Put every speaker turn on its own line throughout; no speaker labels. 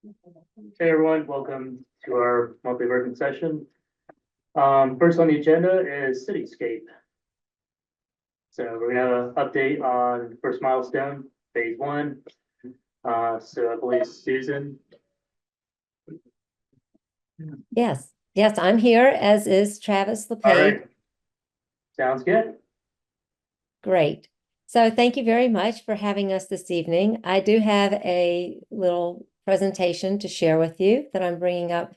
Hey everyone, welcome to our monthly working session. First on the agenda is Cityscape. So we're gonna have an update on first milestone, phase one. So I believe Susan.
Yes, I'm here, as is Travis
All
LePage.
right, sounds good.
Great. So thank you very much for having us this evening. I do have a little presentation to share with you that I'm bringing up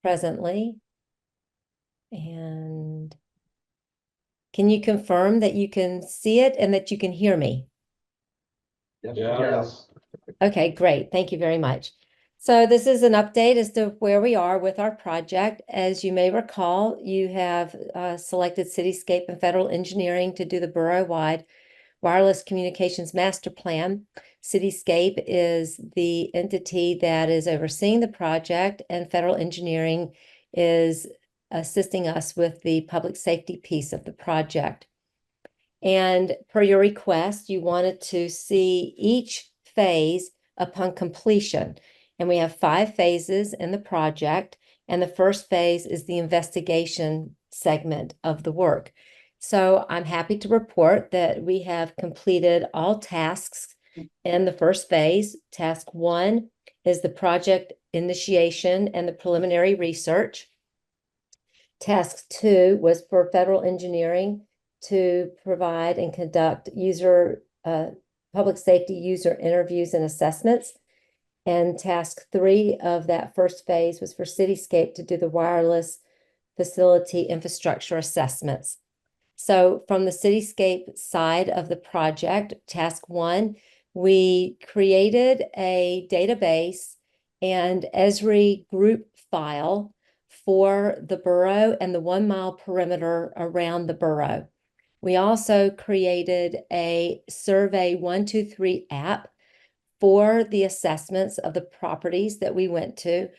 presently. And can you confirm that you can see it and that you can hear me?
Yes.
Okay, great. Thank you very much. So this is an update as to where we are with our project. As you may recall, you have selected Cityscape and Federal Engineering to do the borough-wide wireless communications master plan. Cityscape is the entity that is overseeing the project, and Federal Engineering is assisting us with the public safety piece of the project. And per your request, you wanted to see each phase upon completion. And we have 5 phases in the project. And the first phase is the investigation segment of the work. So I'm happy to report that we have completed all tasks in the first phase. Task 1 is the project initiation and the preliminary research. Task 2 was for Federal Engineering to provide and conduct public safety user interviews and assessments. And task 3 of that first phase was for Cityscape to do the wireless facility infrastructure assessments. So from the Cityscape side of the project, task 1, we created a database and Esri group file for the borough and the 1 mile perimeter around the borough. We also created a Survey 123 app for the assessments of the properties that we went to.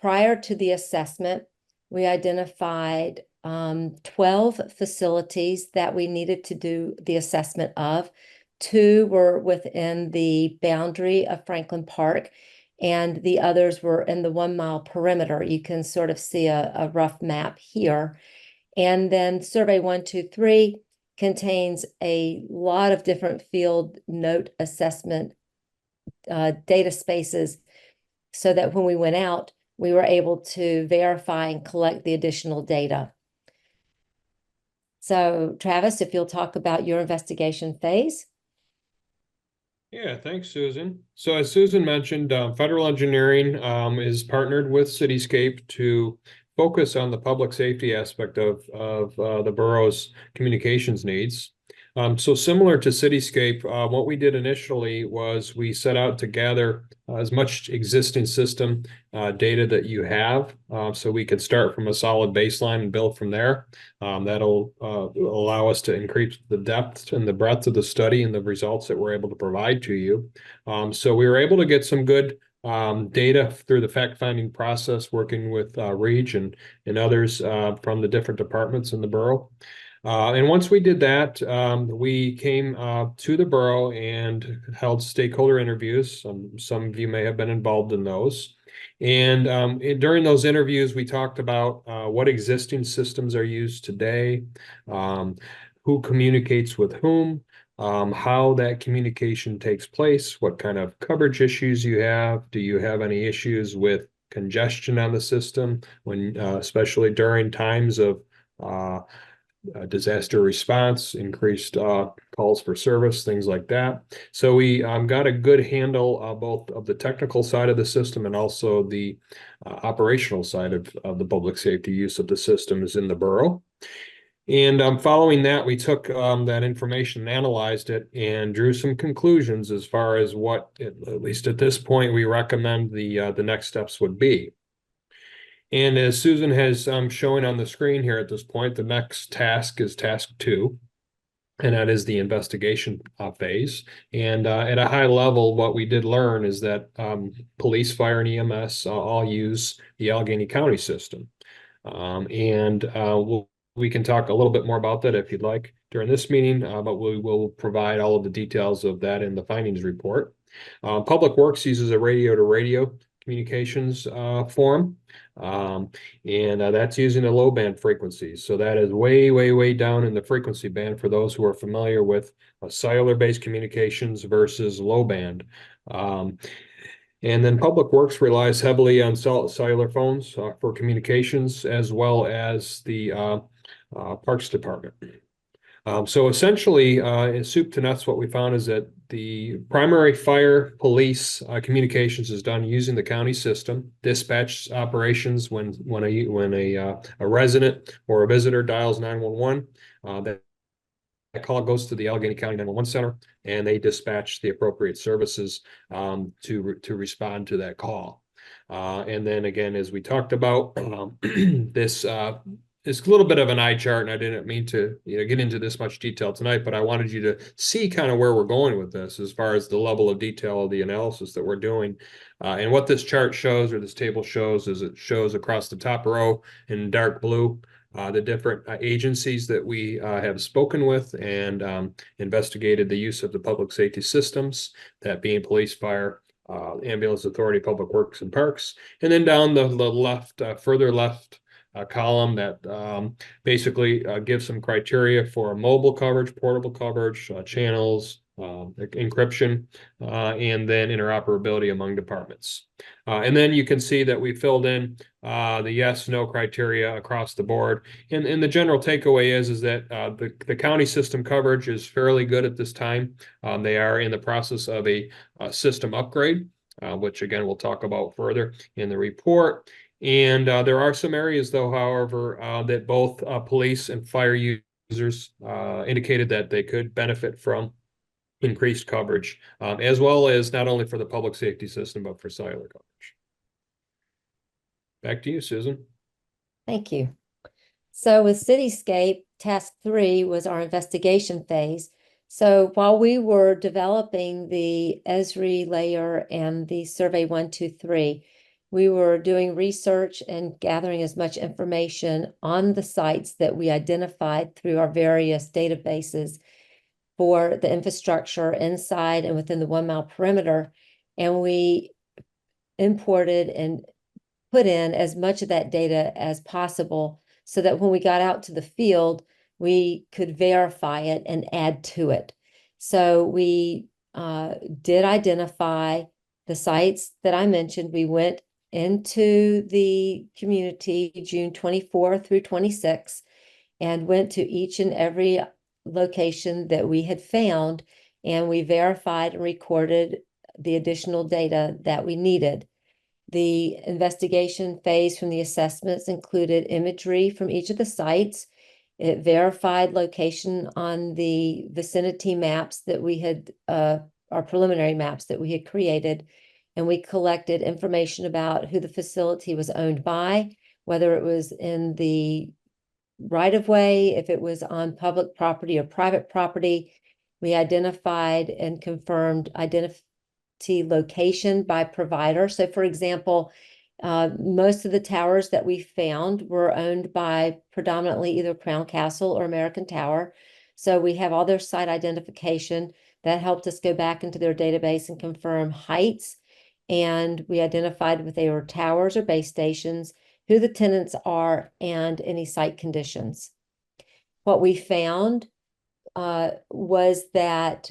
Prior to the assessment, we identified 12 facilities that we needed to do the assessment of. 2 were within the boundary of Franklin Park, and the others were in the 1 mile perimeter. You can sort of see a rough map here. And then Survey 123 contains a lot of different field note assessment data spaces, so that when we went out, we were able to verify and collect the additional data. So Travis, if you'll talk about your investigation phase.
Yeah, thanks, Susan. So as Susan mentioned, Federal Engineering is partnered with Cityscape to focus on the public safety aspect of the borough's communications needs. So similar to Cityscape, what we did initially was we set out to gather as much existing system data that you have, so we could start from a solid baseline and build from there. That'll allow us to increase the depth and the breadth of the study and the results that we're able to provide to you. So we were able to get some good data through the fact-finding process, working with Reach and others from the different departments in the borough. And once we did that, we came to the borough and held stakeholder interviews. Some of you may have been involved in those. And during those interviews, we talked about what existing systems are used today, who communicates with whom, how that communication takes place, what kind of coverage issues you have. Do you have any issues with congestion on the system when, especially during times of disaster response, increased calls for service, things like that. So we got a good handle both of the technical side of the system and also the operational side of the public safety use of the systems in the borough. And following that, we took that information and analyzed it and drew some conclusions as far as what, at least at this point, we recommend the next steps would be. And as Susan has showing on the screen here at this point, the next task is task 2, and that is the investigation phase. And at a high level, what we did learn is that police, fire, and EMS all use the Allegheny County system. We can talk a little bit more about that if you'd like during this meeting, but we will provide all of the details of that in the findings report. Public Works uses a radio-to-radio communications form. And that's using the low band frequencies. So that is way, way, way down in the frequency band for those who are familiar with cellular-based communications versus low band. And then Public Works relies heavily on cellular phones for communications, as well as the Parks Department. So essentially, in soup to nuts, what we found is that the primary fire police communications is done using the county system. Dispatch operations when a resident or a visitor dials 911, that call goes to the Allegheny County 911 Center, and they dispatch the appropriate services to respond to that call. And then again, as we talked about, this it's a little bit of an eye chart, and I didn't mean to get into this much detail tonight, but I wanted you to see kind of where we're going with this as far as the level of detail of the analysis that we're doing. And what this chart shows, or this table shows, is it shows across the top row in dark blue the different agencies that we have spoken with and investigated the use of the public safety systems, that being police, fire, ambulance authority, public works, and parks. And then down the left, further left, column that basically gives some criteria for mobile coverage, portable coverage, channels, encryption, and then interoperability among departments. And then you can see that we filled in the yes, no criteria across the board. And the general takeaway is that the county system coverage is fairly good at this time. They are in the process of a system upgrade, which again, we'll talk about further in the report. And there are some areas, though, however, that both police and fire users indicated that they could benefit from increased coverage, as well as not only for the public safety system, but for cellular coverage. Back to you, Susan.
Thank you. So with Cityscape, task 3 was our investigation phase. So while we were developing the Esri layer and the Survey 123, we were doing research and gathering as much information on the sites that we identified through our various databases for the infrastructure inside and within the 1 mile perimeter. And we imported and put in as much of that data as possible so that when we got out to the field, we could verify it and add to it. So we did identify the sites that I mentioned. We went into the community June 24 through 26 and went to each and every location that we had found, and we verified and recorded the additional data that we needed. The investigation phase from the assessments included imagery from each of the sites. It verified location on the vicinity maps that we had, our preliminary maps that we had created. And we collected information about who the facility was owned by, whether it was in the right-of-way, if it was on public property or private property. We identified and confirmed identity location by provider. So for example, most of the towers that we found were owned by predominantly either Crown Castle or American Tower. So we have all their site identification. That helped us go back into their database and confirm heights. And we identified if they were towers or base stations, who the tenants are, and any site conditions. What we found was that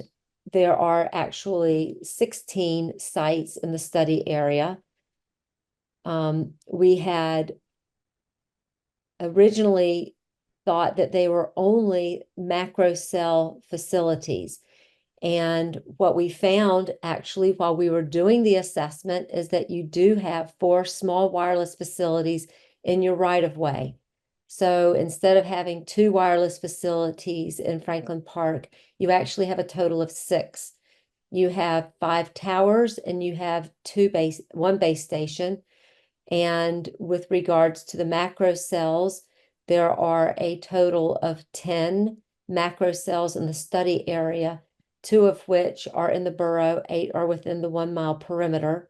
there are actually 16 sites in the study area. We had originally thought that they were only macro cell facilities. And what we found actually while we were doing the assessment is that you do have 4 small wireless facilities in your right-of-way. So instead of having 2 wireless facilities in Franklin Park, you actually have a total of 6. You have 5 towers and you have 1 base station. And with regards to the macro cells, there are a total of 10 macro cells in the study area, 2 of which are in the borough, 8 are within the 1 mile perimeter.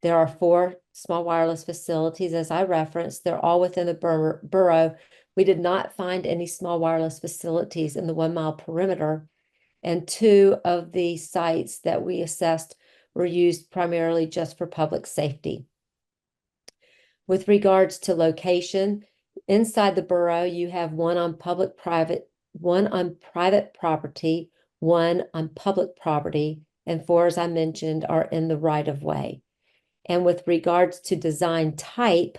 There are 4 small wireless facilities, as I referenced. They're all within the borough. We did not find any small wireless facilities in the 1 mile perimeter. And 2 of the sites that we assessed were used primarily just for public safety. With regards to location, inside the borough, you have one on private property, one on public property, and 4, as I mentioned, are in the right of way. And with regards to design type,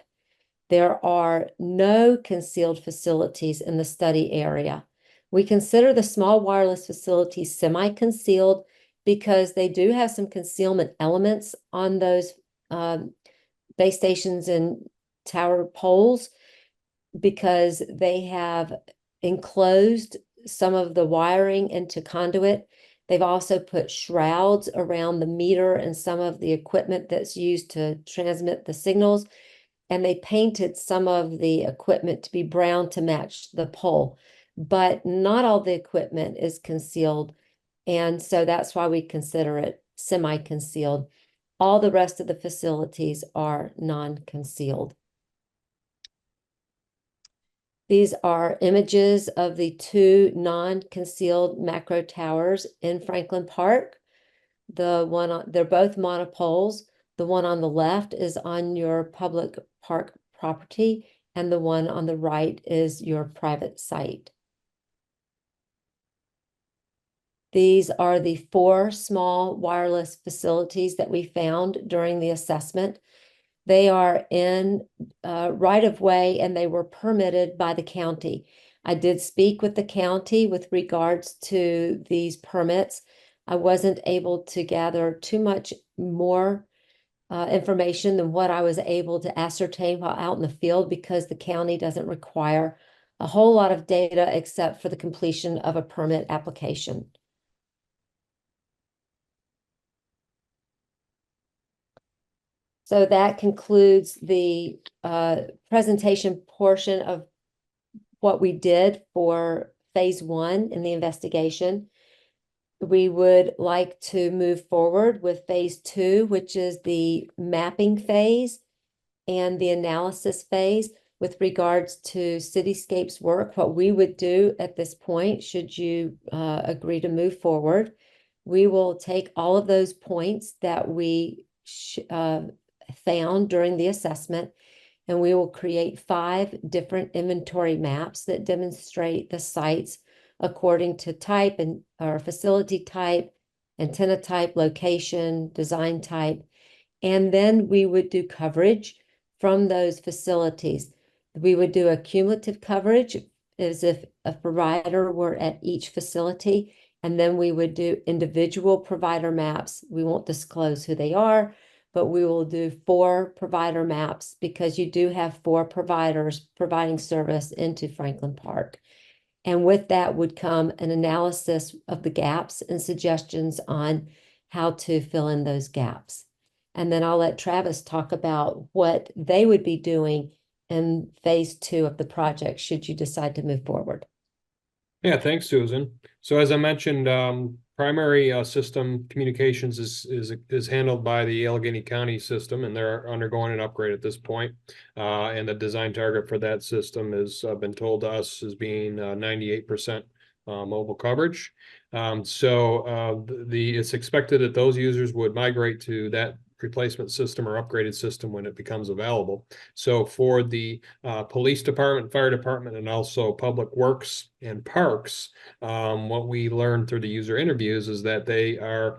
there are no concealed facilities in the study area. We consider the small wireless facilities semi-concealed because they do have some concealment elements on those base stations and tower poles, because they have enclosed some of the wiring into conduit. They've also put shrouds around the meter and some of the equipment that's used to transmit the signals. And they painted some of the equipment to be brown to match the pole. But not all the equipment is concealed. And so that's why we consider it semi-concealed. All the rest of the facilities are non-concealed. These are images of the 2 non-concealed macro towers in Franklin Park. They're both monopoles. The one on the left is on your public park property, and the one on the right is your private site. These are the 4 small wireless facilities that we found during the assessment. They are in right of way, and they were permitted by the county. I did speak with the county with regards to these permits. I wasn't able to gather too much more information than what I was able to ascertain while out in the field, because the county doesn't require a whole lot of data except for the completion of a permit application. So that concludes the presentation portion of what we did for phase 1 in the investigation. We would like to move forward with phase 2, which is the mapping phase and the analysis phase with regards to Cityscape's work. What we would do at this point, should you agree to move forward, we will take all of those points that we found during the assessment, and we will create 5 different inventory maps that demonstrate the sites according to type or facility type, antenna type, location, design type. And then we would do coverage from those facilities. We would do a cumulative coverage as if a provider were at each facility, and then we would do individual provider maps. We won't disclose who they are, but we will do 4 provider maps, because you do have 4 providers providing service into Franklin Park. And with that would come an analysis of the gaps and suggestions on how to fill in those gaps. And then I'll let Travis talk about what they would be doing in phase 2 of the project, should you decide to move forward.
Yeah, thanks, Susan. So as I mentioned, primary system communications is handled by the Allegheny County system, and they're undergoing an upgrade at this point. And the design target for that system has been told to us as being 98% mobile coverage. It's expected that those users would migrate to that replacement system or upgraded system when it becomes available. So for the police department, fire department, and also public works and parks, what we learned through the user interviews is that they are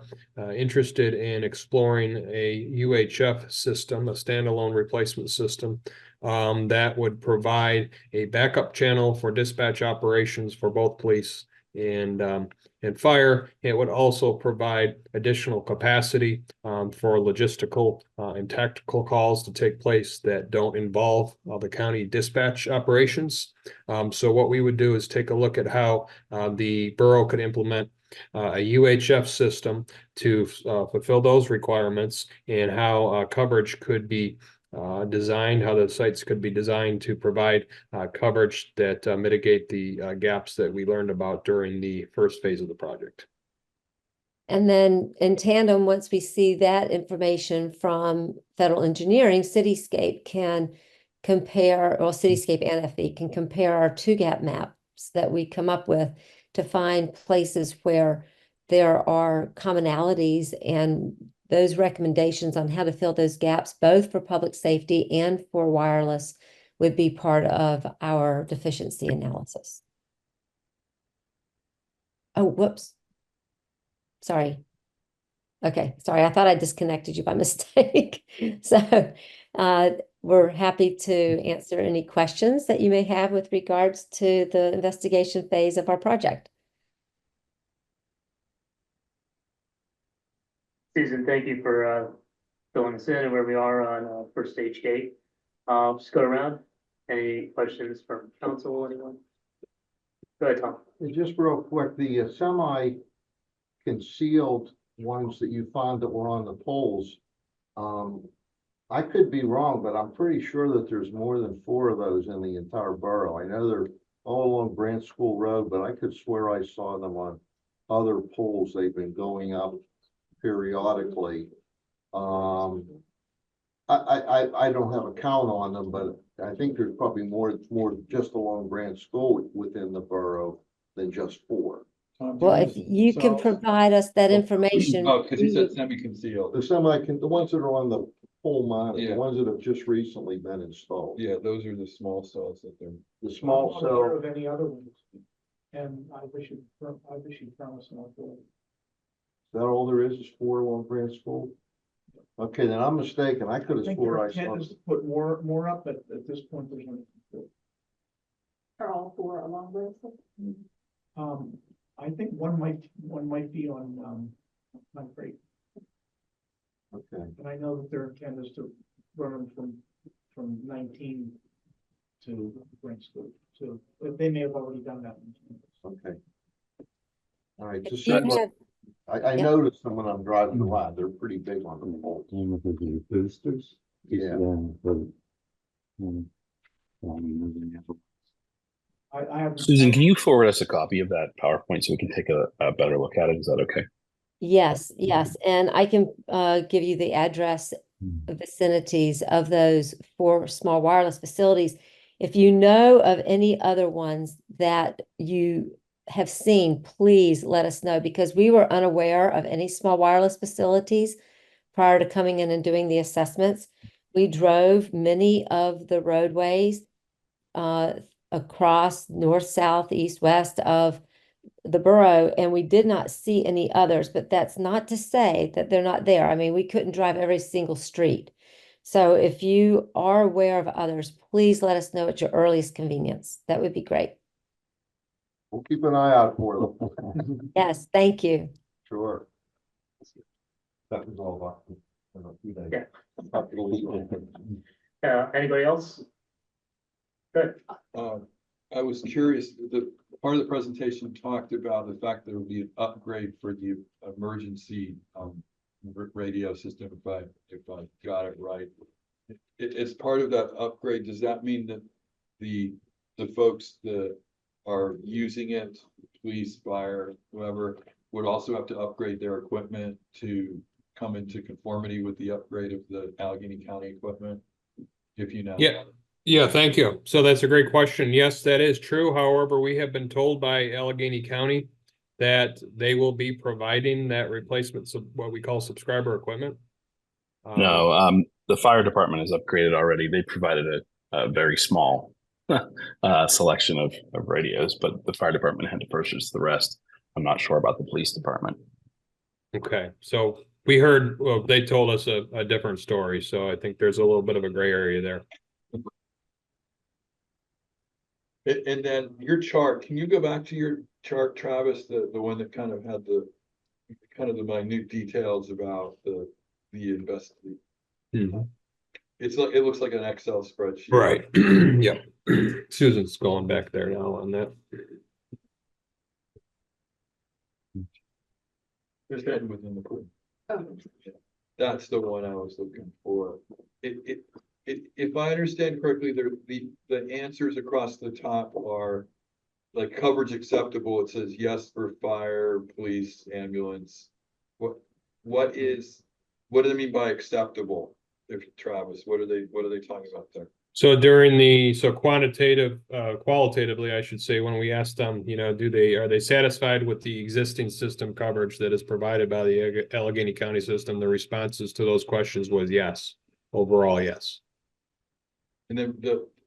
interested in exploring a UHF system, a standalone replacement system, that would provide a backup channel for dispatch operations for both police and fire. It would also provide additional capacity for logistical and tactical calls to take place that don't involve the county dispatch operations. So what we would do is take a look at how the borough could implement a UHF system to fulfill those requirements, and how coverage could be designed, how the sites could be designed to provide coverage that mitigate the gaps that we learned about during the first phase of the project.
And then in tandem, once we see that information from federal engineering, Cityscape can compare, or Cityscape and FE can compare our 2 gap maps that we come up with to find places where there are commonalities and those recommendations on how to fill those gaps, both for public safety and for wireless, would be part of our deficiency analysis. Oh, whoops. Sorry. Okay, sorry, I thought I disconnected you by mistake. So we're happy to answer any questions that you may have with regards to the investigation phase of our project.
Susan, thank you for filling us in and where we are on first stage gate. Just go around. Any questions from council, anyone? Go ahead, Tom.
Just real quick, the semi-concealed ones that you found that were on the poles, I could be wrong, but I'm pretty sure that there's more than 4 of those in the entire borough. I know they're all along Grant School Road, but I could swear I saw them on other poles. They've been going up periodically. I don't have a count on them, but I think there's probably more just along Grant School within the borough than just 4.
Well, if you can provide us that information.
Oh, because he said semi-concealed.
The ones that are on the pole monitor,
Yeah.
the ones that have just recently been installed.
Yeah, those are the small cells that they're.
The small
I'm not aware
cell,
of any other ones, and I wish you'd promise not to.
that all there is 4 along Grant School? Okay, then I'm mistaken. I could
I
have
think
swore
your
I saw.
intent is to put more up, but at this point, there's no.
Are all 4 along with?
I think one might be on Great,
Okay,
and I know that their intent is to run them from 19 to Grant School, so but they may have already done that.
okay. All right,
If
just
you
said,
have-
I
yeah.
noticed them when I'm driving around. They're pretty big on the pole.
Boosters.
Yeah.
I have.
Susan, can you forward us a copy of that PowerPoint so we can take a better look at it? Is that okay?
Yes, yes, and I can give you the address vicinities of those 4 small wireless facilities. If you know of any other ones that you have seen, please let us know, because we were unaware of any small wireless facilities prior to coming in and doing the assessments. We drove many of the roadways across north, south, east, west of the borough, and we did not see any others, but that's not to say that they're not there. I mean, we couldn't drive every single street. So if you are aware of others, please let us know at your earliest convenience. That would be great.
We'll keep an eye out for them.
Yes, thank you.
Sure. That was all.
Yeah.
Yeah.
Anybody else? Good.
I was curious, the part of the presentation talked about the fact there would be an upgrade for the emergency radio system, if I got it right. As part of that upgrade, does that mean that the folks that are using it, police, fire, whoever, would also have to upgrade their equipment to come into conformity with the upgrade of the Allegheny County equipment? If you know.
Yeah, thank you. So that's a great question. Yes, that is true. However, we have been told by Allegheny County that they will be providing that replacement, what we call subscriber equipment.
No, the fire department has upgraded already. They provided a very small selection of radios, but the fire department had to purchase the rest. I'm not sure about the police department.
Okay, so we heard, well, they told us a different story, so I think there's a little bit of a gray area there.
And then your chart, can you go back to your chart, Travis, the one that kind of had the minute details about the investigation? It's like, it looks like an Excel spreadsheet.
Right, yeah. Susan's going back there now on that.
Just that within the pool.
Oh,
That's the one I was looking for. If I understand correctly, the answers across the top are like coverage acceptable. It says yes for fire, police, ambulance. What do they mean by acceptable? If Travis, what are they talking about there?
So qualitatively, I should say, when we asked them, are they satisfied with the existing system coverage that is provided by the Allegheny County system? The responses to those questions was yes, overall, yes.
And then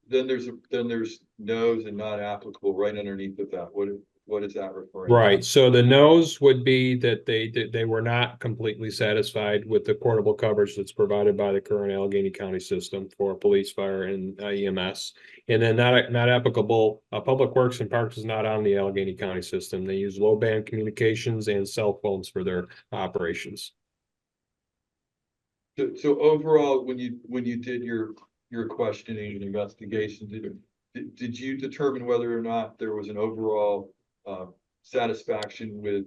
there's no's and not applicable right underneath of that. What is that referring to?
Right, so the no's would be that they were not completely satisfied with the portable coverage that's provided by the current Allegheny County system for police, fire, and EMS. And then not applicable, Public Works and Parks is not on the Allegheny County system. They use low band communications and cell phones for their operations.
So overall, when you did your questioning and investigation, did you determine whether or not there was an overall satisfaction with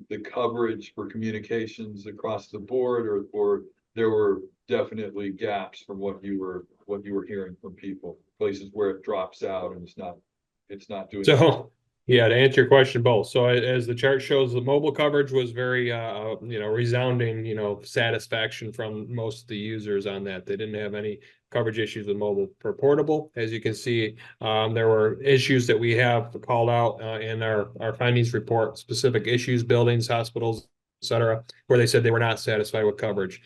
the coverage for communications across the board, or there were definitely gaps from what you were hearing from people, places where it drops out and it's not doing.
So, yeah, to answer your question, both. So as the chart shows, the mobile coverage was very, resounding, satisfaction from most of the users on that. They didn't have any coverage issues with mobile. For portable, as you can see, there were issues that we have called out in our findings report, specific issues, buildings, hospitals, et cetera, where they said they were not satisfied with coverage.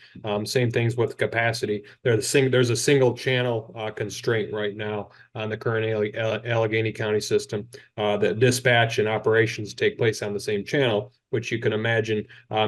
Same things with capacity. There's a single channel constraint right now on the current Allegheny County system. That dispatch and operations take place on the same channel, which you can imagine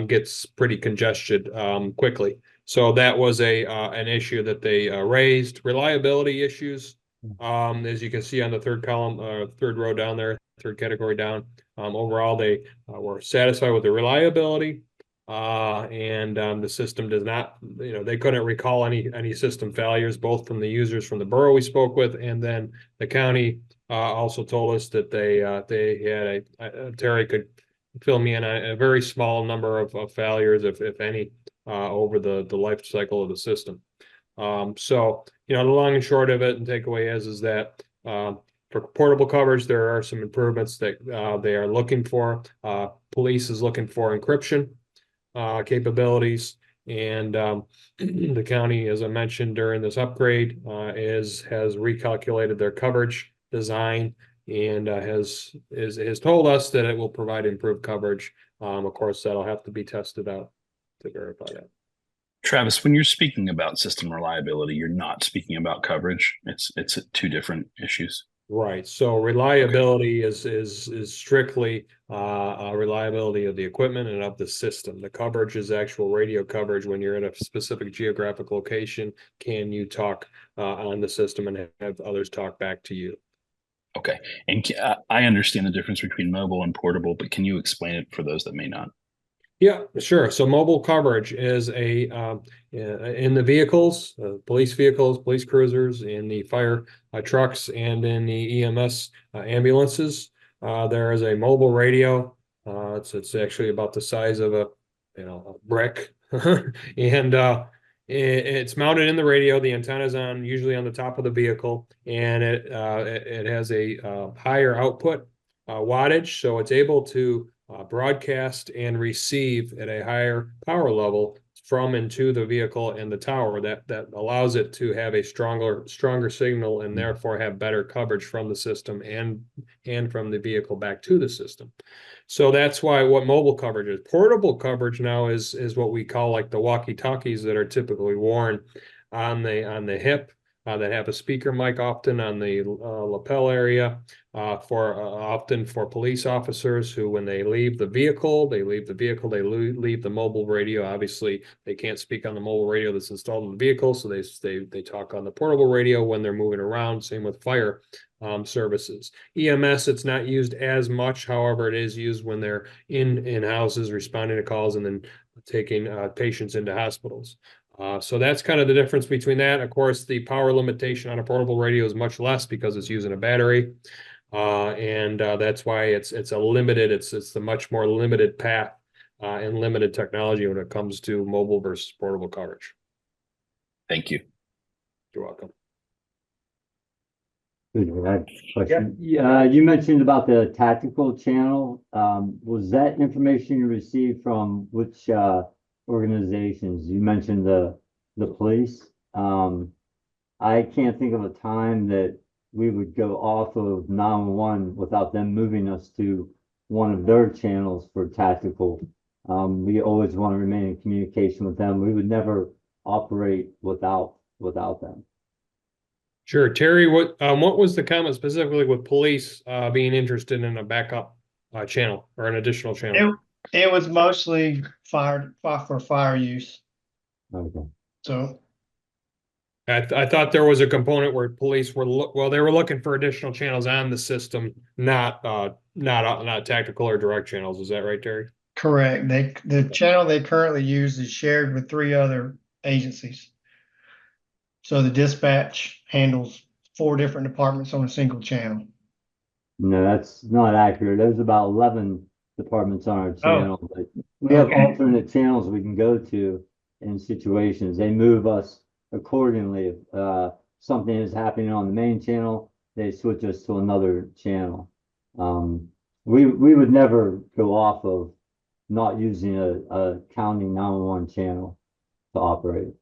gets pretty congested quickly. So that was an issue that they raised. Reliability issues, as you can see on the third column, third row down there, third category down. Overall, they were satisfied with the reliability, and the system does not, they couldn't recall any system failures, both from the users from the borough we spoke with, and then the county also told us that they had Terry could fill me in a very small number of failures, if any, over the life cycle of the system. So, the long and short of it and takeaway is that for portable coverage, there are some improvements that they are looking for. Police is looking for encryption capabilities, and the county, as I mentioned during this upgrade, has recalculated their coverage design and has told us that it will provide improved coverage. Of course, that'll have to be tested out to verify that.
Travis, when you're speaking about system reliability, you're not speaking about coverage. It's two different issues.
Right. So reliability is strictly reliability of the equipment and of the system. The coverage is actual radio coverage when you're in a specific geographic location. Can you talk on the system and have others talk back to you?
Okay. And I understand the difference between mobile and portable, but can you explain it for those that may not?
Yeah, sure. So mobile coverage is in the vehicles, police vehicles, police cruisers, in the fire trucks, and in the EMS ambulances. There is a mobile radio. It's actually about the size of a brick, and it's mounted in the radio. The antenna is usually on the top of the vehicle, and it has a higher output wattage, so it's able to broadcast and receive at a higher power level from and to the vehicle and the tower. That allows it to have a stronger signal, and therefore have better coverage from the system and from the vehicle back to the system. So that's what mobile coverage is. Portable coverage now is what we call like the walkie-talkies that are typically worn on the hip, that have a speaker mic, often on the lapel area, often for police officers who, when they leave the vehicle, they leave the mobile radio. Obviously, they can't speak on the mobile radio that's installed in the vehicle, so they talk on the portable radio when they're moving around. Same with fire services. EMS, it's not used as much. However, it is used when they're in houses responding to calls and then taking patients into hospitals. So that's kind of the difference between that. Of course, the power limitation on a portable radio is much less because it's using a battery. And that's why it's the much more limited path and limited technology when it comes to mobile versus portable coverage.
Thank you.
You're welcome.
Yeah, you mentioned about the tactical channel. Was that information you received from which organizations? You mentioned the police. I can't think of a time that we would go off of 911 without them moving us to one of their channels for tactical. We always want to remain in communication with them. We would never operate without them.
Sure. Terry, what was the comment specifically with police being interested in a backup channel or an additional channel?
It was mostly for fire use,
Okay.
so.
I thought there was a component where police were they were looking for additional channels on the system, not tactical or direct channels. Is that right, Terry?
Correct. The channel they currently use is shared with 3 other agencies. So the dispatch handles 4 different departments on a single channel.
No, that's not accurate. There's about 11 departments on our channel, but we have
Okay.
alternate channels we can go to in situations. They move us accordingly. If something is happening on the main channel, they switch us to another channel. We would never go off of not using a county 911 channel to operate.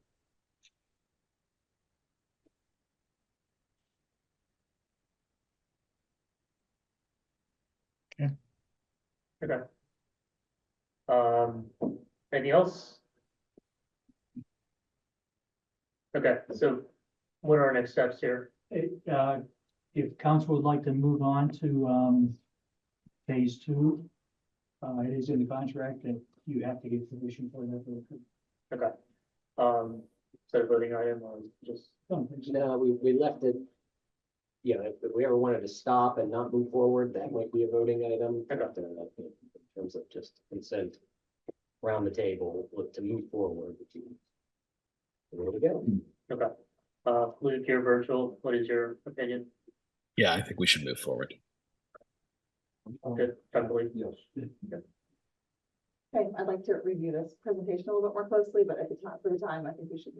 Okay. Anything else? Okay, so what are our next steps here?
If council would like to move on to, phase 2, it is in the contract that you have to get permission for that.
Okay. Is that a voting item or just?
No,
we left it. Yeah, if we ever wanted to stop and not move forward, that might be a voting item.
Okay.
But, in terms of just consent around the table, look to move forward. There we go.
Okay. Luke, you're virtual. What is your opinion?
Yeah, I think we should move forward.
Good, Beverly?
Yes.
Okay, I'd like to review this presentation a little bit more closely, but if it's not for the time, I think we should.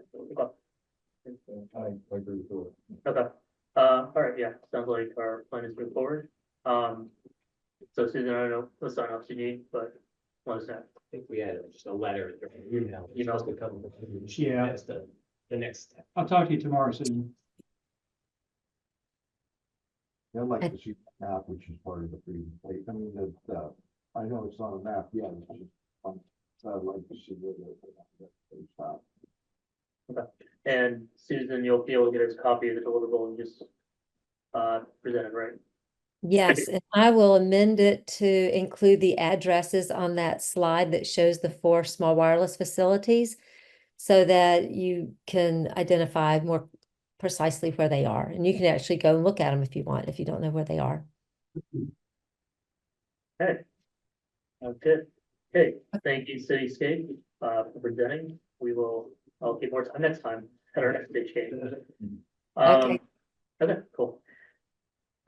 I agree with you.
Okay. All right, yeah, sounds like our plan is to move forward. So Susan, I don't know what sign offs you need, but let us know.
I think we had just a letter. Email.
Email.
Supposed to come.
Yeah.
That's the next step.
I'll talk to you tomorrow, Susan.
I'd like to see the map, which is part of the freedom plate. I mean, I know it's not a map yet. It's just, I'd like to see where the stop.
Okay. And Susan, you'll be able to get us a copy of the deliverable and just present it, right?
Yes, and I will amend it to include the addresses on that slide that shows the 4 small wireless facilities so that you can identify more precisely where they are. And you can actually go and look at them if you want, if you don't know where they are.
Okay. Good. Okay, thank you, Cityscape, for presenting. I'll get more time next time at our next stage game.
Okay.
Okay, cool.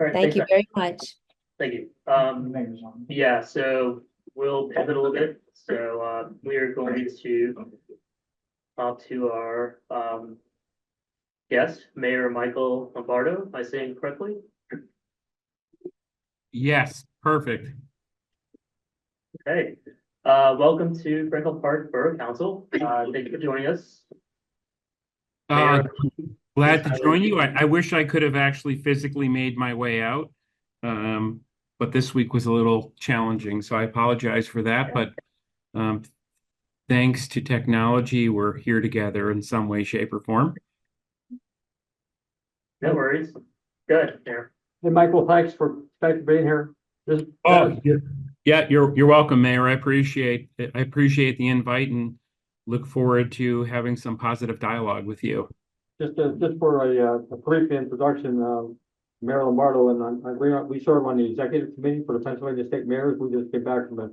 All right,
Thank you
thanks,
very much.
Thank you.
The mayor's on.
Yeah, so we'll pivot a little bit. So we are going to talk to our guest, Mayor Michael Lombardo. Am I saying correctly?
Yes, perfect.
Okay. Welcome to Franklin Park Borough Council. Thank you for joining us. Mayor,
Glad to join you. I wish I could have actually physically made my way out. But this week was a little challenging, so I apologize for that. But thanks to technology, we're here together in some way, shape, or form.
No worries. Good, Mayor.
Hey, Michael, thanks for being here.
Yeah, you're welcome, Mayor. I appreciate the invite and look forward to having some positive dialogue with you.
Just for a brief introduction, Mayor Lombardo and we serve on the executive committee for the Pennsylvania State Mayors. We just came back from a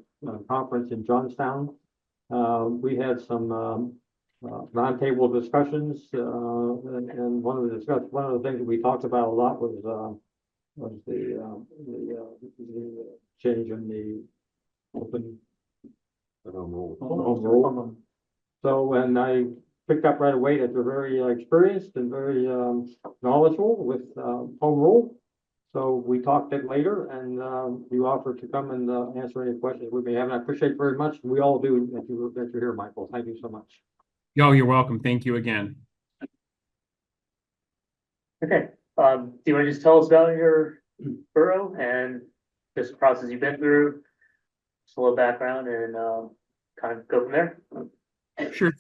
conference in Johnstown. We had some roundtable discussions, and one of the things that we talked about a lot was the change in the open rule. So when I picked up right away that they're very experienced and very knowledgeable with home rule. So we talked it later, and you offered to come and answer any questions we may have. And I appreciate very much. We all do that you're here, Michael. Thank you so much.
Oh, you're welcome. Thank you again.
Okay, do you want to just tell us about your borough and just the process you've been through? Just a little background and, kind of go from there.
Sure.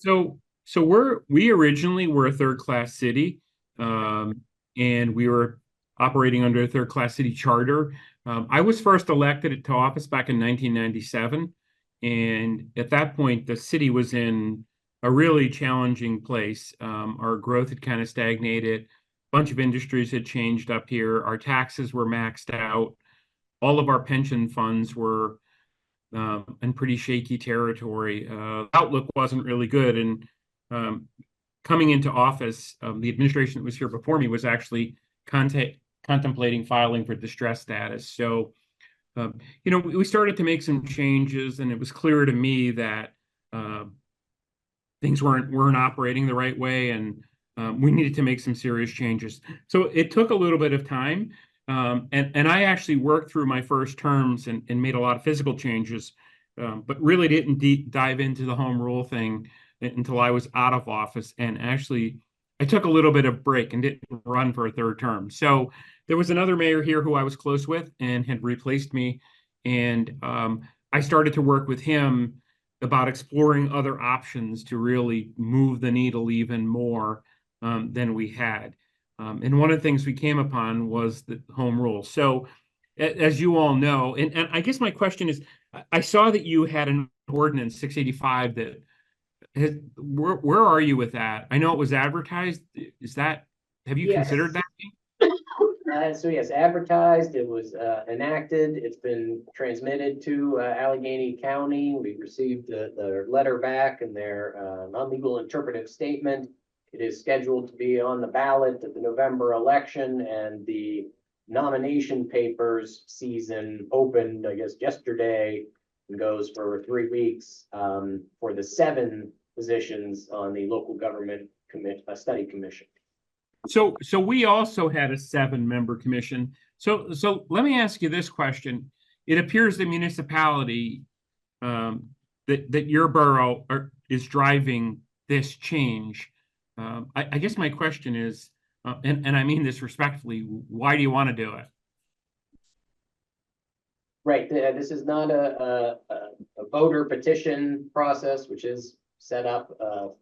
So we originally were a third-class city, and we were operating under a third-class city charter. I was first elected to office back in 1997, and at that point, the city was in a really challenging place. Our growth had kind of stagnated. A bunch of industries had changed up here. Our taxes were maxed out. All of our pension funds were in pretty shaky territory. Outlook wasn't really good. And coming into office, the administration that was here before me was actually contemplating filing for distress status. So, we started to make some changes, and it was clear to me that things weren't operating the right way, and we needed to make some serious changes. So it took a little bit of time. And I actually worked through my first terms and made a lot of physical changes, but really didn't dive into the home rule thing until I was out of office. And actually, I took a little bit of break and didn't run for a third term. So there was another mayor here who I was close with and had replaced me. And I started to work with him about exploring other options to really move the needle even more than we had. And one of the things we came upon was the home rule. So, as you all know, and I guess my question is, I saw that you had an ordinance 685 that where are you with that? I know it was advertised. Have you considered that?
So yes, advertised, it was enacted, it's been transmitted to Allegheny County. We received the letter back and their non-legal interpretive statement. It is scheduled to be on the ballot at the November election, and the nomination papers season opened, I guess, yesterday, and goes for 3 weeks for the 7 positions on the local government study commission.
So we also had a 7-member commission. So let me ask you this question. It appears the municipality that your borough is driving this change. I guess my question is, and I mean this respectfully, why do you want to do it?
Right. This is not a voter petition process, which is set up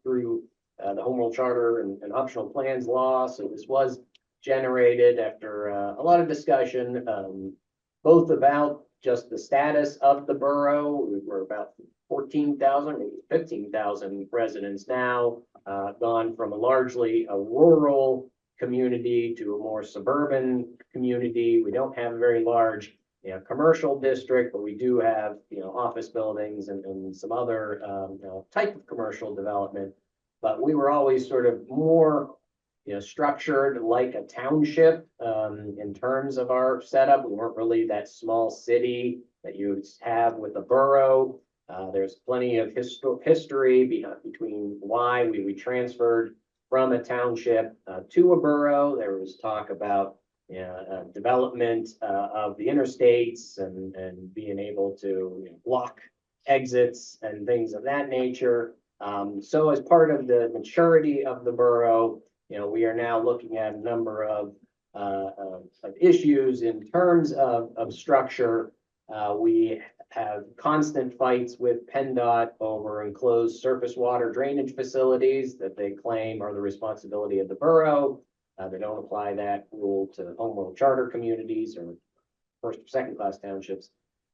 through the Home Rule Charter and Optional Plans Law. So this was generated after a lot of discussion, both about just the status of the borough. We're about 14,000, maybe 15,000 residents now, gone from largely a rural community to a more suburban community. We don't have a very large commercial district, but we do have, office buildings and some other type of commercial development. But we were always sort of more, structured like a township in terms of our setup. We weren't really that small city that you have with a borough. There's plenty of history between why we transferred from a township to a borough. There was talk about development of the interstates and being able to block exits and things of that nature. So as part of the maturity of the borough, we are now looking at a number of issues in terms of structure. We have constant fights with PennDOT over enclosed surface water drainage facilities that they claim are the responsibility of the borough. They don't apply that rule to home rule charter communities or first or second class townships.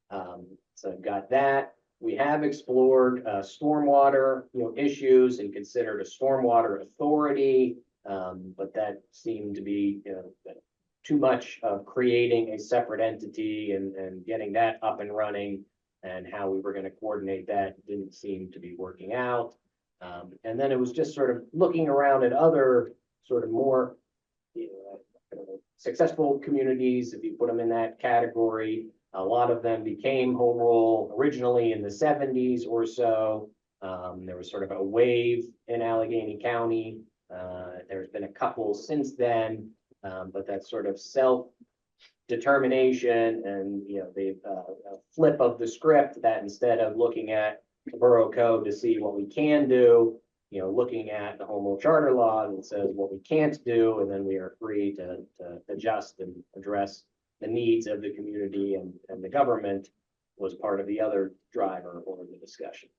So I've got that. We have explored stormwater, issues and considered a stormwater authority, but that seemed to be too much of creating a separate entity and getting that up and running, and how we were going to coordinate that didn't seem to be working out. And then it was just sort of looking around at other sort of more successful communities, if you put them in that category. A lot of them became home rule originally in the 70s or so. There was sort of a wave in Allegheny County. There's been a couple since then, but that sort of self-determination and the flip of the script, that instead of looking at the borough code to see what we can do, looking at the home rule charter law that says what we can't do, and then we are free to adjust and address the needs of the community and the government was part of the other driver or the discussion.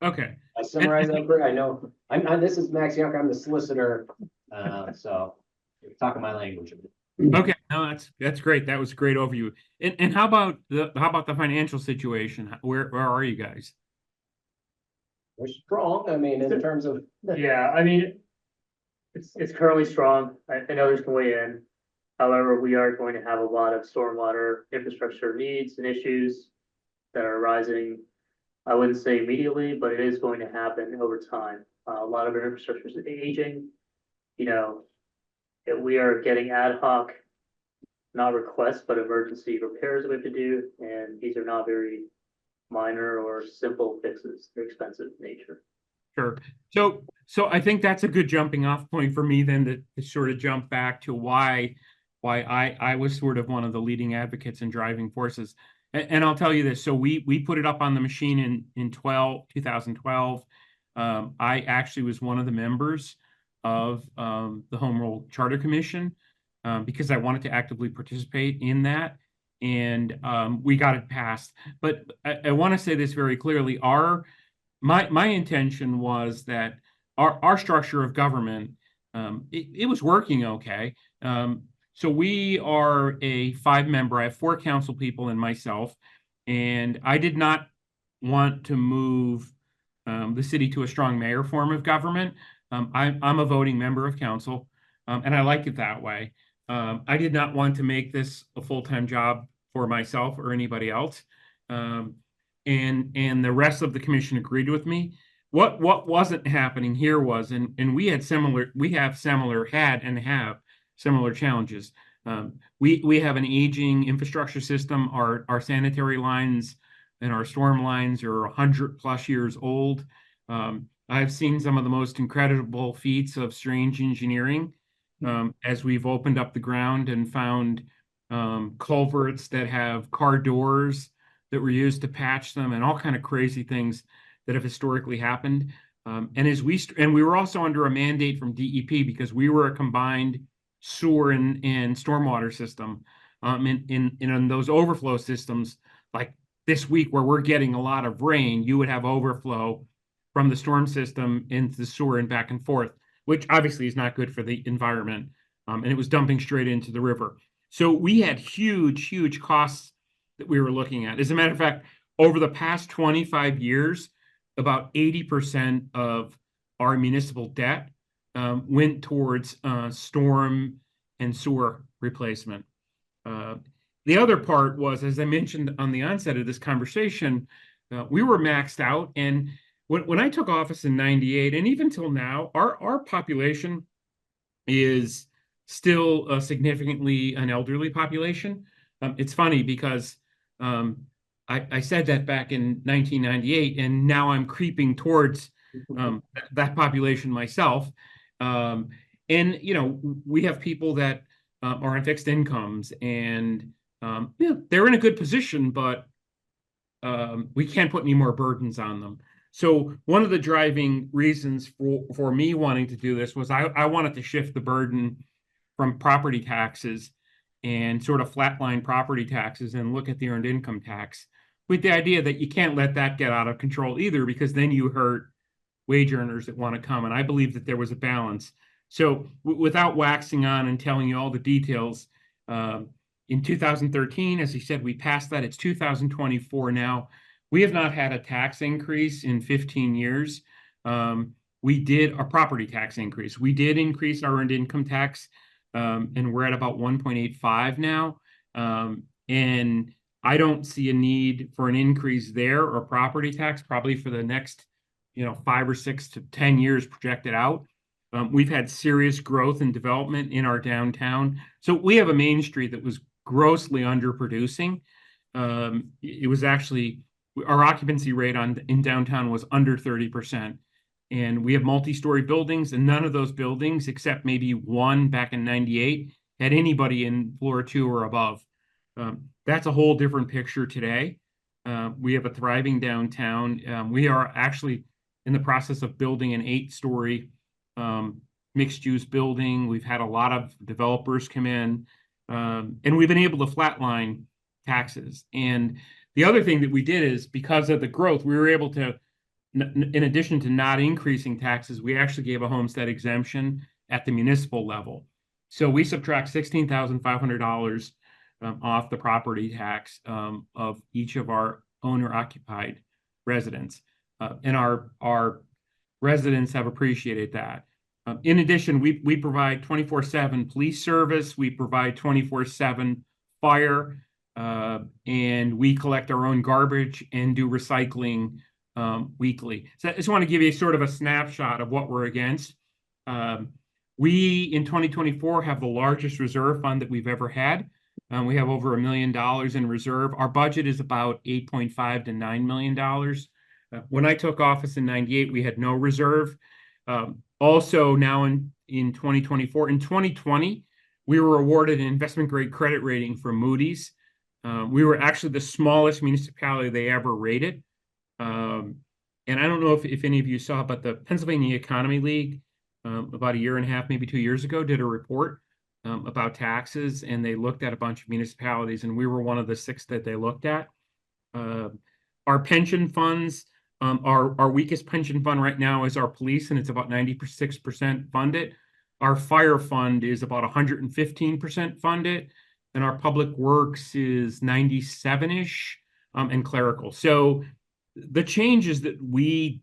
Okay.
I summarize that, I know, this is Max Young, I'm the solicitor, so you're talking my language a bit.
Okay, no, that's great. That was a great overview. And how about the financial situation? Where are you guys?
We're strong, I mean, in terms of.
Yeah, I mean, it's currently strong. I know others can weigh in. However, we are going to have a lot of stormwater infrastructure needs and issues that are rising. I wouldn't say immediately, but it is going to happen over time. A lot of our infrastructure is aging. We are getting ad hoc, not requests, but emergency repairs that we have to do, and these are not very minor or simple fixes. They're expensive in nature.
Sure. So I think that's a good jumping off point for me then to sort of jump back to why I was sort of one of the leading advocates and driving forces. And I'll tell you this. So we put it up on the machine in 2012. I actually was one of the members of the Home Rule Charter Commission because I wanted to actively participate in that. And we got it passed. But I want to say this very clearly. My intention was that our structure of government, it was working okay. So we are a 5-member. I have 4 council people and myself, and I did not want to move the city to a strong mayor form of government. I'm a voting member of council, and I like it that way. I did not want to make this a full-time job for myself or anybody else. And the rest of the commission agreed with me. What wasn't happening here was, and we have similar challenges. We have an aging infrastructure system. Our sanitary lines and our storm lines are 100+ years old. I've seen some of the most incredible feats of strange engineering as we've opened up the ground and found culverts that have car doors that were used to patch them, and all kind of crazy things that have historically happened. And we were also under a mandate from DEP because we were a combined sewer and stormwater system. In those overflow systems, like this week where we're getting a lot of rain, you would have overflow from the storm system into the sewer and back and forth, which obviously is not good for the environment. And it was dumping straight into the river. So we had huge costs that we were looking at. As a matter of fact, over the past 25 years, about 80% of our municipal debt went towards storm and sewer replacement. The other part was, as I mentioned on the onset of this conversation, we were maxed out. And when I took office in '98, and even till now, our population is still significantly an elderly population. It's funny because I said that back in 1998, and now I'm creeping towards that population myself. And we have people that are on fixed incomes, and they're in a good position, but we can't put any more burdens on them. So one of the driving reasons for me wanting to do this was I wanted to shift the burden from property taxes and sort of flatline property taxes and look at the earned income tax, with the idea that you can't let that get out of control either, because then you hurt wage earners that want to come. And I believe that there was a balance. So without waxing on and telling you all the details, in 2013, as he said, we passed that. It's 2024 now. We have not had a tax increase in 15 years. We did a property tax increase. We did increase our earned income tax, and we're at about 1.85 now. And I don't see a need for an increase there or property tax probably for the next, 5 or 6 to 10 years projected out. We've had serious growth and development in our downtown. So we have a Main Street that was grossly underproducing. It was actually, our occupancy rate in downtown was under 30%. And we have multi-story buildings, and none of those buildings, except maybe one back in '98, had anybody in floor 2 or above. That's a whole different picture today. We have a thriving downtown. We are actually in the process of building an 8-story mixed-use building. We've had a lot of developers come in, and we've been able to flatline taxes. And the other thing that we did is, because of the growth, we were able to, in addition to not increasing taxes, we actually gave a homestead exemption at the municipal level. So we subtract $16,500 off the property tax of each of our owner-occupied residents. And our residents have appreciated that. In addition, we provide 24/7 police service. We provide 24/7 fire, and we collect our own garbage and do recycling weekly. So I just want to give you sort of a snapshot of what we're against. We, in 2024, have the largest reserve fund that we've ever had. We have over $1 million in reserve. Our budget is about $8.5 to $9 million. When I took office in '98, we had no reserve. Also now in 2024, in 2020, we were awarded an investment grade credit rating from Moody's. We were actually the smallest municipality they ever rated. And I don't know if any of you saw, but the Pennsylvania Economy League, about a year and a half, maybe 2 years ago, did a report about taxes, and they looked at a bunch of municipalities, and we were one of the 6 that they looked at. Our pension funds, our weakest pension fund right now is our police, and it's about 96% funded. Our fire fund is about 115% funded, and our public works is 97-ish, and clerical. So the changes that we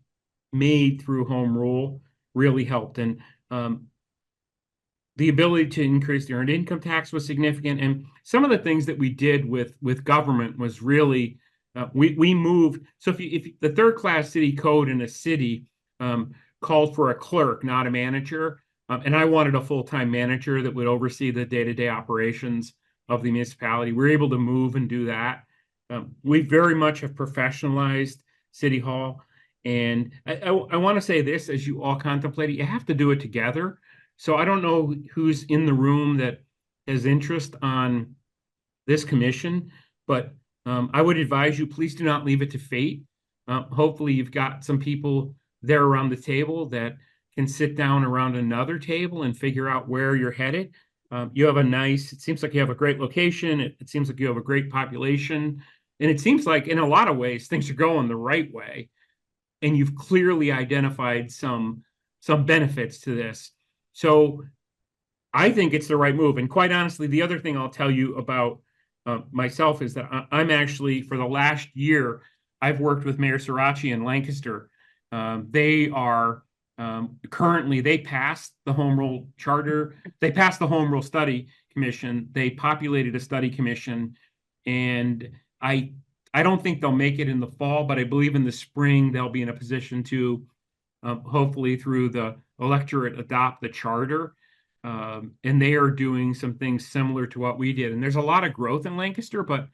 made through home rule really helped. And the ability to increase the earned income tax was significant. And some of the things that we did with government was really, we moved. So if the third class city code in a city called for a clerk, not a manager, and I wanted a full-time manager that would oversee the day-to-day operations of the municipality, we're able to move and do that. We very much have professionalized City Hall. And I want to say this, as you all contemplate it, you have to do it together. So I don't know who's in the room that has interest on this commission, but I would advise you, please do not leave it to fate. Hopefully you've got some people there around the table that can sit down around another table and figure out where you're headed. You have it seems like you have a great location. It seems like you have a great population. And it seems like in a lot of ways, things are going the right way. And you've clearly identified some benefits to this. So I think it's the right move. And quite honestly, the other thing I'll tell you about myself is that I'm actually, for the last year, I've worked with Mayor Sirachi in Lancaster. They are currently, they passed the Home Rule Charter. They passed the Home Rule Study Commission. They populated a study commission. And I don't think they'll make it in the fall, but I believe in the spring they'll be in a position to hopefully through the electorate adopt the charter. And they are doing some things similar to what we did. And there's a lot of growth in Lancaster, but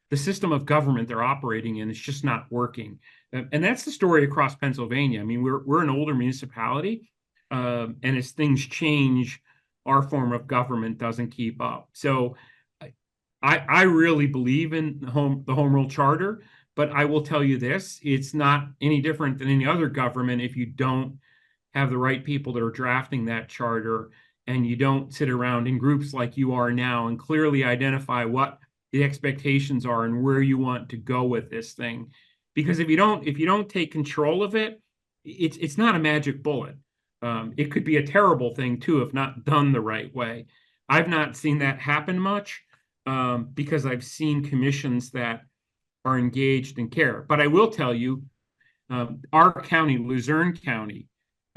the system of government they're operating in is just not working. And that's the story across Pennsylvania. I mean, we're an older municipality, and as things change, our form of government doesn't keep up. So I really believe in the home rule charter, but I will tell you this, it's not any different than any other government if you don't have the right people that are drafting that charter, and you don't sit around in groups like you are now and clearly identify what the expectations are and where you want to go with this thing. Because if you don't take control of it, it's not a magic bullet. It could be a terrible thing too if not done the right way. I've not seen that happen much because I've seen commissions that are engaged and care. But I will tell you, our county, Luzerne County,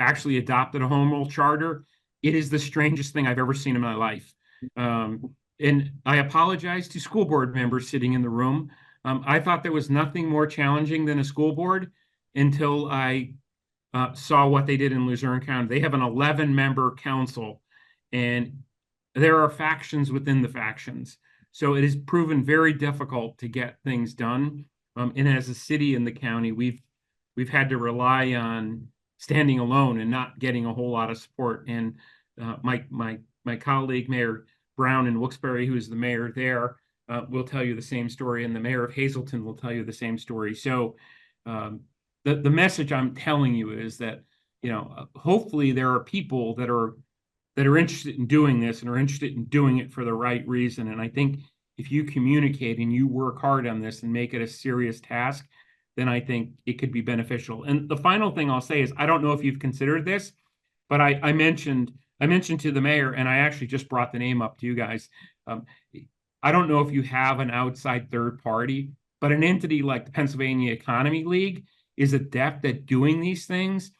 actually adopted a home rule charter. It is the strangest thing I've ever seen in my life. And I apologize to school board members sitting in the room. I thought there was nothing more challenging than a school board until I saw what they did in Luzerne County. They have an 11-member council, and there are factions within the factions. So it has proven very difficult to get things done. And as a city in the county, we've had to rely on standing alone and not getting a whole lot of support. And my colleague, Mayor Brown in Wilkes-Barre, who is the mayor there, will tell you the same story, and the mayor of Hazleton will tell you the same story. So the the message I'm telling you is that, you know, hopefully there are people that are interested in doing this and are interested in doing it for the right reason. And I think if you communicate and you work hard on this and make it a serious task, then I think it could be beneficial. And the final thing I'll say is, I don't know if you've considered this, but I mentioned to the mayor, and I actually just brought the name up to you guys. I don't know if you have an outside third party, but an entity like the Pennsylvania Economy League is adept at doing these things.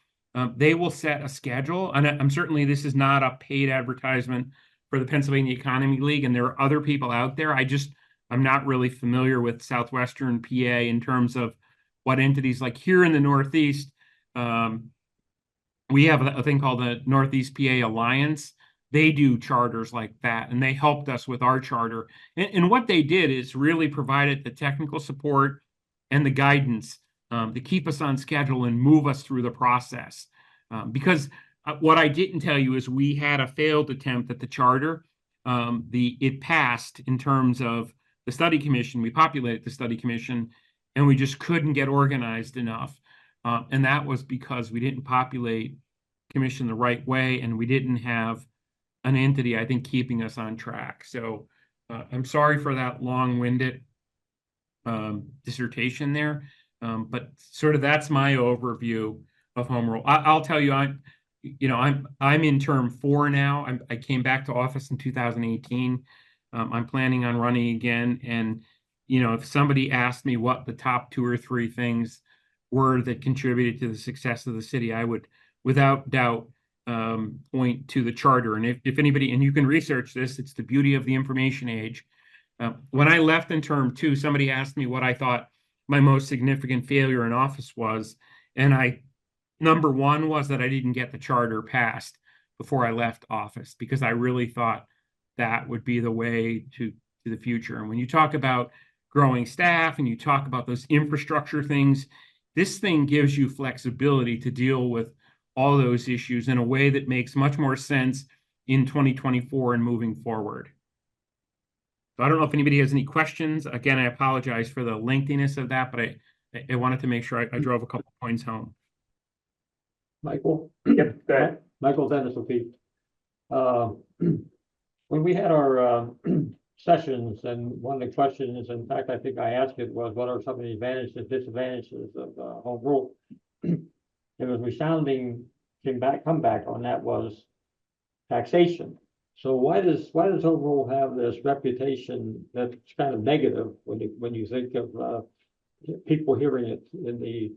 They will set a schedule, and I'm certainly, this is not a paid advertisement for the Pennsylvania Economy League, and there are other people out there. I'm not really familiar with Southwestern PA in terms of what entities, like here in the Northeast, we have a thing called the Northeast PA Alliance. They do charters like that, and they helped us with our charter. And what they did is really provided the technical support and the guidance to keep us on schedule and move us through the process. Because what I didn't tell you is we had a failed attempt at the charter. It passed in terms of the study commission. We populated the study commission, and we just couldn't get organized enough. And that was because we didn't populate commission the right way, and we didn't have an entity, I think, keeping us on track. So I'm sorry for that long-winded dissertation there. But sort of that's my overview of home rule. I'll tell you, I'm in term 4 now. I came back to office in 2018. I'm planning on running again. And, you know, if somebody asked me what the top 2 or 3 things were that contributed to the success of the city, I would, without doubt, point to the charter. And if anybody, and you can research this, it's the beauty of the information age. When I left in term 2, somebody asked me what I thought my most significant failure in office was. And number 1 was that I didn't get the charter passed before I left office, because I really thought that would be the way to the future. And when you talk about growing staff and you talk about those infrastructure things, this thing gives you flexibility to deal with all those issues in a way that makes much more sense in 2024 and moving forward. So I don't know if anybody has any questions. Again, I apologize for the lengthiness of that, but I wanted to make sure I drove a couple points home.
Michael?
Yep, go ahead.
Michael Dennis will be. When we had our sessions, and one of the questions, in fact, I think I asked it, was what are some of the advantages and disadvantages of home rule? It was resounding comeback on that was taxation. So why does home rule have this reputation that's kind of negative when you think of people hearing it in the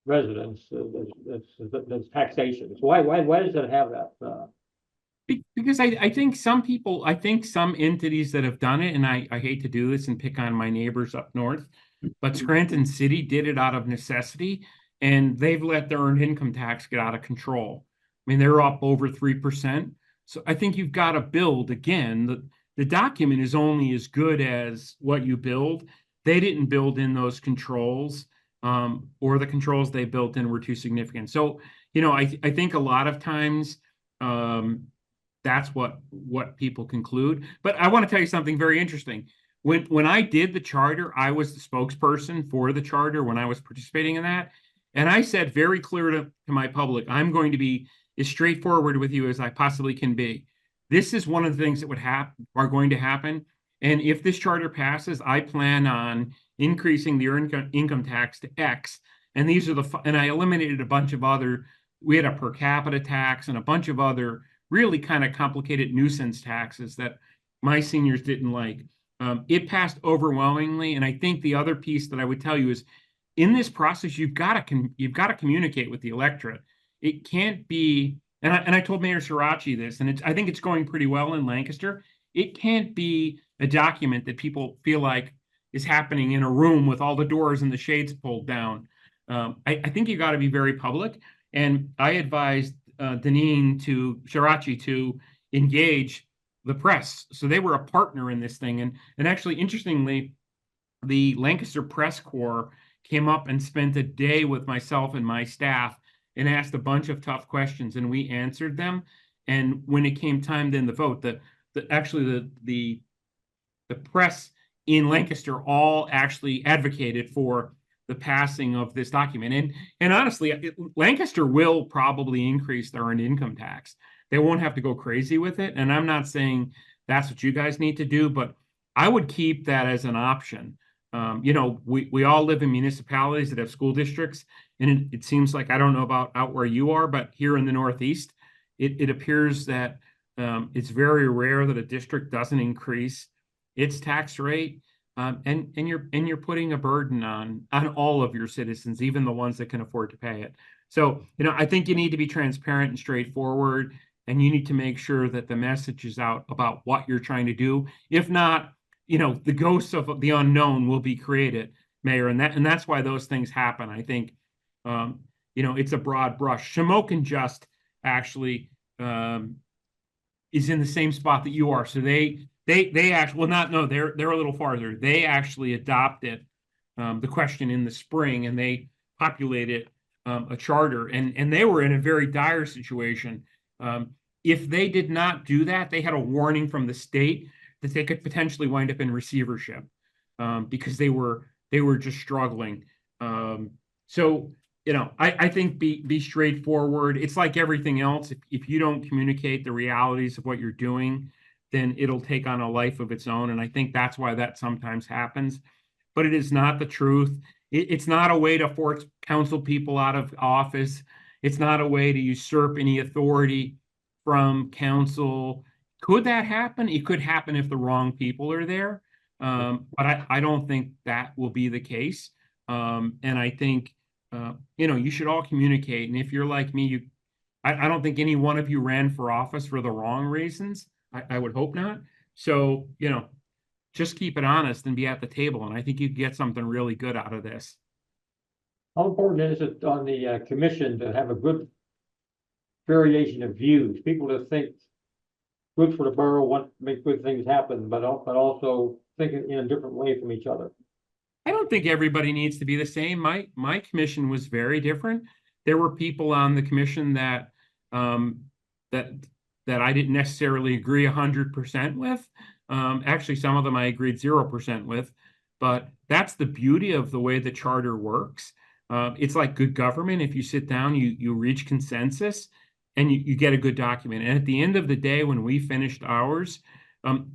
residents? That's taxation. So why does it have that?
Because I think some people, some entities that have done it, and I hate to do this and pick on my neighbors up north, but Scranton City did it out of necessity, and they've let their earned income tax get out of control. I mean, they're up over 3%. So I think you've got to build, again, the document is only as good as what you build. They didn't build in those controls, or the controls they built in were too significant. So, you know, I think a lot of times, that's what people conclude. But I want to tell you something very interesting. When I did the charter, I was the spokesperson for the charter when I was participating in that. And I said very clear to my public, I'm going to be as straightforward with you as I possibly can be. This is one of the things that are going to happen. And if this charter passes, I plan on increasing the earned income tax to X. And these are and I eliminated a bunch of other, we had a per capita tax and a bunch of other really kind of complicated nuisance taxes that my seniors didn't like. It passed overwhelmingly. And I think the other piece that I would tell you is, in this process, you've got to communicate with the electorate. It can't be, and I told Mayor Srirachi this, and I think it's going pretty well in Lancaster. It can't be a document that people feel like is happening in a room with all the doors and the shades pulled down. I think you got to be very public. And I advised Deneen to Srirachi to engage the press. So they were a partner in this thing. And actually, interestingly, the Lancaster Press Corps came up and spent a day with myself and my staff and asked a bunch of tough questions, and we answered them. And when it came time then to vote, the press in Lancaster all actually advocated for the passing of this document. And honestly, Lancaster will probably increase their earned income tax. They won't have to go crazy with it. And I'm not saying that's what you guys need to do, but I would keep that as an option. You know, we all live in municipalities that have school districts, and it seems like, I don't know about out where you are, but here in the Northeast, it appears that it's very rare that a district doesn't increase its tax rate. And you're putting a burden on all of your citizens, even the ones that can afford to pay it. So, you know, I think you need to be transparent and straightforward, and you need to make sure that the message is out about what you're trying to do. If not, you know, the ghosts of the unknown will be created, Mayor, and that's why those things happen. I think, you know, it's a broad brush. Shamokin Just actually is in the same spot that you are. So they actually, well, not, no, they're a little farther. They actually adopted the question in the spring, and they populated a charter, and they were in a very dire situation. If they did not do that, they had a warning from the state that they could potentially wind up in receivership because they were just struggling. So, you know, I think be straightforward. It's like everything else. If you don't communicate the realities of what you're doing, then it'll take on a life of its own. And I think that's why that sometimes happens. But it is not the truth. It's not a way to force council people out of office. It's not a way to usurp any authority from council. Could that happen? It could happen if the wrong people are there. But I don't think that will be the case. And I think, you know, you should all communicate. And if you're like me, I don't think any one of you ran for office for the wrong reasons. I would hope not. So, you know, just keep it honest and be at the table. And I think you get something really good out of this.
How important is it on the commission to have a good variation of views? People that think good for the borough, want to make good things happen, but also think in a different way from each other.
I don't think everybody needs to be the same. My commission was very different. There were people on the commission that that I didn't necessarily agree 100% with. Actually, some of them I agreed 0% with, but that's the beauty of the way the charter works. It's like good government. If you sit down, you reach consensus and you get a good document. And at the end of the day, when we finished ours,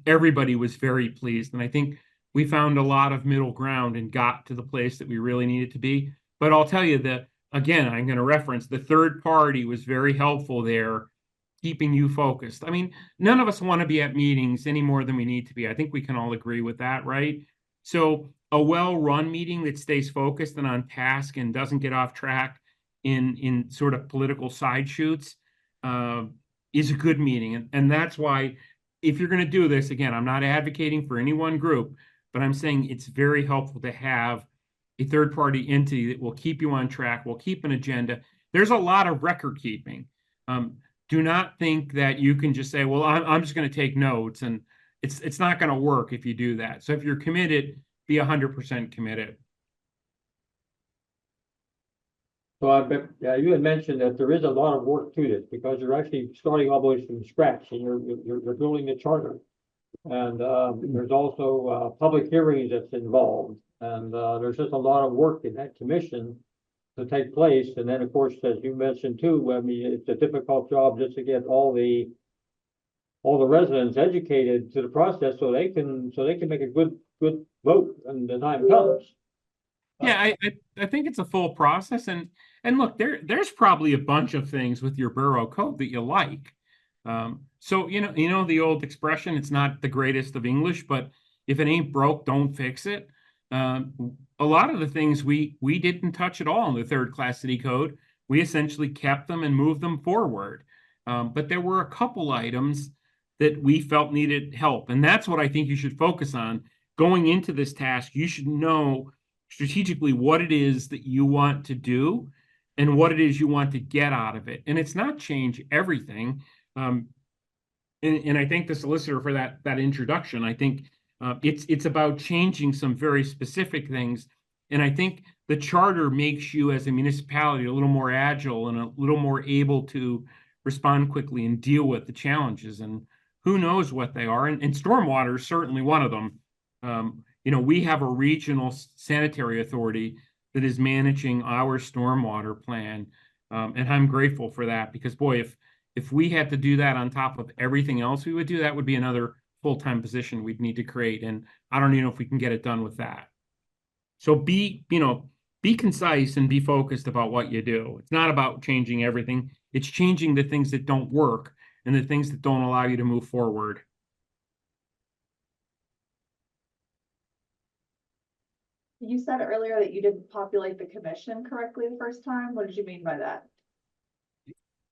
everybody was very pleased. And I think we found a lot of middle ground and got to the place that we really needed to be. But I'll tell you that, again, I'm going to reference the third party was very helpful there, keeping you focused. I mean, none of us want to be at meetings any more than we need to be. I think we can all agree with that, right? So a well-run meeting that stays focused and on task and doesn't get off track in sort of political side shoots is a good meeting. And that's why, if you're going to do this, again, I'm not advocating for any one group, but I'm saying it's very helpful to have a third-party entity that will keep you on track, will keep an agenda. There's a lot of record keeping. Do not think that you can just say, well, I'm just going to take notes, and it's not going to work if you do that. So if you're committed, be 100% committed.
So I bet, yeah, you had mentioned that there is a lot of work to this because you're actually starting almost from scratch and you're building the charter. And there's also public hearings that's involved. And there's just a lot of work in that commission to take place. And then, of course, as you mentioned too, I mean, it's a difficult job just to get all the residents educated to the process so they can make a good vote when the time comes.
Yeah, I think it's a full process, and look, there's probably a bunch of things with your borough code that you like. So you know the old expression, it's not the greatest of English, but if it ain't broke, don't fix it. A lot of the things we didn't touch at all in the third class city code. We essentially kept them and moved them forward. But there were a couple items that we felt needed help, and that's what I think you should focus on going into this task. You should know strategically what it is that you want to do and what it is you want to get out of it. And it's not change everything. And I thank the solicitor for that introduction. I think it's about changing some very specific things. And I think the charter makes you as a municipality a little more agile and a little more able to respond quickly and deal with the challenges. And who knows what they are. And stormwater is certainly one of them. You know, we have a regional sanitary authority that is managing our stormwater plan. And I'm grateful for that because boy, if we had to do that on top of everything else we would do, that would be another full-time position we'd need to create. And I don't even know if we can get it done with that. So be concise and be focused about what you do. It's not about changing everything. It's changing the things that don't work and the things that don't allow you to move forward.
You said earlier that you didn't populate the commission correctly the first time. What did you mean by that?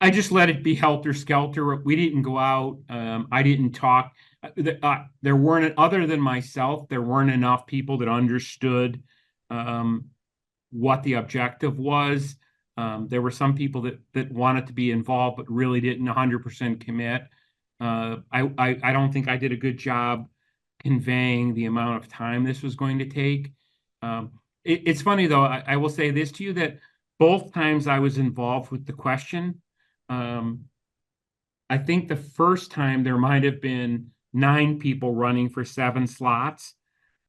I just let it be helter-skelter. We didn't go out. I didn't talk. There weren't, other than myself, there weren't enough people that understood what the objective was. There were some people that wanted to be involved but really didn't 100% commit. I don't think I did a good job conveying the amount of time this was going to take. It's funny though, I will say this to you, that both times I was involved with the question, I think the first time there might have been 9 people running for 7 slots,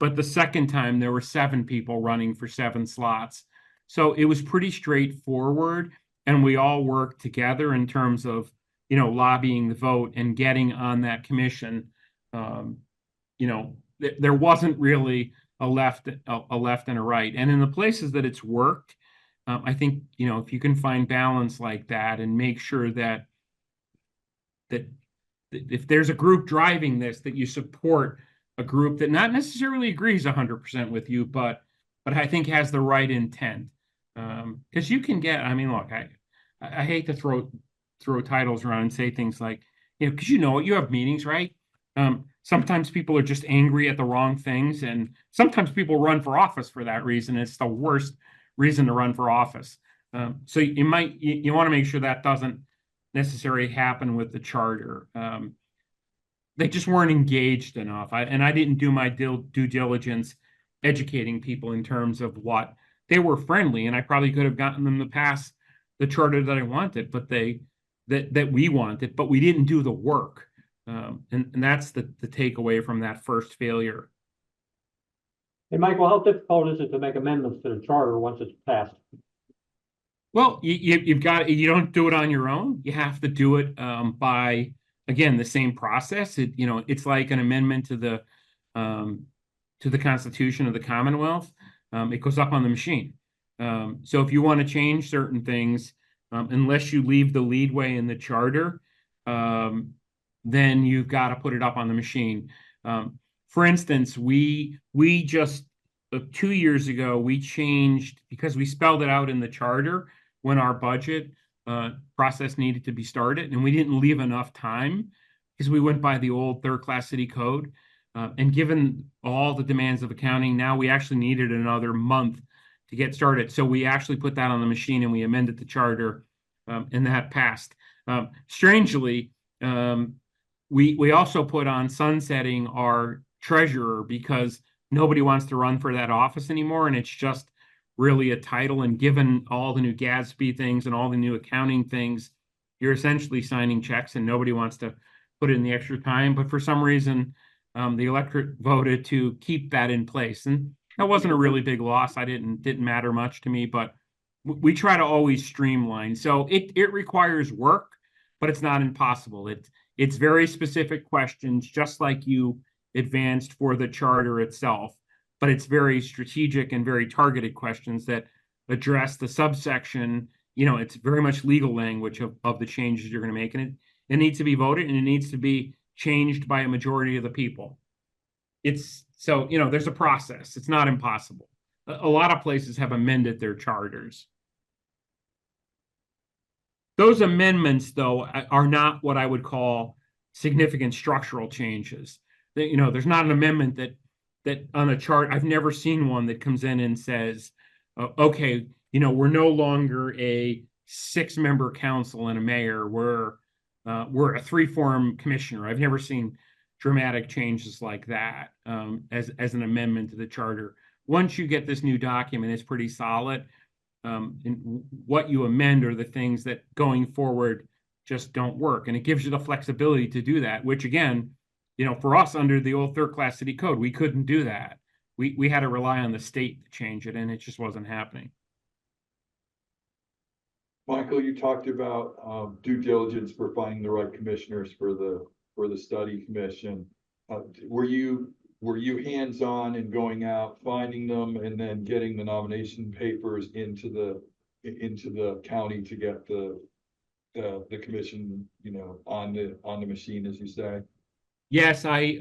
but the second time there were 7 people running for 7 slots. So it was pretty straightforward, and we all worked together in terms of, lobbying the vote and getting on that commission. There wasn't really a left and a right. And in the places that it's worked, I think, if you can find balance like that and make sure that if there's a group driving this, that you support a group that not necessarily agrees 100% with you, but I think has the right intent. Because you can get, look, I hate to throw titles around and say things like, because you have meetings, right? Sometimes people are just angry at the wrong things, and sometimes people run for office for that reason. It's the worst reason to run for office. So you want to make sure that doesn't necessarily happen with the charter. They just weren't engaged enough. I didn't do my due diligence educating people in terms of what they were friendly, and I probably could have gotten them to pass the charter that I wanted, but that we wanted, but we didn't do the work. And that's the takeaway from that first failure.
Hey, Michael, how difficult is it to make amendments to the charter once it's passed?
Well, you don't do it on your own. You have to do it by, again, the same process. It's like an amendment to the Constitution of the Commonwealth. It goes up on the machine. So if you want to change certain things, unless you leave the leadway in the charter, then you've got to put it up on the machine. For instance, we just 2 years ago, we changed, because we spelled it out in the charter when our budget process needed to be started, and we didn't leave enough time because we went by the old third-class city code. And given all the demands of accounting, now we actually needed another month to get started. So we actually put that on the machine and we amended the charter, and that passed. Strangely, we also put on sunsetting our treasurer because nobody wants to run for that office anymore, and it's just really a title. And given all the new GASB things and all the new accounting things, you're essentially signing checks and nobody wants to put in the extra time. But for some reason, the electorate voted to keep that in place, and that wasn't a really big loss. Didn't matter much to me, but we try to always streamline. So it requires work, but it's not impossible. It's very specific questions, just like you advanced for the charter itself, but it's very strategic and very targeted questions that address the subsection. It's very much legal language of the changes you're going to make, and it needs to be voted, and it needs to be changed by a majority of the people. There's a process. It's not impossible. A lot of places have amended their charters. Those amendments, though, are not what I would call significant structural changes. There's not an amendment that on a chart, I've never seen one that comes in and says, okay, we're no longer a 6-member council and a mayor. We're a 3-form commissioner. I've never seen dramatic changes like that as an amendment to the charter. Once you get this new document, it's pretty solid. And what you amend are the things that going forward just don't work. And it gives you the flexibility to do that, which again, for us under the old third-class city code, we couldn't do that. we had to rely on the state to change it, and it just wasn't happening.
Michael, you talked about due diligence for finding the right commissioners for the study commission. Were you hands-on in going out, finding them, and then getting the nomination papers into the county to get the commission, you know, on the machine, as you say?
Yes, I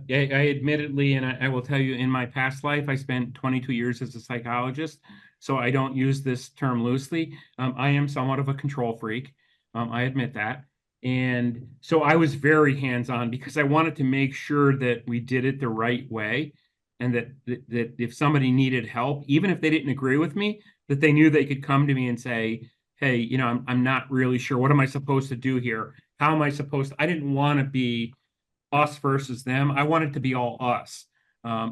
admittedly, and I will tell you, in my past life, I spent 22 years as a psychologist, so I don't use this term loosely. I am somewhat of a control freak. I admit that. And so I was very hands-on because I wanted to make sure that we did it the right way, and that if somebody needed help, even if they didn't agree with me, that they knew they could come to me and say, hey, you know, I'm not really sure. What am I supposed to do here? How am I supposed to? I didn't want to be us versus them. I wanted to be all us,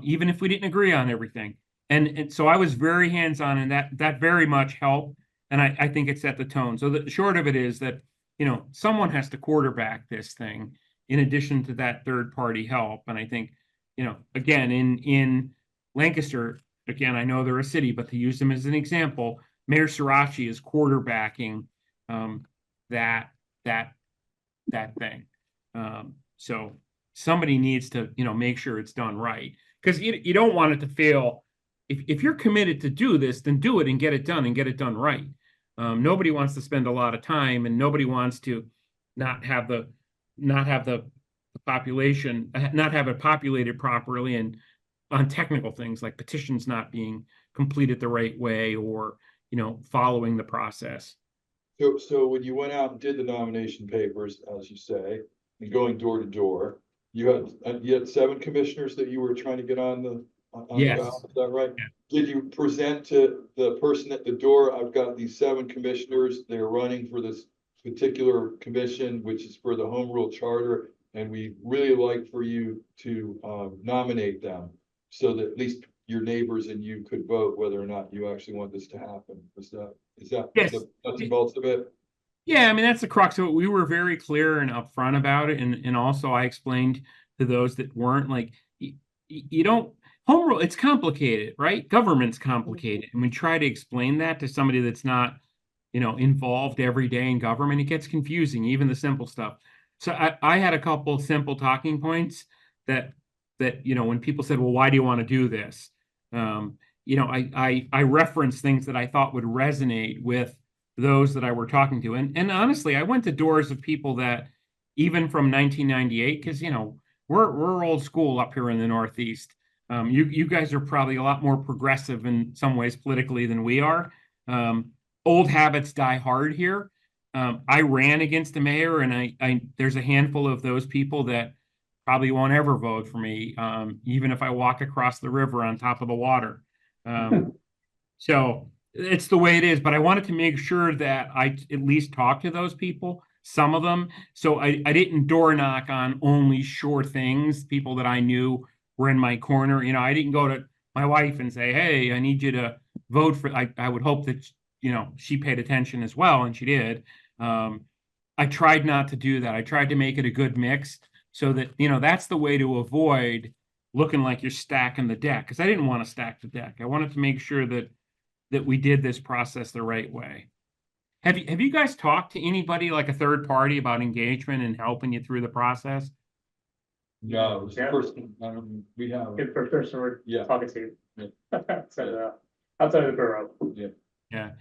even if we didn't agree on everything. And so I was very hands-on, and that very much helped. And I think it set the tone. So the short of it is that, you know, someone has to quarterback this thing in addition to that third-party help. And I think, you know, again, in Lancaster, again, I know they're a city, but to use them as an example, Mayor Sirachi is quarterbacking that thing. So somebody needs to, you know, make sure it's done right, because you don't want it to fail. If you're committed to do this, then do it and get it done right. Nobody wants to spend a lot of time, and nobody wants to not have the population, not have it populated properly, and on technical things like petitions not being completed the right way, or, you know, following the process.
So when you went out and did the nomination papers, as you say, and going door to door, you had 7 commissioners that you were trying to get on the
Yes.
ballot, is that right?
Yeah.
Did you present to the person at the door, I've got these 7 commissioners, they're running for this particular commission, which is for the home rule charter, and we really like for you to nominate them, so that at least your neighbors and you could vote whether or not you actually want this to happen? Is that
Yes.
the nuts and bolts of it?
Yeah, I mean, that's the crux of it. We were very clear and upfront about it. And also I explained to those that weren't, like, you don't, home rule, it's complicated, right? Government's complicated. And we try to explain that to somebody that's not, you know, involved every day in government. It gets confusing, even the simple stuff. So I had a couple simple talking points that, you know, when people said, well, why do you want to do this? You know, I referenced things that I thought would resonate with those that I were talking to. And honestly, I went to doors of people that, even from 1998, because, you know, we're old school up here in the Northeast. You guys are probably a lot more progressive in some ways politically than we are. Old habits die hard here. I ran against the mayor, and there's a handful of those people that probably won't ever vote for me, even if I walk across the river on top of the water. So it's the way it is, but I wanted to make sure that I at least talk to those people, some of them. So I didn't door knock on only sure things, people that I knew were in my corner. You know, I didn't go to my wife and say, hey, I need you to vote for, I would hope that, you know, she paid attention as well, and she did. I tried not to do that. I tried to make it a good mix, so that, you know, that's the way to avoid looking like you're stacking the deck, because I didn't want to stack the deck. I wanted to make sure that we did this process the right way. Have you guys talked to anybody, like a third party, about engagement and helping you through the process?
No, it was the
Yeah.
first, we have.
Good first person we're
Yeah.
talking to.
Yeah.
So, outside of the borough.
Yeah.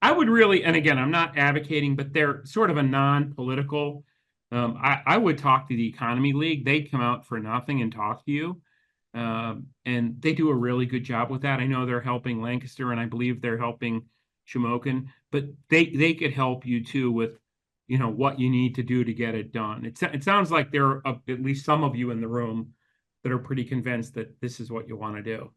I would really, and again, I'm not advocating, but they're sort of a non-political. I would talk to the Economy League. They'd come out for nothing and talk to you. And they do a really good job with that. I know they're helping Lancaster, and I believe they're helping Shamokin, but they could help you too with, you know, what you need to do to get it done. It sounds like there are at least some of you in the room that are pretty convinced that this is what you want to do.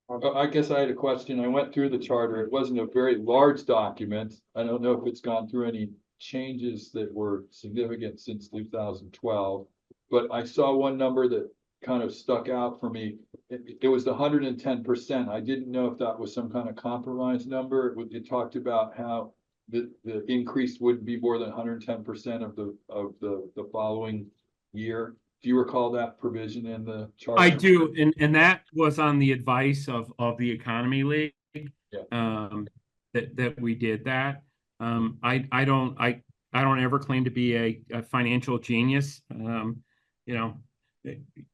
I guess I had a question. I went through the charter. It wasn't a very large document. I don't know if it's gone through any changes that were significant since 2012, but I saw one number that kind of stuck out for me. It was the 110%. I didn't know if that was some kind of compromise number. It talked about how the increase would be more than 110% of the following year. Do you recall that provision in the charter?
I do, and that was on the advice of the Economy League.
Yeah.
That we did that. I don't ever claim to be a financial genius. You know,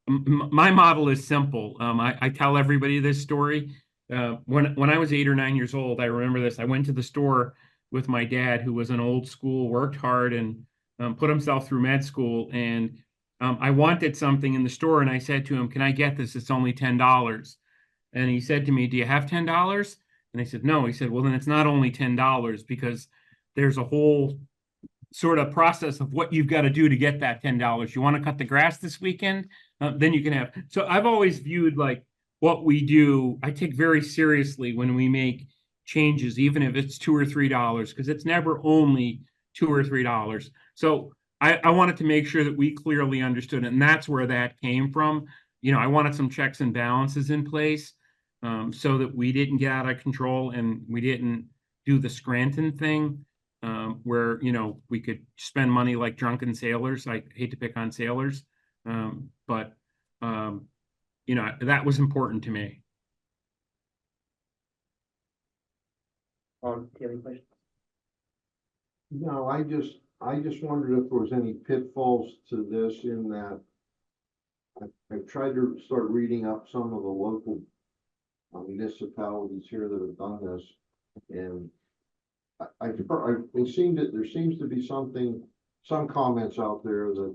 my model is simple. I tell everybody this story. When I was 8 or 9 years old, I remember this. I went to the store with my dad, who was an old school, worked hard, and put himself through med school. And I wanted something in the store, and I said to him, "Can I get this? It's only $10." And he said to me, "Do you have $10?" And I said, "No." He said, "Well, then it's not only $10 because there's a whole sort of process of what you've got to do to get that $10. You want to cut the grass this weekend? Then you can have." So I've always viewed like what we do, I take very seriously when we make changes, even if it's $2 or $3, because it's never only $2 or $3. So I wanted to make sure that we clearly understood it. And that's where that came from. I wanted some checks and balances in place. So that we didn't get out of control and we didn't do the Scranton thing, where, we could spend money like drunken sailors. I hate to pick on sailors, but that was important to me.
Do you have any questions?
No, I just wondered if there was any pitfalls to this in that I've tried to start reading up some of the local municipalities here that have done this, and there seems to be some comments out there that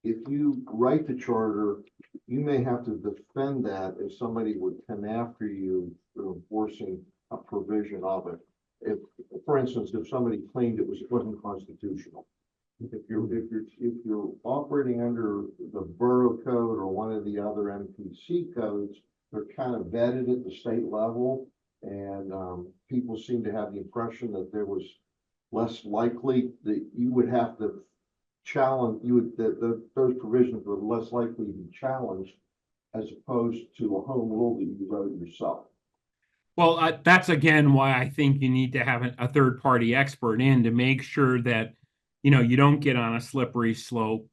if you write the charter, you may have to defend that if somebody would come after you for enforcing a provision of it. If, for instance, if somebody claimed it wasn't constitutional, if you're operating under the borough code or one of the other MPC codes, they're kind of vetted at the state level, and people seem to have the impression that there was less likely that you would have to challenge those provisions were less likely to be challenged as opposed to a home rule that you wrote yourself.
Well, that's again why I think you need to have a third party expert in to make sure that, you don't get on a slippery slope.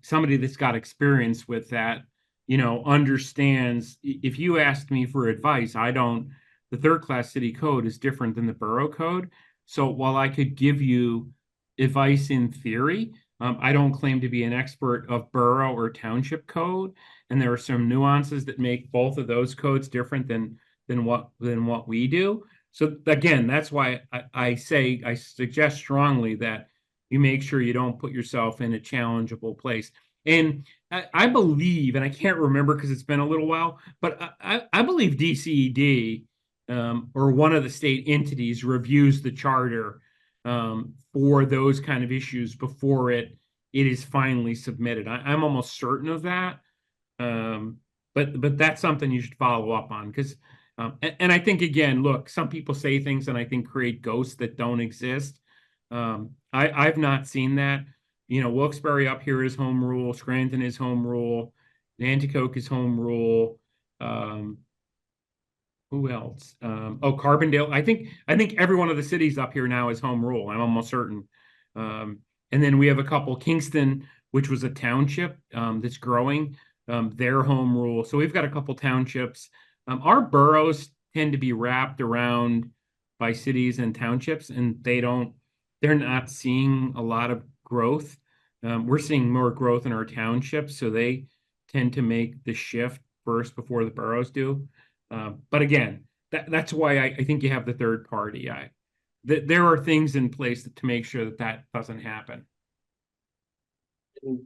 Somebody that's got experience with that, understands. If you asked me for advice, the third class city code is different than the borough code. So while I could give you advice in theory, I don't claim to be an expert of borough or township code. And there are some nuances that make both of those codes different than what we do. So again, that's why I suggest strongly that you make sure you don't put yourself in a challengeable place. And I believe, and I can't remember because it's been a little while, but I believe DCED or one of the state entities reviews the charter for those kind of issues before it is finally submitted. I'm almost certain of that. But that's something you should follow up on because and I think, again, look, some people say things and I think create ghosts that don't exist. I've not seen that. Wilkes-Barre up here is home rule. Scranton is home rule. Nanticoke is home rule. Who else? Carbondale. I think every one of the cities up here now is home rule. I'm almost certain. And then we have a couple. Kingston, which was a township that's growing, their home rule. So we've got a couple townships. Our boroughs tend to be wrapped around by cities and townships, and they're not seeing a lot of growth. We're seeing more growth in our townships, so they tend to make the shift first before the boroughs do. But again, that's why I think you have the third party. There are things in place to make sure that doesn't happen.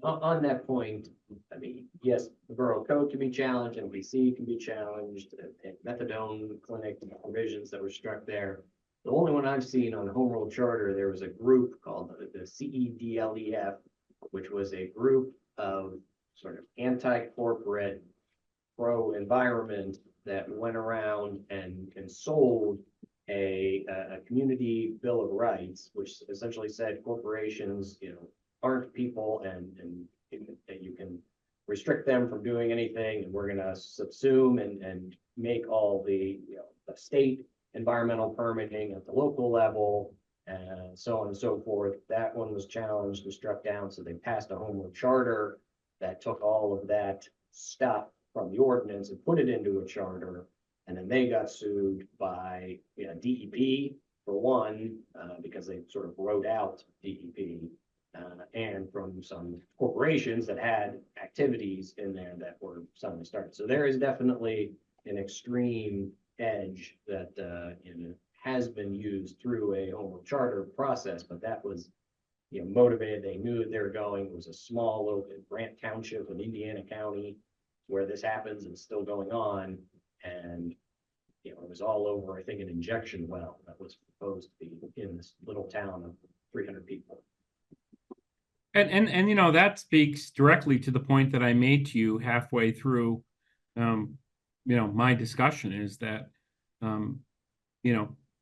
On that point, I mean, yes, the borough code can be challenged, NBC can be challenged, and methadone clinic provisions that were struck there. The only one I've seen on the home rule charter, there was a group called the CEDLEF, which was a group of sort of anti-corporate, pro-environment that went around and sold a community bill of rights, which essentially said corporations, aren't people and that you can restrict them from doing anything, and we're going to subsume and make all the the state environmental permitting at the local level and so on and so forth. That one was challenged and struck down, so they passed a home rule charter that took all of that stuff from the ordinance and put it into a charter. And then they got sued by, DEP for one, because they sort of wrote out DEP. And from some corporations that had activities in there that were suddenly started. So there is definitely an extreme edge that, has been used through a home rule charter process, but that was, motivated. They knew that they were going. It was a small little Grant Township in Indiana County where this happens and still going on. And, it was all over, I think, an injection well that was proposed to be in this little town of 300 people.
And that speaks directly to the point that I made to you halfway through, my discussion is that,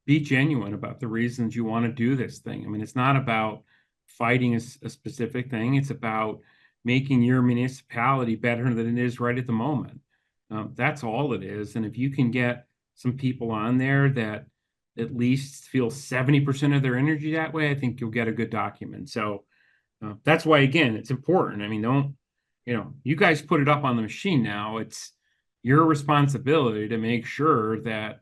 be genuine about the reasons you want to do this thing. I mean, it's not about fighting a specific thing. It's about making your municipality better than it is right at the moment. That's all it is. And if you can get some people on there that at least feel 70% of their energy that way, I think you'll get a good document. So that's why, again, it's important. I mean, you guys put it up on the machine now. It's your responsibility to make sure that,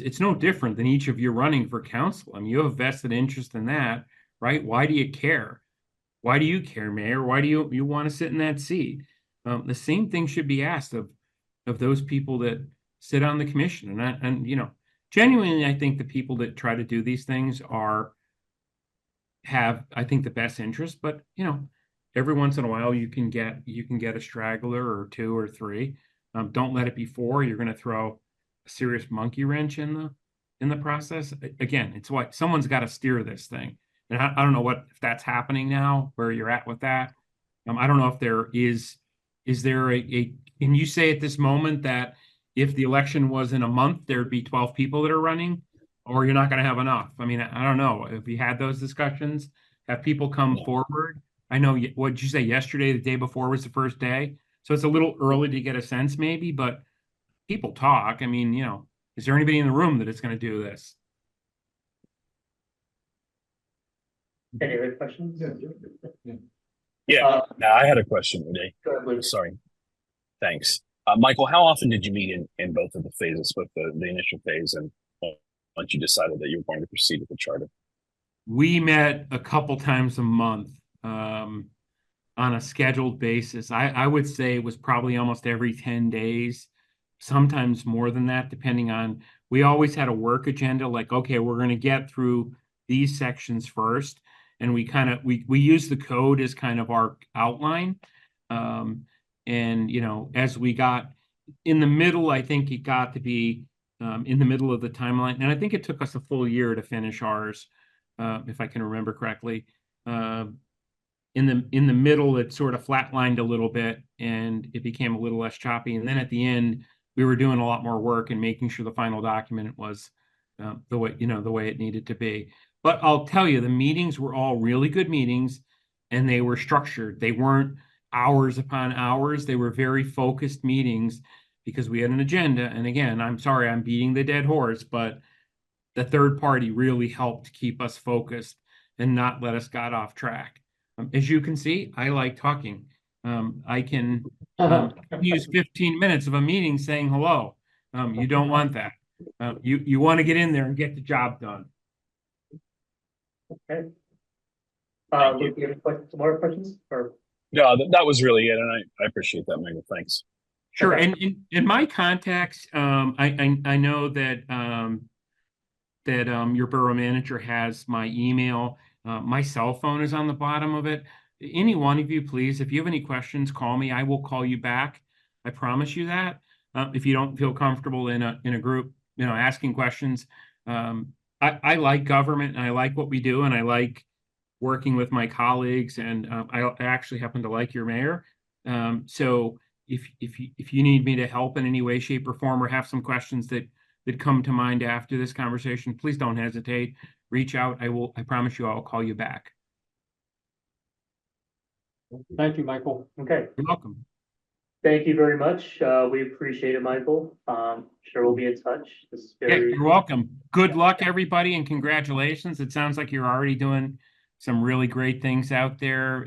it's no different than each of you running for council. I mean, you have a vested interest in that, right? Why do you care? Why do you care, Mayor? Why do you want to sit in that seat? The same thing should be asked of those people that sit on the commission. And genuinely, I think the people that try to do these things have, I think, the best interest, but every once in a while you can get a straggler or two or three. Don't let it be four. You're going to throw a serious monkey wrench in the process. Again, it's what someone's got to steer this thing. And I don't know if that's happening now, where you're at with that. I don't know if there is there can you say at this moment that if the election was in a month, there'd be 12 people that are running, or you're not going to have enough? I mean, I don't know. If you had those discussions, have people come forward? I know, what did you say yesterday, the day before was the first day? So it's a little early to get a sense maybe, but people talk. I mean, is there anybody in the room that is going to do this?
Any other questions?
Yeah, no, I had a question today.
Go ahead, Luke.
Sorry. Thanks. Michael, how often did you meet in both of the phases, both the initial phase and once you decided that you were going to proceed with the charter?
We met a couple times a month on a scheduled basis. I would say it was probably almost every 10 days, sometimes more than that, depending on, we always had a work agenda, like, okay, we're going to get through these sections first. And we use the code as kind of our outline. And, as we got in the middle, I think it got to be in the middle of the timeline. And I think it took us a full year to finish ours, if I can remember correctly. In the middle, it sort of flatlined a little bit and it became a little less choppy. And then at the end, we were doing a lot more work and making sure the final document was the way it needed to be. But I'll tell you, the meetings were all really good meetings and they were structured. They weren't hours upon hours. They were very focused meetings because we had an agenda. And again, I'm sorry, I'm beating the dead horse, but the third party really helped keep us focused and not let us get off track. As you can see, I like talking. I can use 15 minutes of a meeting saying hello. You don't want that. You want to get in there and get the job done.
Okay. Luke, you have some more questions? Or
No, that was really it, and I appreciate that, Michael. Thanks.
Sure.
Okay.
And in my contacts, I know that your borough manager has my email. My cell phone is on the bottom of it. Any one of you, please, if you have any questions, call me. I will call you back. I promise you that. If you don't feel comfortable in a group, asking questions. I like government and I like what we do and I like working with my colleagues, and I actually happen to like your mayor. So if you need me to help in any way, shape, or form, or have some questions that come to mind after this conversation, please don't hesitate. Reach out. I promise you I'll call you back.
Thank you, Michael.
okay.
You're welcome.
Thank you very much. We appreciate it, Michael. Sure we'll be in touch. This is
Yeah,
very,
you're welcome. Good luck, everybody, and congratulations. It sounds like you're already doing some really great things out there.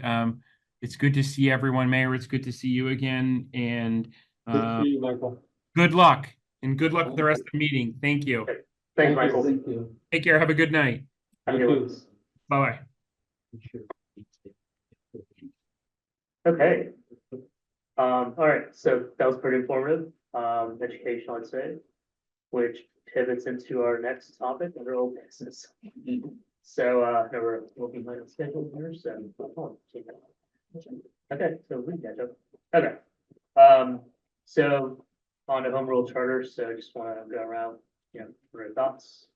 It's good to see everyone, Mayor. It's good to see you again, and
Good to see you, Michael.
good luck, and good luck with the rest of the meeting. Thank you.
Thanks, Michael.
Thank you.
Take care. Have a good night.
Have a good one.
Bye-bye.
Okay. All right, so that was pretty informative, educational, I'd say, which pivots into our next topic under old business. So, now we're looking behind the schedule here, so. Okay, so we can catch up. Okay. So on the home rule charter, so I just want to go around, for your thoughts.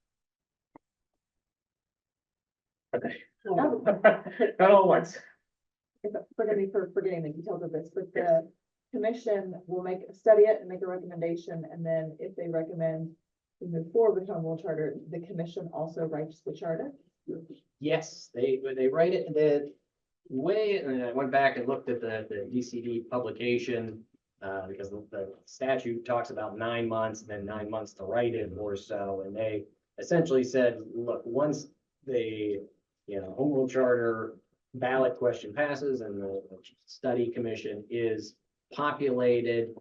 Okay. Not all at once.
Forgive me for forgetting the details of this, but the commission will study it and make a recommendation, and then if they recommend to move forward with home rule charter, the commission also writes the charter.
Yes, they write it the way, and I went back and looked at the DCD publication, because the statute talks about 9 months, then 9 months to write it or so, and they essentially said, look, once the, home rule charter ballot question passes and the study commission is populated,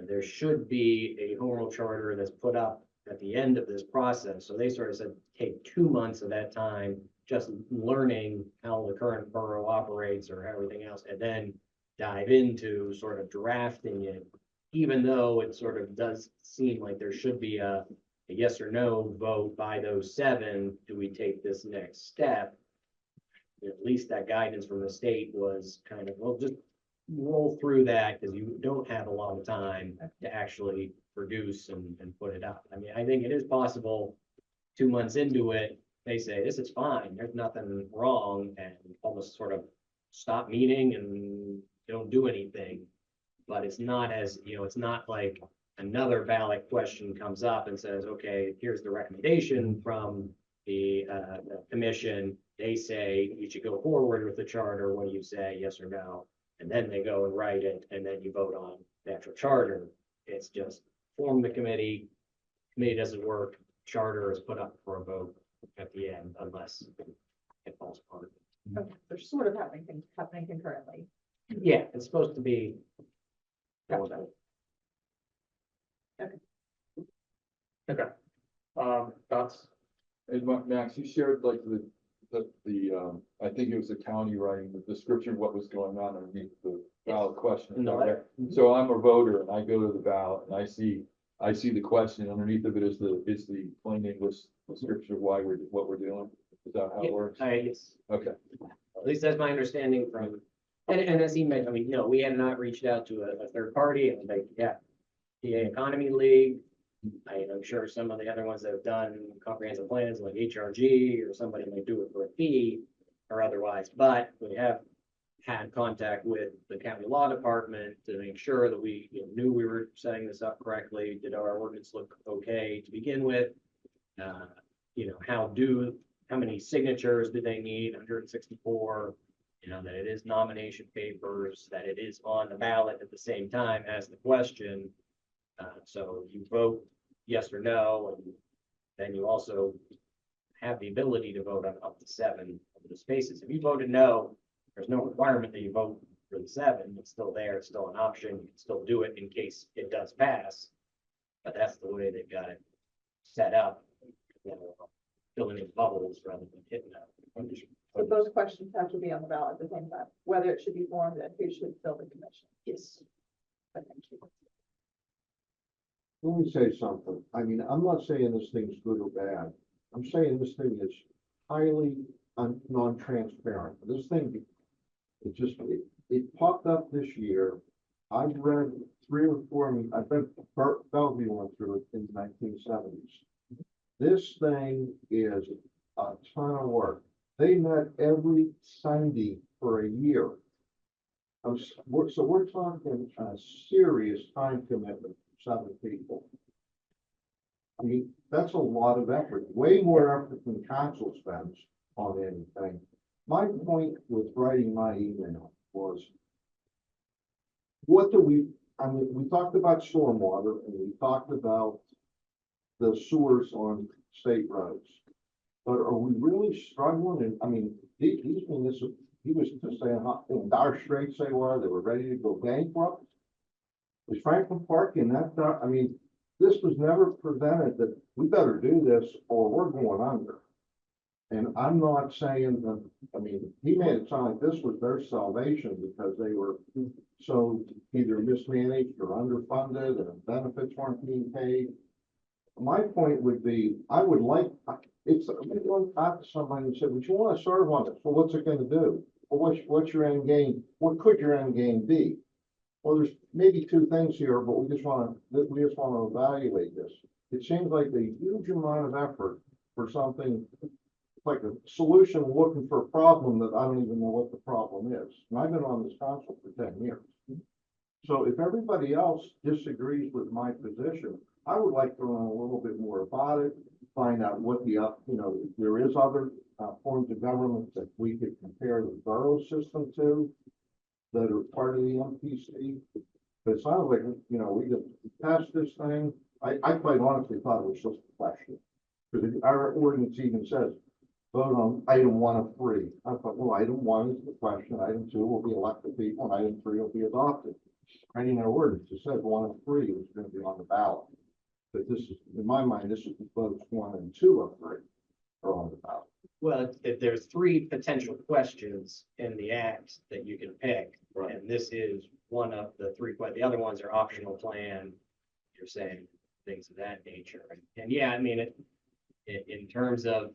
there should be a home rule charter that's put up at the end of this process. So they sort of said, take 2 months of that time, just learning how the current borough operates or everything else, and then dive into sort of drafting it, even though it sort of does seem like there should be a yes or no vote by those 7. Do we take this next step? At least that guidance from the state was kind of, well, just roll through that because you don't have a lot of time to actually produce and put it up. I mean, I think it is possible 2 months into it, they say, this is fine, there's nothing wrong, and almost sort of stop meeting and don't do anything. But it's not as, it's not like another ballot question comes up and says, okay, here's the recommendation from the commission. They say you should go forward with the charter. What do you say, yes or no? And then they go and write it, and then you vote on the actual charter. It's just form the committee doesn't work, charter is put up for a vote at the end unless it falls apart.
Okay, they're sort of happening concurrently.
Yeah, it's supposed to be.
Okay. Thoughts?
And Max, you shared like I think it was the county writing the description of what was going on underneath the ballot question.
In the letter.
So I'm a voter and I go to the ballot and I see the question underneath of it is the plain English description of what we're doing. Is that how it works?
Yes.
Okay.
At least that's my understanding from, and as he mentioned, I mean, no, we had not reached out to a third party, and like, yeah, PA Economy League. I'm sure some of the other ones that have done comprehensive plans like HRG or somebody may do it for a fee or otherwise, but we have had contact with the county law department to make sure that we knew we were setting this up correctly. Did our ordinance look okay to begin with? How many signatures do they need? 164. That it is nomination papers, that it is on the ballot at the same time as the question. So you vote yes or no, and then you also have the ability to vote on up to 7 of the spaces. If you voted no, there's no requirement that you vote for the 7. It's still there. It's still an option. You can still do it in case it does pass. But that's the way they've got it set up. Filling in bubbles rather than hitting that.
So both questions have to be on the ballot at the same time, whether it should be formed and who should fill the commission.
Yes.
But thank you.
Let me say something. I mean, I'm not saying this thing's good or bad. I'm saying this thing is highly non-transparent. This thing, it popped up this year. I've read 3 or 4, I bet Bellevue went through it in the 1970s. This thing is a ton of work. They met every Sunday for a year. So we're talking a serious time commitment for 7 people. I mean, that's a lot of effort, way more effort than council spends on anything. My point with writing my email was, we talked about stormwater and we talked about the sewers on state roads. But are we really struggling? And I mean, these he was just saying how in dire straits they were ready to go bankrupt. Was Franklin Park in that, I mean, this was never presented that we better do this or we're going under. And I'm not saying that, I mean, he made it sound like this was their salvation because they were so either mismanaged or underfunded and benefits weren't being paid. My point would be, I would like, it's, I'm going to talk to somebody and say, would you want to serve on it? Well, what's it going to do? Well, what's your end game? What could your end game be? Well, there's maybe two things here, but we just want to evaluate this. It seems like a huge amount of effort for something like a solution looking for a problem that I don't even know what the problem is. And I've been on this council for 10 years. So if everybody else disagrees with my position, I would like to learn a little bit more about it, find out what the, there is other forms of government that we could compare the borough system to that are part of the MPC. But it sounds like, we could pass this thing. I quite honestly thought it was just a question. Because our ordinance even says, vote on item 1 of 3. I thought, well, item 1 is the question, item 2 will be elected people, and item 3 will be adopted. Writing our ordinance, it said 1 of 3 was going to be on the ballot. But this is, in my mind, this is votes 1 and 2 of 3 are on the ballot.
Well, if there's 3 potential questions in the act that you can pick,
Right.
and this is one of the 3, the other ones are optional plan, you're saying things of that nature. And yeah, I mean, in terms of,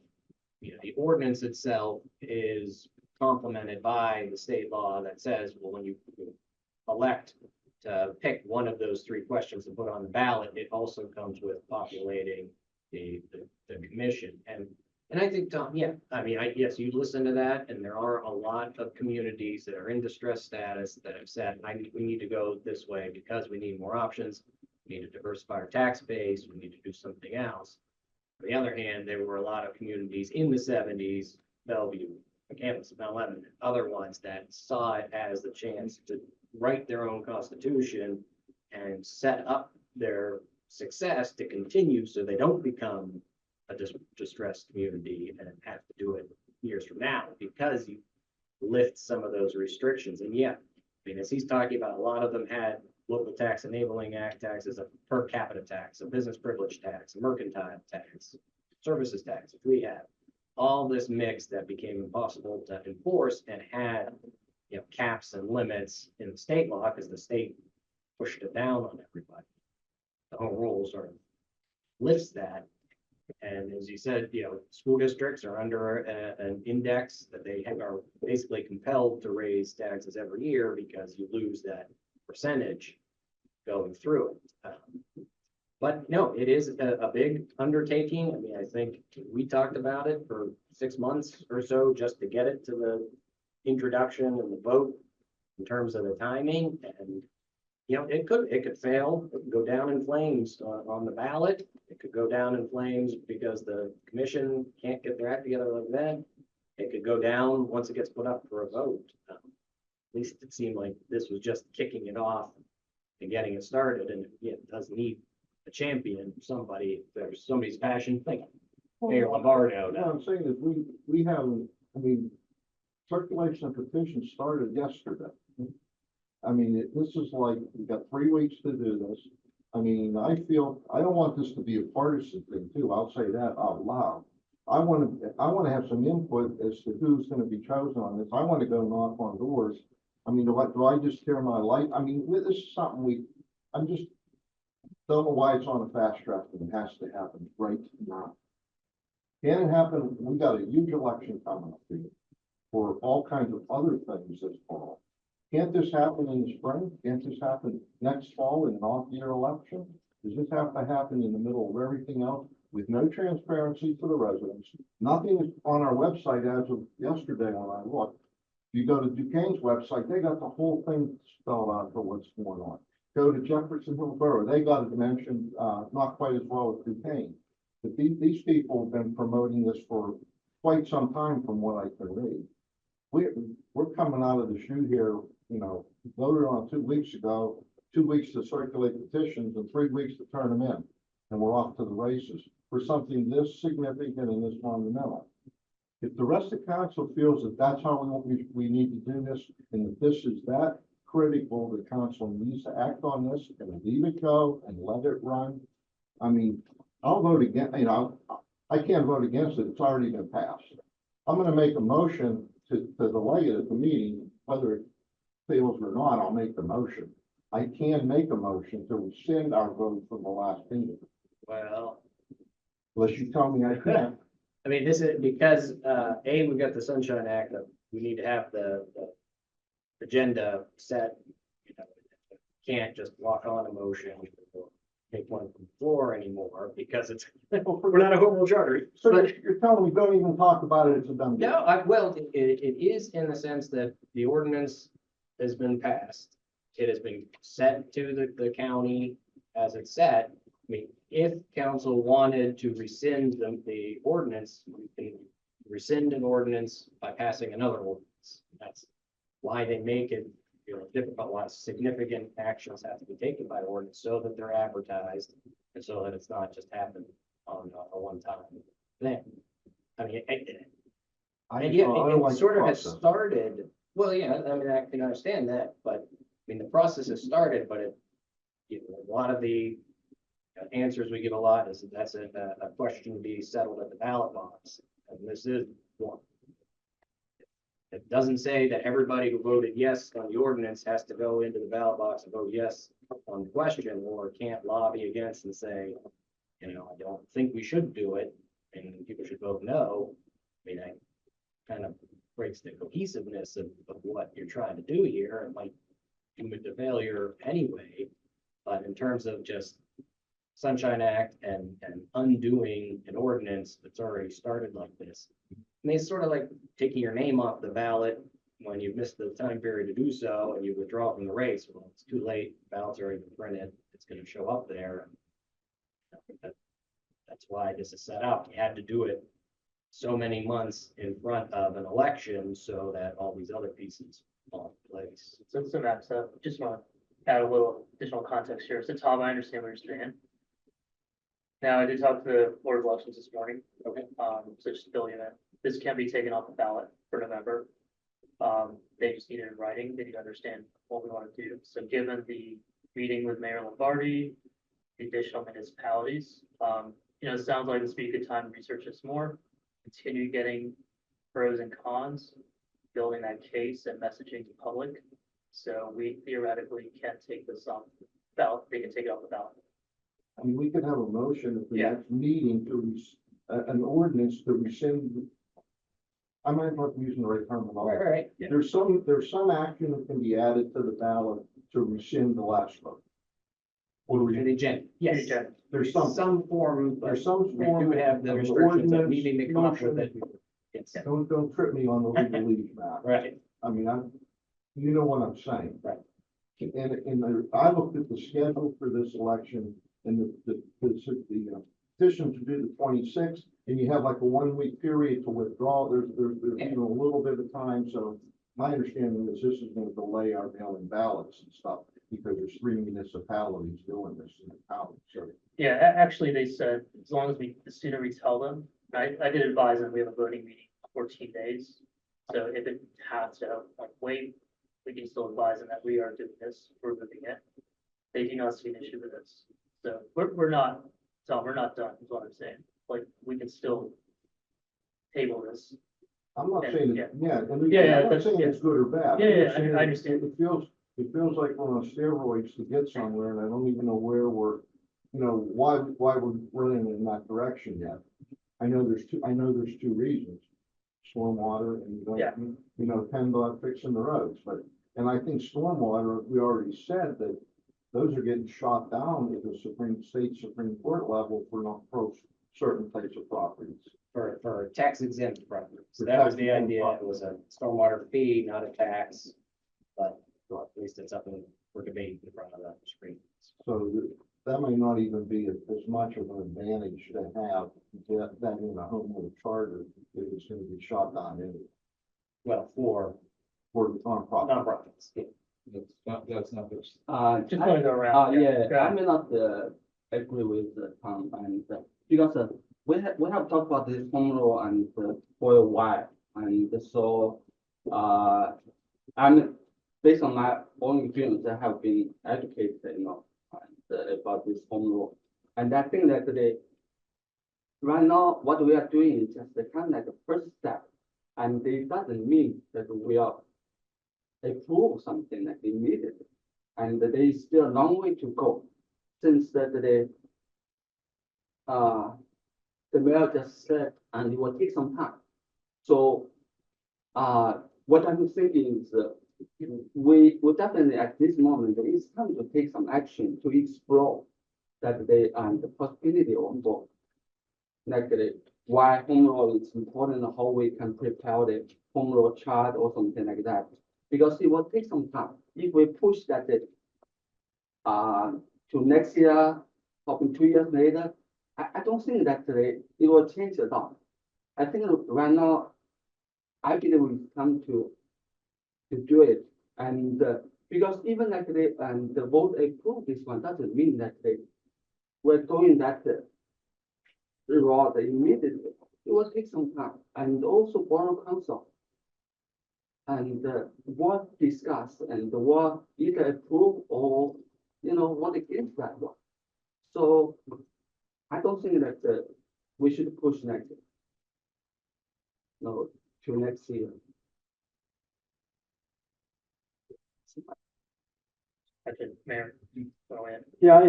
the ordinance itself is complemented by the state law that says, well, when you elect to pick one of those 3 questions to put on the ballot, it also comes with populating the commission. And I think, Tom, yeah, I mean, yes, you listen to that, and there are a lot of communities that are in distress status that have said, we need to go this way because we need more options. We need to diversify our tax base. We need to do something else. On the other hand, there were a lot of communities in the 70s, Bellevue, Kansas, Mount Lebanon, other ones that saw it as the chance to write their own constitution and set up their success to continue so they don't become a distressed community and have to do it years from now because you lift some of those restrictions. And yeah, I mean, as he's talking about, a lot of them had local tax enabling act taxes, a per capita tax, a business privilege tax, a mercantile tax, services tax, which we have. All this mix that became impossible to enforce and had, caps and limits in the state law because the state pushed it down on everybody. The home rule sort of lifts that. And as you said, school districts are under an index that they are basically compelled to raise taxes every year because you lose that percentage going through it. But no, it is a big undertaking. I mean, I think we talked about it for 6 months or so just to get it to the introduction and the vote in terms of the timing. And it could fail. It could go down in flames on the ballot. It could go down in flames because the commission can't get their act together like that. It could go down once it gets put up for a vote. At least it seemed like this was just kicking it off and getting it started. And it does need a champion, somebody, if there's somebody's passion, like Mayor Lombardo.
What I'm saying is we haven't, I mean, circulation of petitions started yesterday. I mean, this is like, we've got 3 weeks to do this. I mean, I don't want this to be a partisan thing too. I'll say that out loud. I want to have some input as to who's going to be chosen on this. I want to go knock on doors. I mean, do I just hear my life? I mean, this is something I'm just don't know why it's on a fast track, but it has to happen right now. Can it happen? We got a huge election coming up here for all kinds of other things this fall. Can't this happen in the spring? Can't this happen next fall in an off-year election? Does this have to happen in the middle of everything else with no transparency for the residents? Nothing is on our website as of yesterday when I looked. If you go to Duquesne's website, they got the whole thing spelled out for what's going on. Go to Jefferson Hill Borough, they got it mentioned, not quite as well as Duquesne. But these people have been promoting this for quite some time from what I can read. We're coming out of the chute here, voted on 2 weeks ago, 2 weeks to circulate petitions and 3 weeks to turn them in. And we're off to the races for something this significant and this fundamental. If the rest of council feels that that's how we need to do this, and if this is that critical, the council needs to act on this and leave it go and let it run. I mean, I'll vote against, I can't vote against it. It's already been passed. I'm gonna make a motion to delay it at the meeting, whether it fails or not, I'll make the motion. I can make a motion to rescind our vote from the last meeting,
Well,
unless you tell me I can't.
I mean, this is because, we've got the Sunshine Act, we need to have the agenda set. You know, can't just walk on a motion or take one from the floor anymore because it's, we're not a home rule charter.
So
But
you're telling me, don't even talk about it, it's a done deal.
no, well, it is in the sense that the ordinance has been passed. It has been sent to the county as it's set. I mean, if council wanted to rescind the ordinance, we can rescind an ordinance by passing another ordinance. That's why they make it, difficult, why significant actions have to be taken by ordinance so that they're advertised and so that it's not just happened on a one-time thing. I mean, and yeah,
don't like
it
the
sort of has
process.
started, well, yeah, I mean, I can understand that, but I mean, the process has started, but a lot of the answers we give a lot is that that's a question to be settled at the ballot box, and this is one. It doesn't say that everybody who voted yes on the ordinance has to go into the ballot box and vote yes on the question, or can't lobby against and say, I don't think we should do it, and people should vote no. I mean, that kind of breaks the cohesiveness of what you're trying to do here. It might doom it to failure anyway, but in terms of just Sunshine Act and undoing an ordinance that's already started like this. I mean, it's sort of like taking your name off the ballot when you've missed the time period to do so and you withdraw from the race. Well, it's too late. Ballot's already been printed. It's going to show up there. That's why this is set up. You had to do it so many months in front of an election so that all these other pieces fall in place.
So Matt, just want to add a little additional context here. So Tom, I understand what you're saying. Now, I did talk to the Board of Elections this morning.
Okay.
So just filling in, this can be taken off the ballot for November. They just need it in writing. They need to understand what we want to do. So given the meeting with Mayor Lombardi, the additional municipalities, it sounds like this would be a good time to research this more, continue getting pros and cons, building that case and messaging to public. So we theoretically can take this off the ballot. They can take it off the ballot.
I mean, we could have a motion at the
Yeah.
next meeting to an ordinance to rescind. I might not be using the right terminology.
Right. Yeah.
There's some action that can be added to the ballot to rescind the last vote. Or
For the agenda, yes.
Agenda.
there's some
form, but
there's some
we
form
do have the
of
restrictions of
ordinance,
needing to come up with
motion.
it. Yes,
Don't trip me on the legalese, Matt.
right.
I mean, you know what I'm saying.
Right.
I looked at the schedule for this election and the petition to do the 26th, and you have like a 1 week period to withdraw. There's even a little bit of time. So my understanding is this is going to delay our mail-in ballots and stuff because there's 3 municipalities doing this in the county. So
Yeah, actually, they said as long as the sooner we tell them, I did advise them, we have a voting meeting in 14 days. So if it has to wait, we can still advise them that we are doing this, we're moving it. They do not see an issue with this. So we're not, Tom, we're not done, is what I'm saying. Like, we can still table this.
I'm not
Yeah,
saying,
yeah.
I'm
Yeah,
not saying it's good or bad.
Yeah,
I'm
yeah,
just saying
I understand.
It feels like we're on steroids to get somewhere, and I don't even know where we're, why we're running in that direction yet. I know there's two reasons, stormwater and,
Yeah.
PennDOT fixing the roads, and I think stormwater, we already said that those are getting shot down at the Supreme Court level for certain types of properties.
For tax exempt properties. So
For
that was the
tax-exempt
idea. It was a stormwater fee, not a tax. But at least it's up for debate in front of the Supreme.
So that may not even be as much of an advantage to have that in a home rule charter if it's going to be shot down anyway.
Well, for
For the nonprofit.
nonprofits. Yeah.
That's not this.
Just want to go around.
Yeah,
Go
I
ahead.
may not agree with Tom and because we have talked about this home rule and for a while, and so I'm based on my own experience, I have been educated, about this home rule, and I think that right now what we are doing is just the kind of like the first step, and it doesn't mean that we are approve something like immediately, and there is still a long way to go, since that the mayor just said, and it will take some time. So, what I'm thinking is, we definitely at this moment, it is time to take some action to explore that the possibility of both. Like why home rule is important, how we can prepare the home rule chart or something like that. Because it will take some time. If we push that to next year, probably 2 years later, I don't think that it will change at all. I think right now, I believe we come to do it, and because even like the vote approve this one doesn't mean that we're going that road immediately. It will take some time, and also Borough Council and what discuss and what either approve or what against that one. So I don't think that we should push next year. No, to next year.
Okay, Mayor, go ahead.
Yeah, I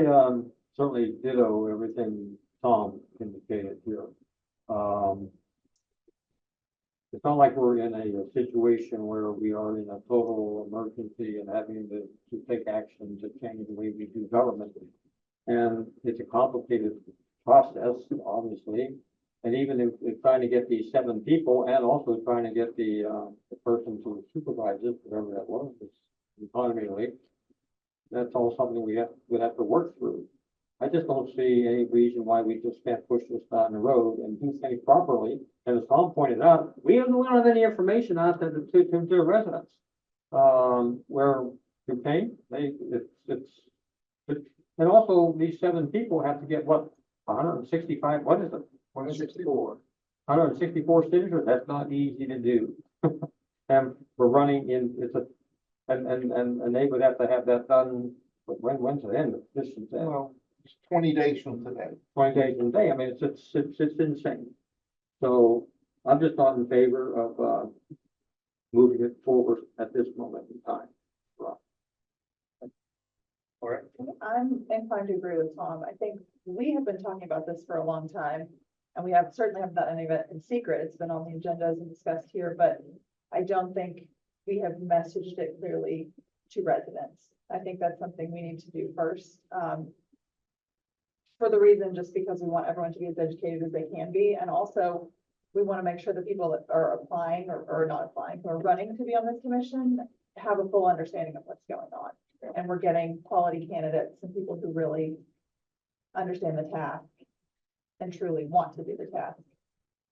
certainly ditto everything Tom indicated here. It's not like we're in a situation where we are in a total emergency and having to take action to change the way we do government. And it's a complicated process, obviously. And even if trying to get these 7 people and also trying to get the person to supervise it, whatever that was, this economy rate, that's all something we have to work through. I just don't see any reason why we just can't push this down the road and do things properly. And as Tom pointed out, we don't have any information out to the residents. Where Duquesne, and also these 7 people have to get what, 165, what is it? 164. 164 signatures, that's not easy to do. And we're running in, and they would have to have that done, when's the end of this?
Well, it's 20 days from today.
20 days from today, I mean, it's insane. So I'm just not in favor of moving it forward at this moment in time.
All right.
I'm inclined to agree with Tom. I think we have been talking about this for a long time, and we certainly haven't done any of it in secret. It's been on the agendas and discussed here, but I don't think we have messaged it clearly to residents. I think that's something we need to do first. For the reason, just because we want everyone to be as educated as they can be, and also we want to make sure the people that are applying or not applying, who are running to be on this commission, have a full understanding of what's going on. And we're getting quality candidates and people who really understand the task and truly want to do the task.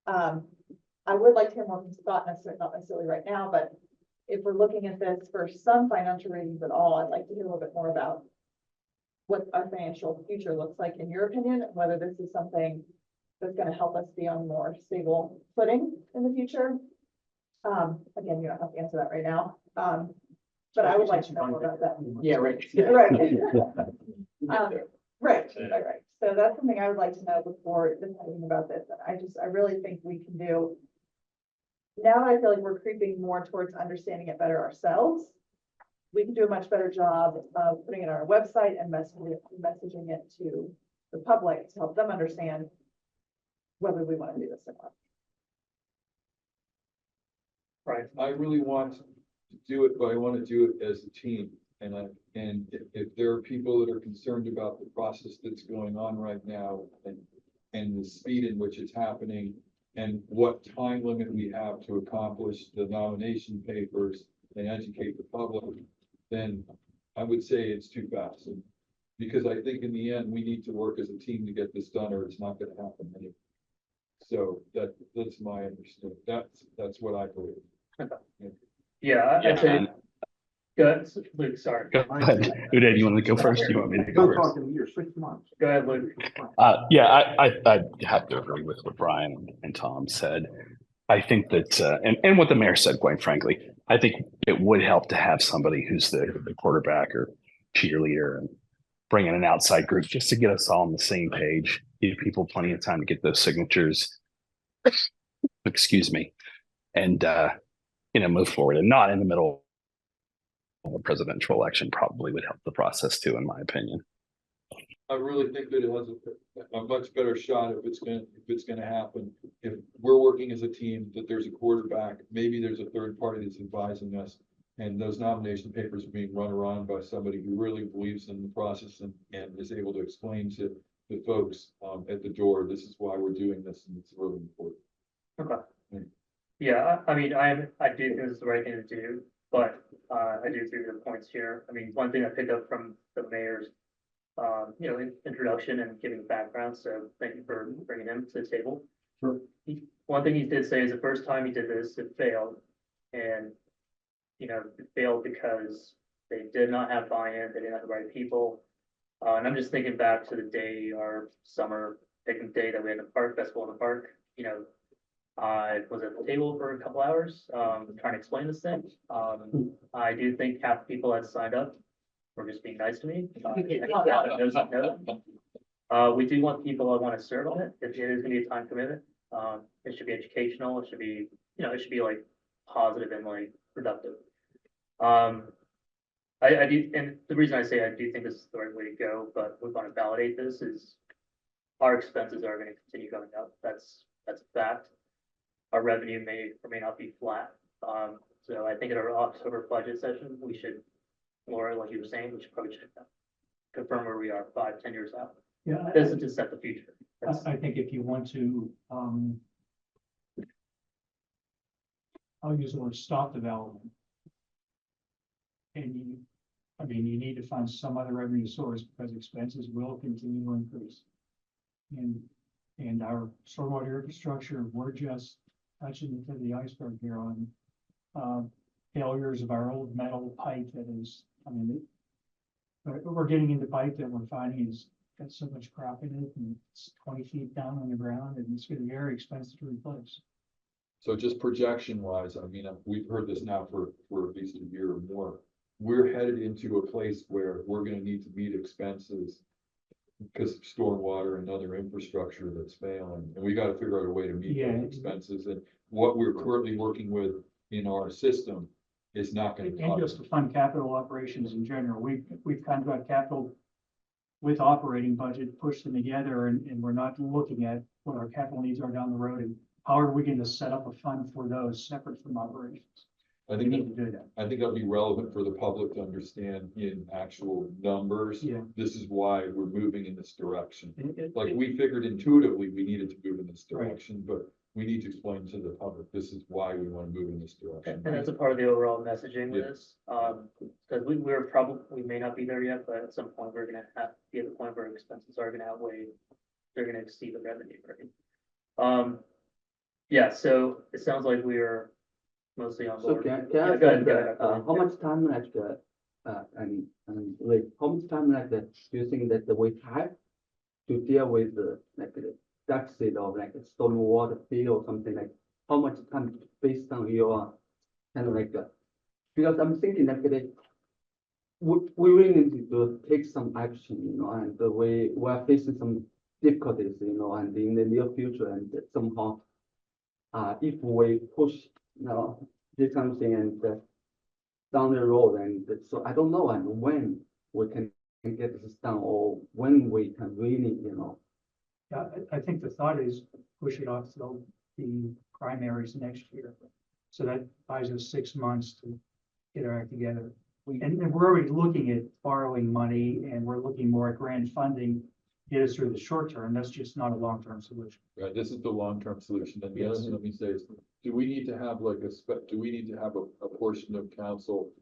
I would like to hear more from Scott, not necessarily right now, but if we're looking at this for some financial reasons at all, I'd like to hear a little bit more about what our financial future looks like in your opinion, and whether this is something that's going to help us be on more stable footing in the future. Again, you don't have to answer that right now. But I would like to know more about that.
Yeah, right.
Right. Right. So that's something I would like to know before deciding about this. And I really think we can do. Now that I feel like we're creeping more towards understanding it better ourselves, we can do a much better job of putting it on our website and messaging it to the public to help them understand whether we want to do this or not.
Right.
I really want to do it, but I want to do it as a team. And if there are people that are concerned about the process that's going on right now and the speed in which it's happening and what time limit we have to accomplish the nomination papers and educate the public, then I would say it's too fast. Because I think in the end, we need to work as a team to get this done, or it's not going to happen anyway. So that's my understanding. That's what I believe.
Yeah, I'd say, Go ahead, Luke, sorry.
Go ahead. Uday, you want to go first? You want me to go first?
You're 6 months.
Go ahead, Luke.
Yeah, I have to agree with what Brian and Tom said. I think that, and what the mayor said, quite frankly, I think it would help to have somebody who's the quarterback or cheerleader and bring in an outside group just to get us all on the same page, give people plenty of time to get those signatures, excuse me, and, move forward, and not in the middle of a presidential election probably would help the process too, in my opinion.
I really think that it has a much better shot if it's gonna happen. If we're working as a team, that there's a quarterback, maybe there's a third party that's advising us. And those nomination papers are being run around by somebody who really believes in the process and is able to explain to the folks at the door, this is why we're doing this, and it's really important.
Okay. Yeah, I mean, I do think this is the right thing to do, but I do agree with the points here. I mean, one thing I picked up from the mayor's introduction and giving background, so thank you for bringing him to the table.
Sure.
One thing he did say is the first time he did this, it failed, and it failed because they did not have buy-in, they didn't have the right people. And I'm just thinking back to the day, our summer picnic day that we had in the park, festival in the park, I was at the table for a couple hours, trying to explain this thing. I do think half the people that signed up were just being nice to me. We do want people that want to serve on it. It is gonna be a time commitment. It should be educational. It should be, it should be like positive and like productive. I do, and the reason I say I do think this is the right way to go, but we want to validate this is our expenses are going to continue going up. That's a fact. Our revenue may or may not be flat. So I think at our October budget session, we should, Laura, like you were saying, we should probably confirm where we are 5-10 years out.
Yeah,
This is to set the future.
I think if you want to, I'll use the word stop development. And you need to find some other revenue source because expenses will continue to increase. And our stormwater infrastructure, we're just touching the tip of the iceberg here on failures of our old metal pipe that is, we're getting into pipe that we're finding is got so much crap in it and it's 20 feet down on the ground and it's gonna be very expensive to replace.
So just projection wise, we've heard this now for at least a year or more. We're headed into a place where we're gonna need to meet expenses because of stormwater and other infrastructure that's failing. And we gotta figure out a way to meet those expenses. And what we're currently working with in our system is not gonna.
And just to fund capital operations in general, we've kind of got capital with operating budget, push them together, and we're not looking at what our capital needs are down the road and how are we going to set up a fund for those separate from operations?
I think that'll be relevant for the public to understand in actual numbers.
Yeah.
This is why we're moving in this direction. Like we figured intuitively we needed to move in this direction, but we need to explain to the public, this is why we want to move in this direction.
And that's a part of the overall messaging with this. Because we may not be there yet, but at some point we're gonna have to be at the point where expenses are gonna outweigh, they're gonna exceed the revenue, right? Yeah, so it sounds like we are mostly on
So
board.
can I
Yeah,
ask
go ahead,
that,
go ahead.
how much time like like how much time like that do you think that we have to deal with the deficit of like a stormwater field or something like how much time based on your kind of because I'm thinking we really need to take some action, and we are facing some difficulties, and in the near future and somehow if we push, do something and down the road, and so I don't know and when we can get this done or when we can really,
Yeah, I think the thought is push it off till the primaries next year. So that buys us 6 months to get our act together. And we're already looking at borrowing money and we're looking more at grant funding, get us through the short term. That's just not a long-term solution.
Right, this is the long-term solution. And the other thing let me say is, do we need to have a portion of council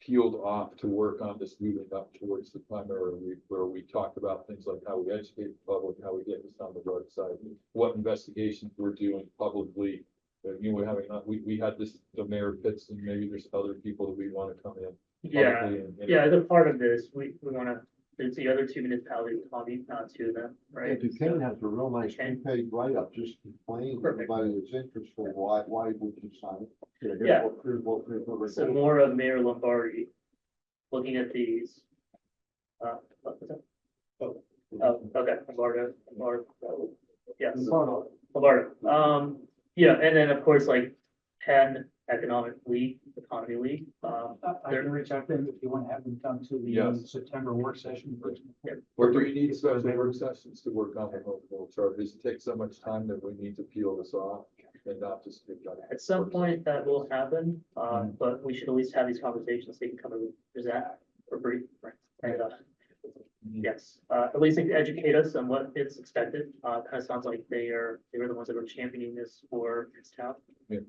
peeled off to work on this moving up towards the primary where we talk about things like how we educate the public, how we get this on the roadside, what investigations we're doing publicly. We had this, the mayor Pitts, and maybe there's other people that we want to come in
Yeah,
publicly and-
yeah, as a part of this, we wanna, there's the other two municipalities, Tommy, two of them,
Yeah,
right?
Duquesne
So-
has a real nice
Duquesne.
two-page write-up, just explaining to
Perfect.
everybody that's interested, why would you sign it? Here's
Yeah.
here's what
So more of Mayor Lombardi, looking at these. What was that? Oh, okay, Lombardo, yes, Lombardo. Yeah, and then of course, like Penn Economic League, Economy League,
I can reach out to them if you want to have them come to the
Yes.
September work session first.
Or do we need special work sessions to work on the whole chart? Does it take so much time that we need to peel this off and not just?
at some point that will happen, but we should at least have these conversations, so they can come and present or brief, right? And, yes, at least educate us on what is expected. Kind of sounds like they were the ones that were championing this for this town.
Yeah.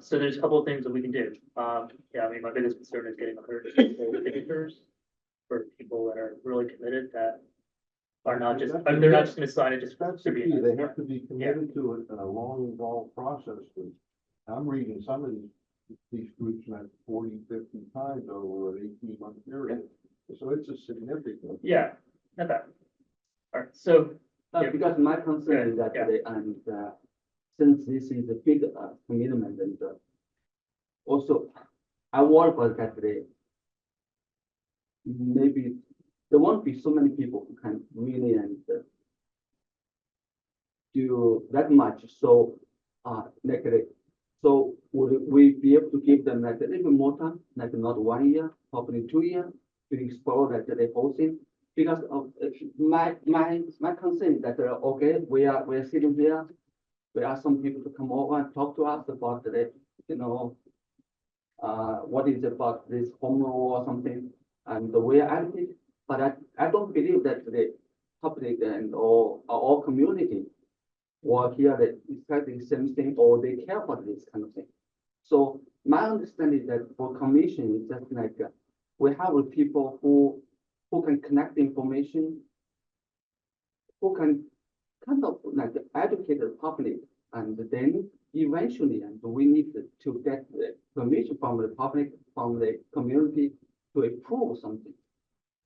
So there's a couple of things that we can do. Yeah, I mean, my biggest concern is getting 100 signatures for people that are really committed, that are not just, they're not just gonna sign it just
That's
to
the
be.
key, they have to be committed to it in a long, involved process. I'm reading some of these groups met 40, 50 times over an 18-month period. So it's a significant.
Yeah, not bad. All right, so, Yeah.
Because my concern is that,
Yeah.
and since this is a big commitment, and also I worry about that today. Maybe there won't be so many people who can really and do that much. So, like, so would we be able to give them like a little bit more time, like not 1 year, probably 2 years, to explore that the whole thing? Because of my concern is that okay, we're sitting here, we ask some people to come over and talk to us about the, what is about this home rule or something, and the way I think. But I don't believe that the public and all community will hear that exactly the same thing, or they care about this kind of thing. So my understanding is that for commission is just like we have people who can connect information, who can kind of like educate the public, and then eventually, and we need to get the permission from the public, from the community to approve something.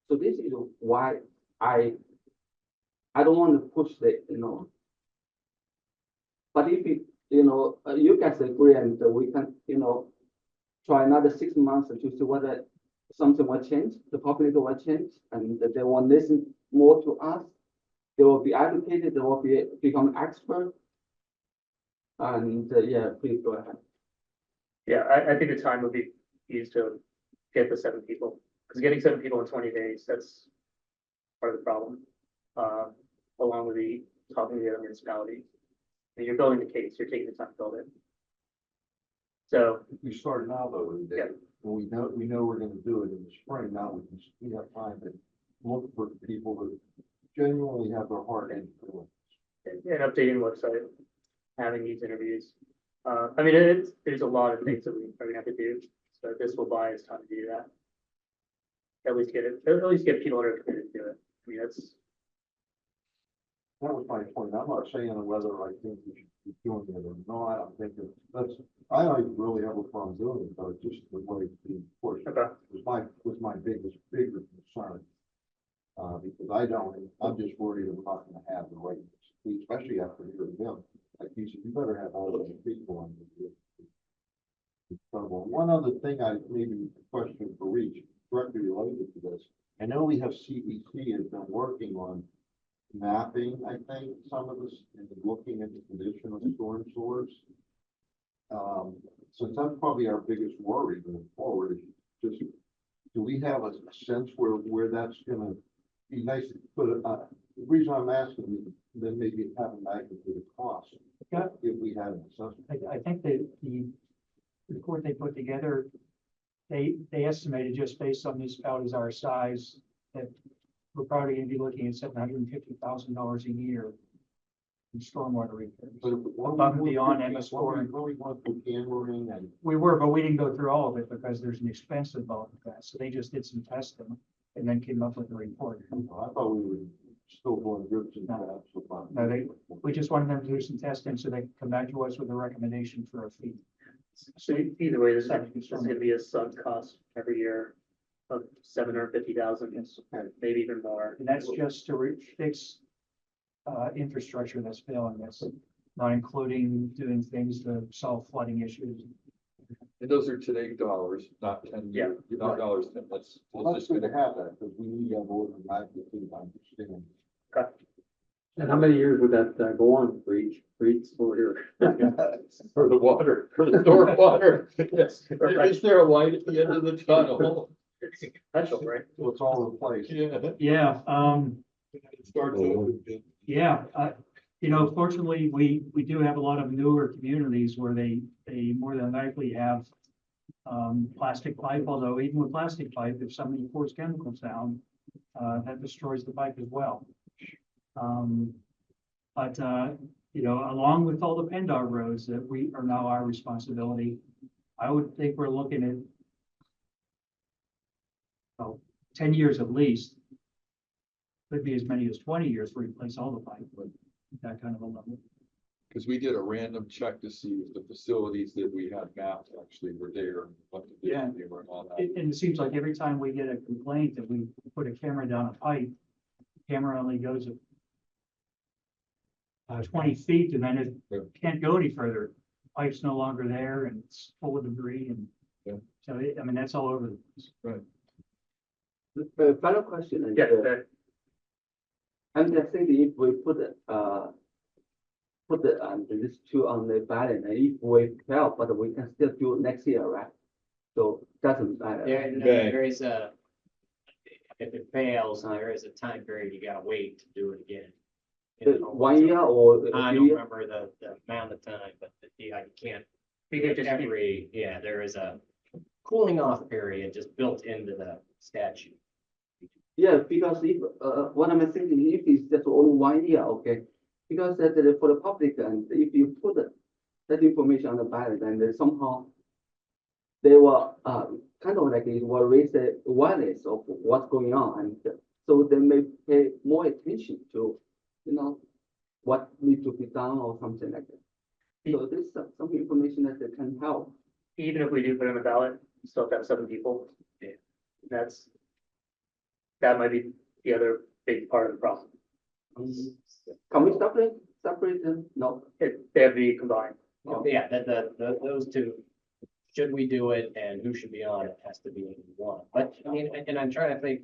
So this is why I don't want to push but if you guys agree, and we can, try another 6 months to see whether something will change, the public will change, and they will listen more to us. They will be educated, they will become expert. And yeah, please go ahead.
yeah, I think the time would be used to get the 7 people, because getting 7 people in 20 days, that's part of the problem. Along with talking to the other municipalities. I mean, you're building the case, you're taking the time to build it. So,
If we start now though,
Yeah.
we know we're gonna do it in the spring, now we have time to look for people that genuinely have their heart into it.
and updating the website, having these interviews. I mean, there's a lot of things that we are gonna have to do, so this will buy us time to do that. At least get people that are committed to it. I mean,
That was my point. I'm not saying whether I think we should be doing it or not. I'm thinking I don't really have a problem doing it, but just the way it's being pushed
okay,
was my bigger concern. Because I'm just worried I'm not gonna have the right, especially after hearing them. Like you said, you better have all those people on the trouble. One other thing maybe a question for Reach, directly related to this. I know we have CEC has been working on mapping, I think, some of this, and looking at the condition of storm sewers. So that's probably our biggest worry going forward, is just, do we have a sense where that's gonna be nice to put it, the reason I'm asking you, then maybe have an magnitude of cost.
Yeah.
If we had an assessment.
I think that the report they put together, they estimated just based on municipalities our size, that we're probably gonna be looking at $750,000 a year in stormwater repairs.
But
Above and beyond MS4.
Really want to do cammering and.
We were, but we didn't go through all of it because there's an expense involved with that. So they just did some testing and then came up with the report.
I thought we were still going groups and tabs.
No, we just wanted them to do some testing so they could come back to us with a recommendation for a fee.
So either way, this is gonna be a sunk cost every year of 750,000, maybe even more.
And that's just to fix infrastructure that's failing, that's not including doing things to solve flooding issues.
And those are today dollars, not 10
Yeah.
not dollars, 10, that's.
Well, that's good to have that, because we need to have order of magnitude, I understand.
And how many years would that go on for each over here?
For the water, for the storm water. Yes. Is there a light at the end of the tunnel?
It's potential, right?
So it's all in place.
Yeah.
Yeah,
It starts over.
yeah, fortunately, we do have a lot of newer communities where they more than likely have plastic pipe, although even with plastic pipe, if somebody pours chemicals down, that destroys the pipe as well. But along with all the PennDOT roads that we are now our responsibility, I would think we're looking at 10 years at least. Could be as many as 20 years to replace all the pipe, but that kind of a level.
Because we did a random check to see if the facilities that we had mapped actually were there and what the
Yeah.
they were and all that.
And it seems like every time we get a complaint that we put a camera down a pipe, the camera only goes 20 feet and then it can't go any further. Pipe's no longer there and it's full of debris and
Yeah.
so, that's all over the place.
Right.
The final question is,
Yeah, that,
I'm just thinking if we put this two on the ballot, and if we fail, but we can still do it next year, right? So doesn't matter.
There is a, if it fails, there is a time period you gotta wait to do it again.
One year or
I
a
don't
year?
remember the amount of time, but yeah, you can't.
you could just keep-
There is a cooling off period just built into the statute.
Yeah, because if, what I'm thinking, if it's just only 1 year, okay, because that for the public, and if you put that information on the ballot, and then somehow they will, kind of like it will raise the awareness of what's going on, and so they may pay more attention to, what needs to be done or something like that. So there's some information that they can help.
even if we do put it on the ballot, you still have to have 7 people. That might be the other big part of the problem.
Can we separate them? No.
They have to be combined.
Yeah, those two, should we do it and who should be on it has to be in one. But I mean, and I'm trying to think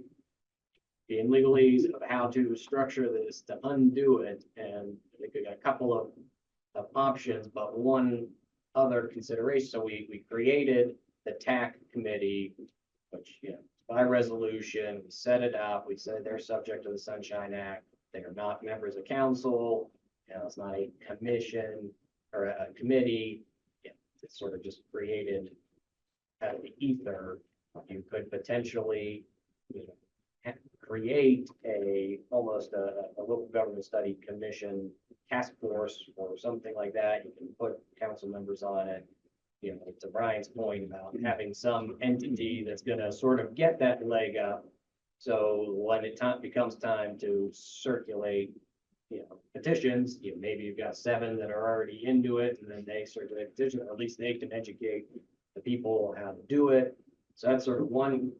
in legalese of how to structure this to undo it. And I think we got a couple of options, but one other consideration. So we created the TAC committee, which, by resolution, we set it up. We said they're subject to the Sunshine Act. They are not members of council. It's not a commission or a committee. It's sort of just created out of the ether. You could potentially, create almost a local government study commission task force or something like that. You can put council members on it. To Brian's point about having some entity that's gonna sort of get that leg up. So when it becomes time to circulate, petitions, maybe you've got 7 that are already into it, and then they circulate petition, or at least they can educate the people how to do it. So that's sort of one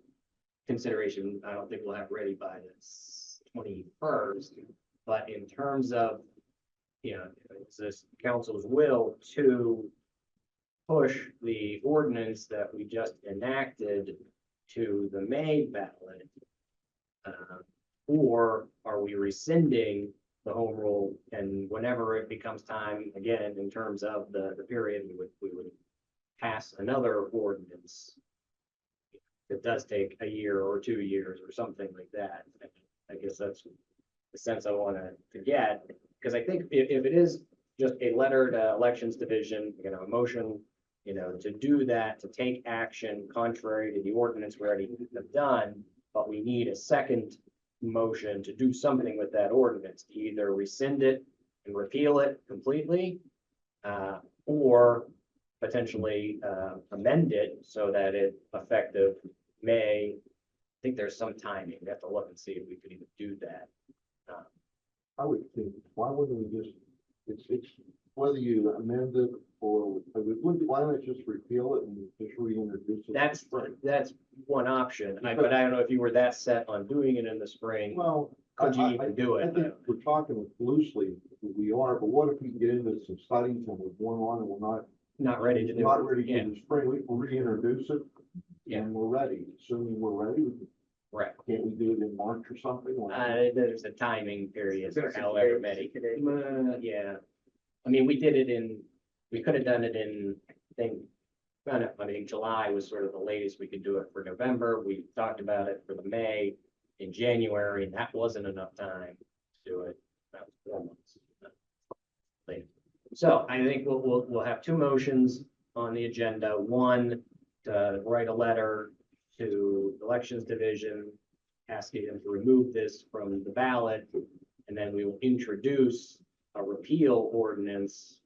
consideration. I don't think we'll have ready by the 21st, but in terms of, it's this council's will to push the ordinance that we just enacted to the May ballot? Or are we rescinding the home rule, and whenever it becomes time, again, in terms of the period, we would pass another ordinance? It does take a year or 2 years or something like that. I guess that's the sense I want to get, because I think if it is just a letter to elections division, a motion, to do that, to take action contrary to the ordinance we already have done, but we need a second motion to do something with that ordinance, to either rescind it and repeal it completely, or potentially amend it so that it effective May. I think there's some timing. We have to look and see if we could even do that.
I would think, why wouldn't we just it's whether you amend it or, why not just repeal it and just reintroduce it?
That's one option, but I don't know if you were that set on doing it in the spring.
Well,
Could you
I
even do
I
it?
think we're talking loosely, we are, but what if we get into some studies and we're going on and we're
Not ready to do
not
it.
ready
Yeah,
for the spring, we can reintroduce it.
Yeah.
And we're ready, assuming we're ready,
right.
can't we do it in March or something? Or-
There's a timing period for
60
however
days,
many.
60 days.
Yeah. I mean, we could have done it in, I mean, July was sort of the latest we could do it for November. We talked about it for the May in January, and that wasn't enough time to do it. That was 4 months. Later. So I think we'll have two motions on the agenda. One, to write a letter to Elections Division, asking them to remove this from the ballot. And then we will introduce a repeal ordinance.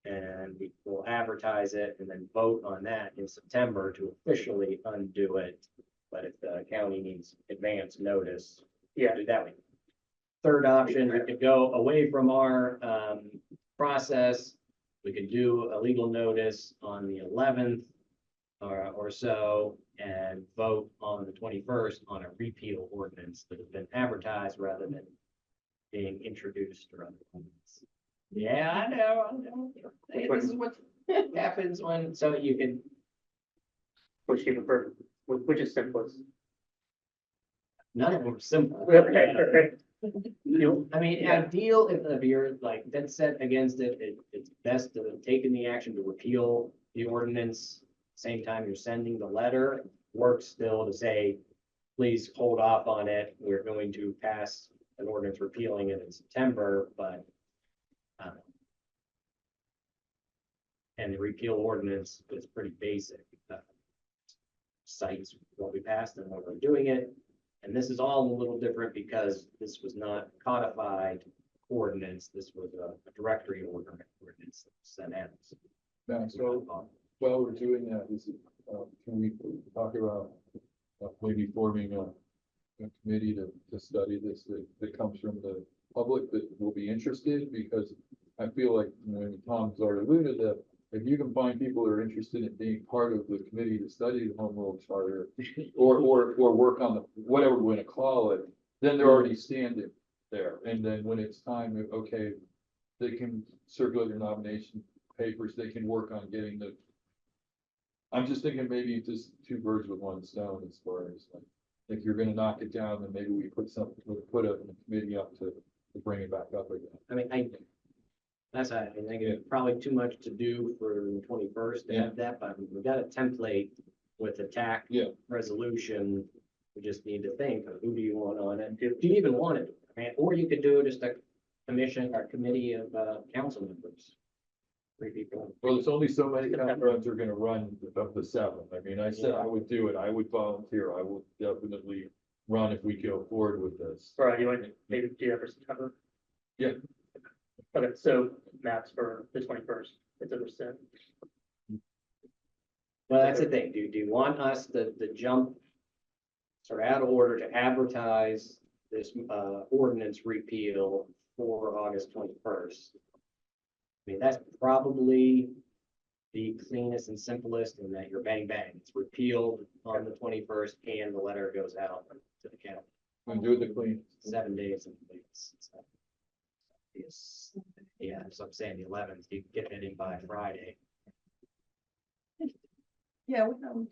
And we will advertise it and then vote on that in September to officially undo it. But if the county needs advance notice,
Yeah.
do that way. Third option, we could go away from our process. We could do a legal notice on the 11th or so and vote on the 21st on a repeal ordinance that has been advertised rather than being introduced or otherwise. Yeah, I know. Hey, this is what happens when, so you can,
Which you prefer, which is simplest?
none of them are simple.
Okay.
I mean, ideal if you're like dead set against it, it's best to have taken the action to repeal the ordinance. Same time you're sending the letter, works still to say, please hold off on it. We're going to pass an ordinance repealing it in September, but and the repeal ordinance is pretty basic. Cites what we passed and what we're doing it. And this is all a little different because this was not codified ordinance. This was a directory ordinance that was sent out.
Now, so while we're doing that, can we talk about maybe forming a committee to study this that comes from the public that will be interested? Because I feel like, Tom's already alluded that if you can find people who are interested in being part of the committee to study the home rule charter or work on the, whatever we're gonna call it, then they're already standing there. And then when it's time, okay, they can circulate their nomination papers, they can work on getting the. I'm just thinking maybe just two birds with one stone as far as like, if you're gonna knock it down, then maybe we put a committee up to bring it back up again.
I mean, I think it's probably too much to do for the 21st to have that, but we got a template with a TAC resolution. We just need to think, of who do you want on it? Do you even want it? I mean, or you could do just a commission or committee of council members. 3 people.
Well, there's only so many runs are gonna run of the 7. I mean, I said I would do it. I would volunteer. I will definitely run if we go forward with this.
All right, you want to maybe do that for September?
Yeah.
Okay, so maps for the 21st, it's a percent.
Well, that's the thing. Do you want us to jump sort of out of order to advertise this ordinance repeal for August 21st? I mean, that's probably the cleanest and simplest in that you're bang, bang. It's repealed on the 21st and the letter goes out to the county.
And do it the clean.
7 days. Yes, yeah, so I'm saying the 11th, you can get it in by Friday.
Yeah, we know,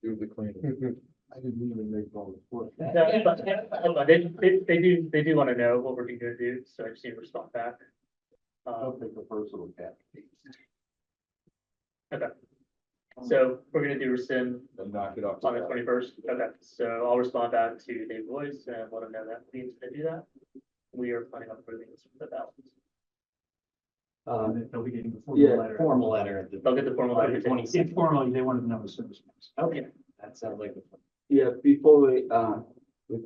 Do the clean.
I didn't even make all the work.
No, but, hold on, they do want to know what we're going to do, so I just need to respond back.
I'll take a personal cat.
Okay. So we're gonna do rescind
And knock it off.
on the 21st. Okay, so I'll respond back to Dave Boyce and let him know that he's gonna do that. We are planning on approving this for the balance.
They'll be getting the
Formal letter.
They'll get the formal letter.
Informally, they wanted to know as soon as possible.
Okay, that sounds like.
Yeah, before we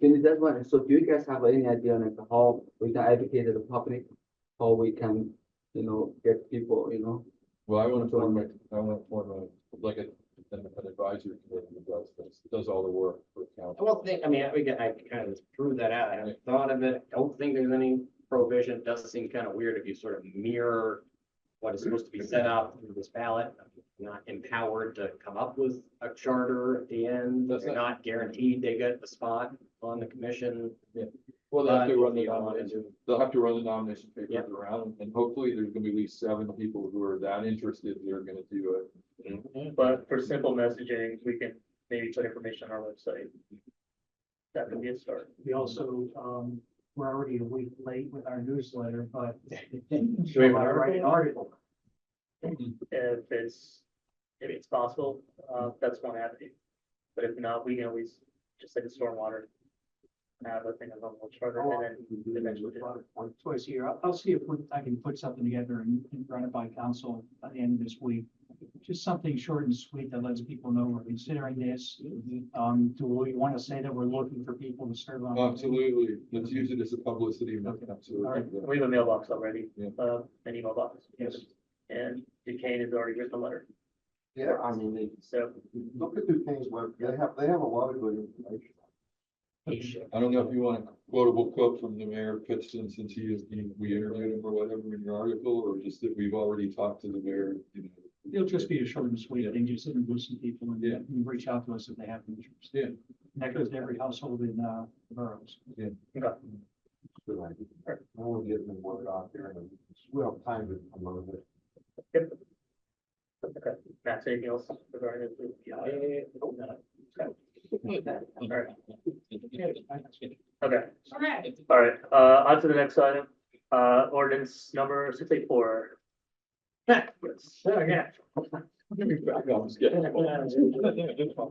finish that one, so do you guys have any idea on like how we can educate the public? How we can, get people,
Well, I want to form like a an advisory committee that does this, does all the work for council.
I won't think, I mean, I kind of threw that out. I haven't thought of it. Don't think there's any prohibition. It does seem kind of weird if you sort of mirror what is supposed to be set up through this ballot. Not empowered to come up with a charter at the end.
That's
They're not guaranteed they get the spot on the commission.
Well, they'll have to
But
run
if
the
you wanna
nomination,
do-
they'll have to run the nomination papers
Yep.
around, and hopefully there's gonna be at least 7 people who are that interested, that are gonna do it.
But for simple messaging, we can maybe put information on our website. That could be a start.
We also, we're already a week late with our newsletter, but
Do we have an
write an article.
If it's possible, that's one avenue. But if not, we can always just like a stormwater. Have a thing on the charter and then eventually.
Twice a year. I'll see if I can put something together and run it by council by the end of this week. Just something short and sweet that lets people know we're considering this. Do we want to say that we're looking for people to serve on?
Absolutely, let's use it as a publicity, absolutely.
All right, we have a mailbox already,
Yeah.
an email box.
Yes.
And Duquesne has already written a letter,
Yeah, I mean,
so.
look at Duquesne's web, they have a lot of good information.
I don't know if you want a quotable quote from the mayor of Pittston, since we interviewed him or whatever in your article, or just that we've already talked to the mayor, you know.
It'll just be a short and sweet thing, just introduce some people and
Yeah.
and reach out to us if they have interest.
Yeah.
And that goes to every household in, the boroughs.
Good idea. I want to get them work out there and we have time to promote it.
Okay, Matt, anything else regarding it? All right. Okay, all right, on to the next item, ordinance number 684. Yeah.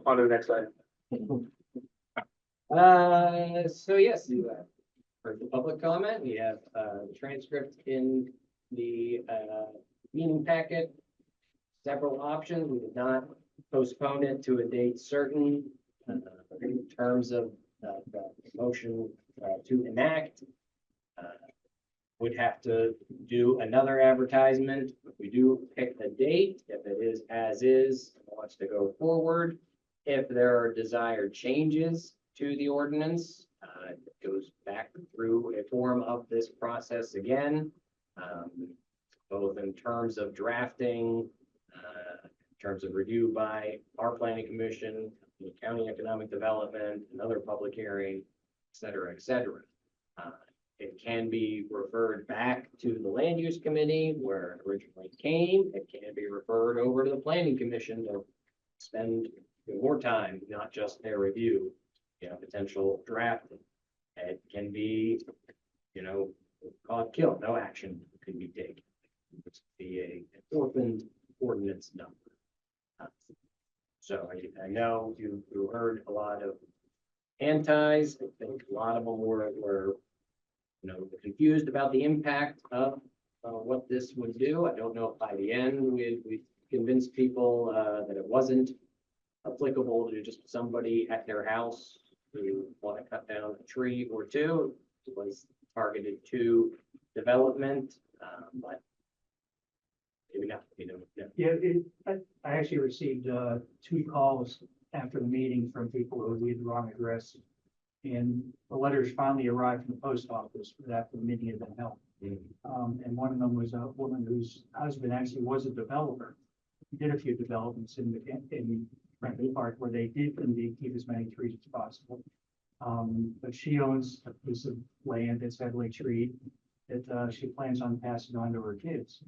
On to the next item.
So yes, you have heard the public comment. We have the transcript in the meeting packet. Several options. We did not postpone it to a date certain in terms of the motion to enact. Would have to do another advertisement. If we do pick the date, if it is as is, and wants to go forward. If there are desired changes to the ordinance, it goes back through a form of this process again. Both in terms of drafting, in terms of review by our planning commission, the county economic development, another public hearing, et cetera, et cetera. It can be referred back to the land use committee where it originally came. It can be referred over to the planning commission to spend more time, not just their review, potential drafting. It can be, called kill, no action can be taken. It's be an orphaned ordinance number. So I know you heard a lot of antis. I think a lot of them were confused about the impact of what this would do. I don't know if by the end we convinced people that it wasn't applicable to just somebody at their house who want to cut down a tree or two. It was targeted to development, but maybe not.
Yeah, I actually received 2 calls after the meeting from people who had the wrong address. And the letters finally arrived from the post office after the meeting had been held. And one of them was a woman whose husband actually was a developer. He did a few developments in Franklin Park where they did indeed keep as many trees as possible. But she owns a piece of land that's heavily treed that she plans on passing on to her kids.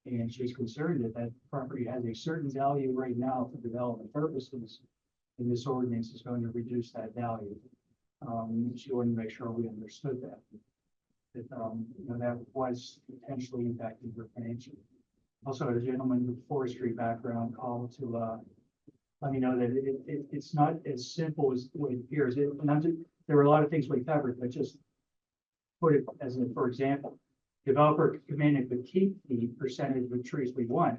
And she's concerned that that property has a certain value right now for development purposes. And this ordinance is going to reduce that value. She wanted to make sure we understood that. That was potentially impacting her financially. Also, a gentleman with forestry background called to let me know that it's not as simple as the way it appears. There were a lot of things we covered, but just put it as an, for example, developer could come in and could keep the percentage of trees we want,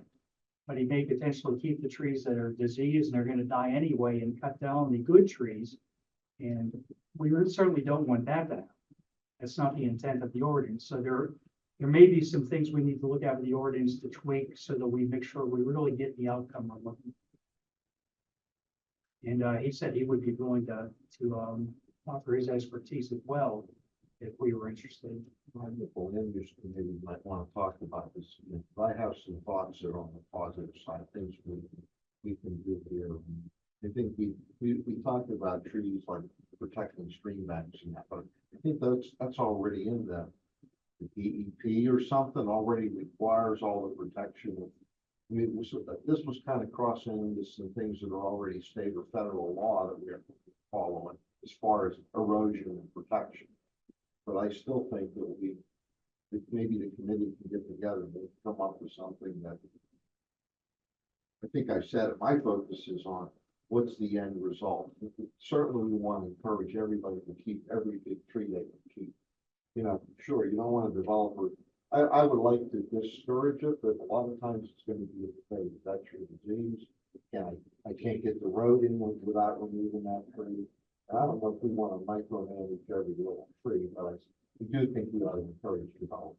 but he may potentially keep the trees that are diseased and are going to die anyway and cut down the good trees. And we certainly don't want that to happen. That's not the intent of the ordinance. So there may be some things we need to look at with the ordinance to tweak so that we make sure we really get the outcome we're looking And, he said he would be willing to offer his expertise as well if we were interested.
Wonderful, land use committee might want to talk about this. I have some thoughts that are on the positive side, things we can do here. I think we talked about trees like protecting stream banks and that, but I think that's already in the DEP or something already requires all the protection of. I mean, this was kind of crossing into some things that are already state or federal law that we're following as far as erosion and protection. But I still think that maybe the committee can get together and come up with something that. I think I said it, my focus is on what's the end result. Certainly we want to encourage everybody to keep every big tree they can keep. You know, sure, you don't want a developer. I would like to discourage it, but a lot of times it's going to be a vegetable disease. And I can't get the road in without removing that tree. And I don't know if we want to micromanage every little tree, but I do think we ought to encourage developers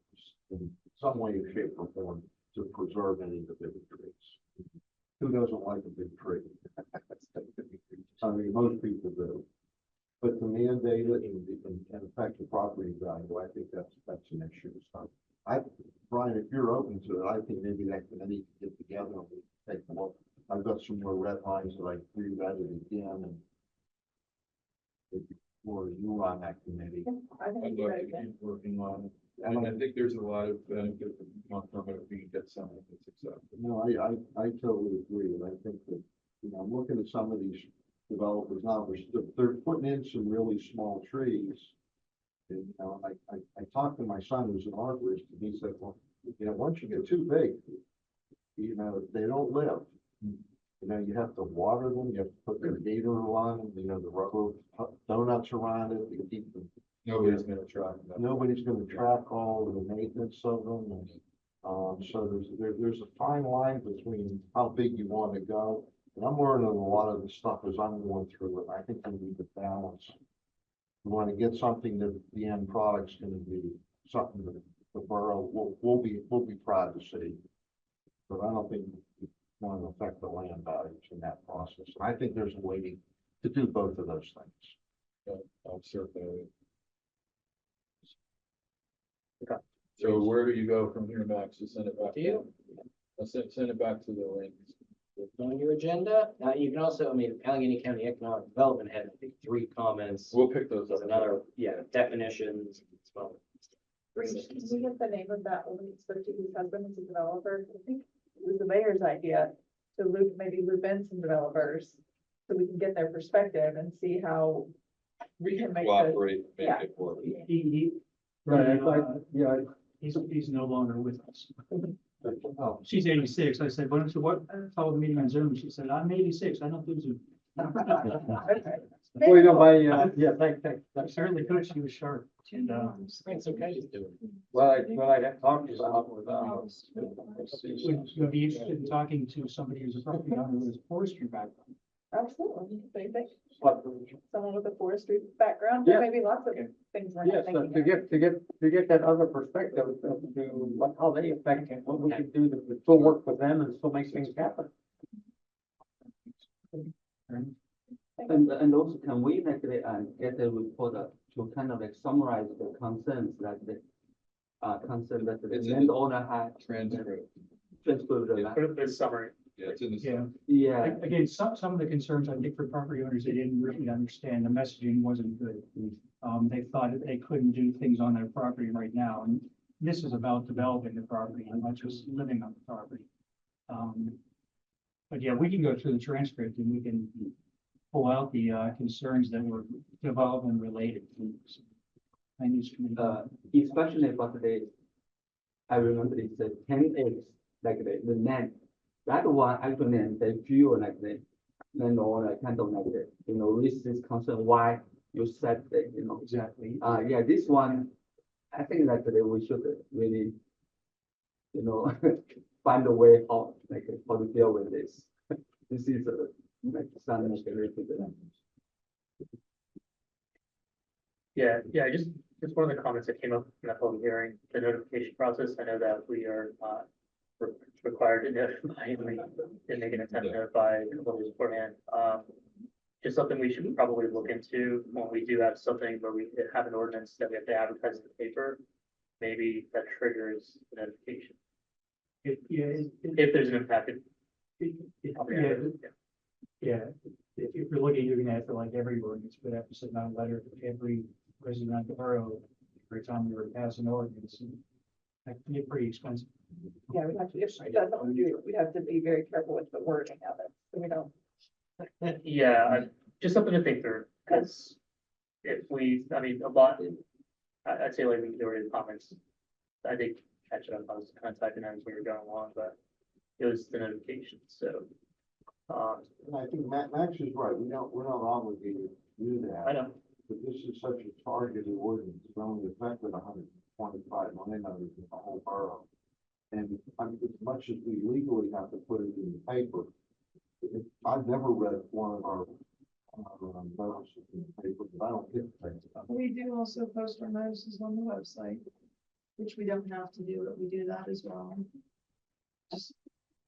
in some way, shape, or form to preserve any of the bigger trees. Who doesn't like a big tree? I mean, most people do. But to mandate it and affect the property value, I think that's an issue. So Brian, if you're open to it, I think maybe that committee can get together and we can take a look. I've got some more red lines that I reread it again and or you on that committee.
I think
I'd
you're
love
right.
to keep working on it. And I think there's a lot of benefit from it if we can get something that's acceptable.
No, I totally agree. And I think that, you know, I'm looking at some of these developers now, they're putting in some really small trees. And, you know, I talked to my son who's an arborist and he said, well, you know, once you get too big, you know, they don't live. You know, you have to water them, you have to put the gator on them, you know, the rubber donuts around it to keep them.
Nobody's gonna track that.
Nobody's gonna track all of the maintenance of them. And, so there's a fine line between how big you want to go. And I'm learning a lot of the stuff as I'm going through it. I think we need to balance. We want to get something that the end product's going to be something that the borough will be proud to see. But I don't think we want to affect the land values in that process. And I think there's a way to do both of those things.
I'm certainly. Okay. So where do you go from here, Max? You send it back to you? Let's send it back to the link.
On your agenda, you can also, I mean, Allegheny County Economic Development had, I think, 3 comments.
We'll pick those up.
There's another, definitions.
Can we get the name of that woman who spoke to whose husband is a developer? I think it was the mayor's idea to maybe loop in some developers so we can get their perspective and see how we can make the,
Cooperate, make
yeah.
it work.
Right, he's no longer with us. She's 86. I said, what told the meeting on Zoom? She said, I'm 86. I don't do Zoom. Well, you know, thanks. I certainly could. She was sharp. And,
It's okay to do it.
what I have talked about would be interested in talking to somebody who's a property owner with a forestry background.
absolutely. So you think
But
someone with a forestry background,
Yeah.
there may be lots of things we're
yes,
not
but
thinking
to get that other perspective to how they affect it, what we can do to still work with them and still make things happen.
And also, can we actually get a report to kind of like summarize the concerns that the concern that the
It's in the
landowner had?
Transcript.
Transcript of that.
Put up this summary.
Yeah, it's in the.
Yeah.
Yeah,
Again, some of the concerns, I think, for property owners, they didn't really understand, the messaging wasn't good. They thought that they couldn't do things on their property right now, and this is about developing the property and not just living on the property. But yeah, we can go through the transcript and we can pull out the concerns that were development related. Land use committee.
especially about I remember it said 10 acres, like the land. That one actually, they feel like the landowner kind of like, raise this concern, why you said that,
Exactly.
Yeah, this one, I think that we should really, find a way how to deal with this. This is like something related to them.
Yeah, just one of the comments that came up in that public hearing, the notification process. I know that we are required to notify, and we did make an attempt to notify a couple of days beforehand. just something we should probably look into when we do have something where we have an ordinance that we have to advertise in the paper. Maybe that triggers the notification. If there's an impact.
Yeah, if you're looking, you're gonna have to, like every ordinance, would have to send out a letter to every resident of the borough every time you were to pass an ordinance. And that can get pretty expensive.
Yeah, we'd have to, if it doesn't do it, we'd have to be very careful with the wording of it, so we don't.
Yeah, just something to think through, because if we, I mean, a lot, I'd say like the majority of the comments, I did catch it up, I was kind of typing as we were going along, but it was the notification, so.
And I think Max is right, we're not obligated to do that.
I know,
But this is such a targeted ordinance, it only affected 125 landowners in the whole borough. And I mean, as much as we legally have to put it in the paper, I've never read one of our notices in the paper, but I don't get things.
We do also post our notices on the website, which we don't have to do, but we do that as well. Just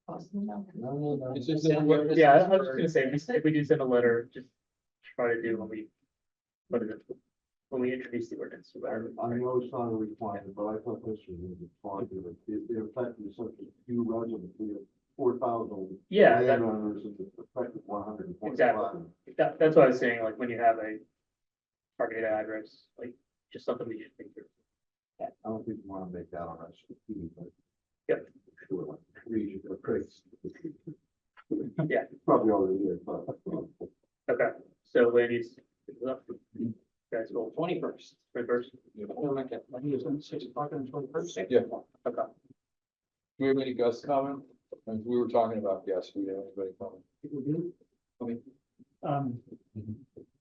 post them out.
No.
It's just
yeah, I was just gonna say, if we do send a letter, just try to do when we, when we introduce the ordinance. or whatever.
I know it's not a requirement, but I thought this was a targeted, it affected such a few residents, we have 4,000
Yeah, that,
landowners and it affected 125.
exactly. That's what I was saying, like, when you have a targeted address, like, just something we should think through.
I don't think you want to make that on us, but.
Yep.
Sure, like, region or trace.
Yeah.
Probably already is, but.
Okay, so ladies, guys, go
21st.
21st.
I think it's on 6 o'clock on the 21st.
Yeah.
Okay.
Do we have any guest comment? And we were talking about guests, we have anybody comment?
People do.
Okay.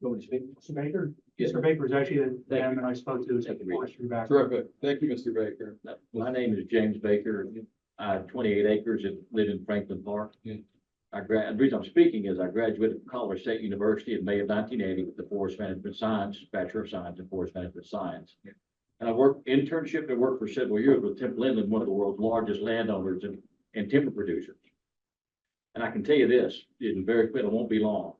Go to speak. Mr. Baker?
Yeah.
Mr. Baker is actually the
Thank
gentleman I spoke to.
Thank you.
forestry background.
Terrific, thank you, Mr. Baker.
My name is James Baker. I have 28 acres and live in Franklin Park.
Yeah.
The reason I'm speaking is I graduated from Colorado State University in May of 1980 with the Forest Management Science, Bachelor of Science in Forest Management Science.
Yeah.
And I worked internship and worked for several years with Timber Inland, one of the world's largest landowners and timber producers. And I can tell you this, in very quick, it won't be long.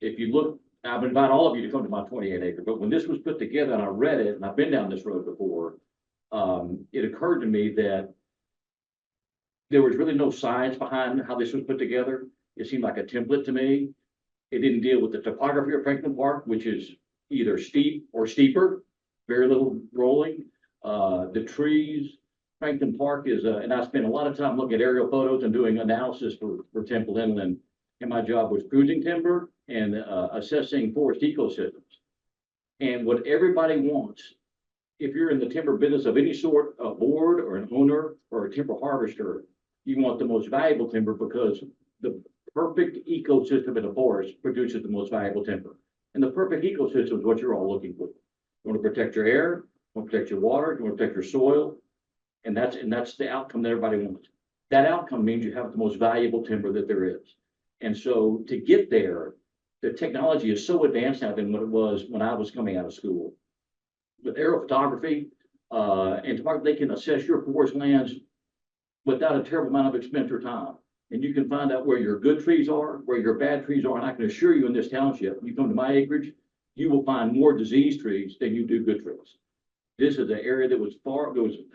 If you look, I would invite all of you to come to my 28 acre, but when this was put together and I read it, and I've been down this road before, it occurred to me that there was really no science behind how this was put together. It seemed like a template to me. It didn't deal with the topography of Franklin Park, which is either steep or steeper, very little rolling. The trees, Franklin Park is, and I spent a lot of time looking at aerial photos and doing analysis for Temple Inland. And my job was cruising timber and assessing forest ecosystems. And what everybody wants, if you're in the timber business of any sort, a board or an owner or a timber harvester, you want the most valuable timber because the perfect ecosystem in a forest produces the most valuable timber. And the perfect ecosystem is what you're all looking for. You want to protect your air, you want to protect your water, you want to protect your soil. And that's the outcome that everybody wants. That outcome means you have the most valuable timber that there is. And so to get there, the technology is so advanced now than what it was when I was coming out of school. With aerial photography, and they can assess your forest lands without a terrible amount of expense or time. And you can find out where your good trees are, where your bad trees are. And I can assure you in this township, you come to my acreage, you will find more diseased trees than you do good trees. This is an area that was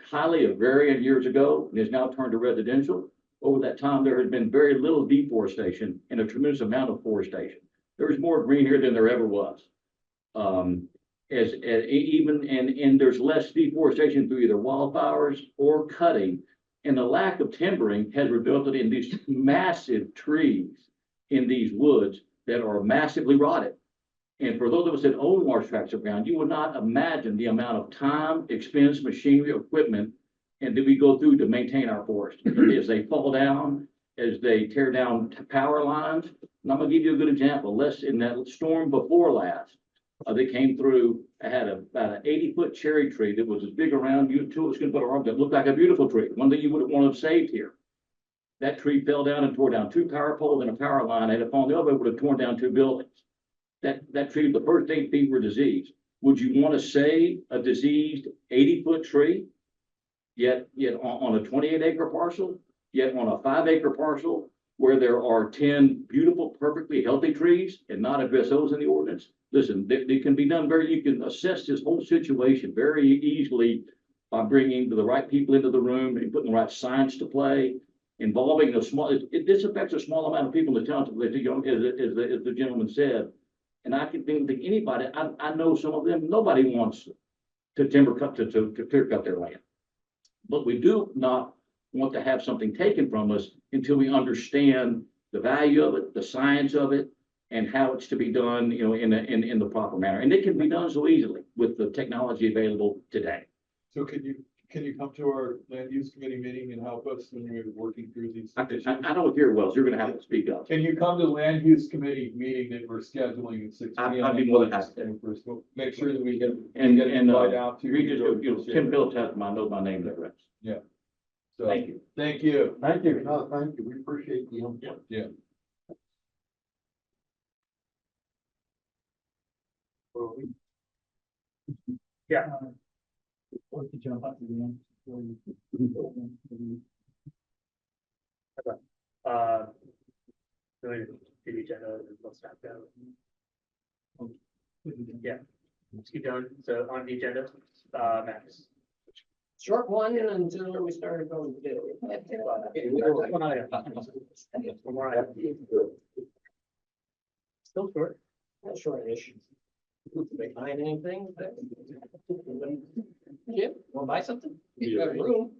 highly agrarian years ago and is now turned to residential. Over that time, there has been very little deforestation and a tremendous amount of forestation. There's more green here than there ever was. And there's less deforestation through either wildfires or cutting. And the lack of timbering has resulted in these massive trees in these woods that are massively rotted. And for those of us that own large tracts of ground, you would not imagine the amount of time, expense, machinery, equipment, and that we go through to maintain our forest. As they fall down, as they tear down power lines. And I'm gonna give you a good example. In that storm before last, they came through, I had about an 80-foot cherry tree that was as big around you, two of us can put our arms, that looked like a beautiful tree, one that you wouldn't want to have saved here. That tree fell down and tore down 2 power poles and a power line, and upon the other, it would have torn down 2 buildings. That tree, the first 8 feet were diseased. Would you want to save a diseased 80-foot tree? Yet on a 28-acre parcel, yet on a 5-acre parcel, where there are 10 beautiful, perfectly healthy trees and not address those in the ordinance. Listen, they can be done you can assess this whole situation very easily by bringing the right people into the room and putting the right science to play, involving this affects a small amount of people in the township, as the gentleman said. And I can think anybody, I know some of them, nobody wants to clear cut their land. But we do not want to have something taken from us until we understand the value of it, the science of it, and how it's to be done, in the proper manner. And it can be done so easily with the technology available today.
So can you come to our land use committee meeting and help us when we're working through these issues?
I don't hear well, so you're gonna have to speak up.
Can you come to the land use committee meeting that we're scheduling at 6 p.m.?
I'd be more than happy.
Make sure that we get
And
invite out to.
Tim Phillips has I know my name there.
Yeah. So,
Thank you.
Thank you.
Thank you.
No, thank you. We appreciate the input.
Yeah.
Yeah. Going to the agenda, and let's not go. Yeah, let's keep going. So on the agenda, Max.
Short one until we started going to do.
One item. One more item. Still short.
Short-ish. They find anything? Yeah, wanna buy something? You got room.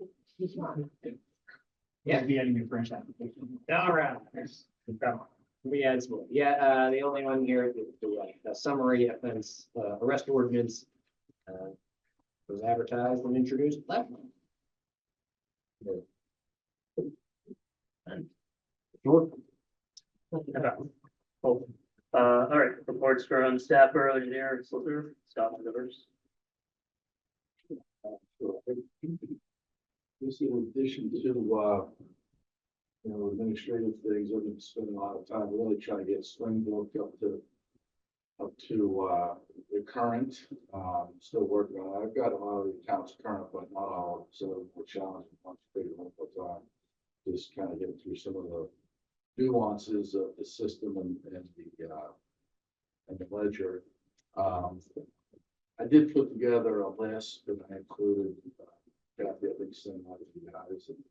Yeah.
Be adding a French application.
All right. We had some, the only one here, the summary offense, arrest ordinance. Was advertised and introduced last month.
Sure. Cool. All right, reports from staff, borough engineer, solicitor, Scott delivers.
This in addition to, administrative things, I've been spending a lot of time really trying to get Springboard up to the current, still working on it. I've got a lot of the accounts current, but not all, so we're challenging once figure out what time. Just kind of get through some of the nuances of the system and the ledger. I did put together a list that I included, Kathy, I think, sent out to you guys. And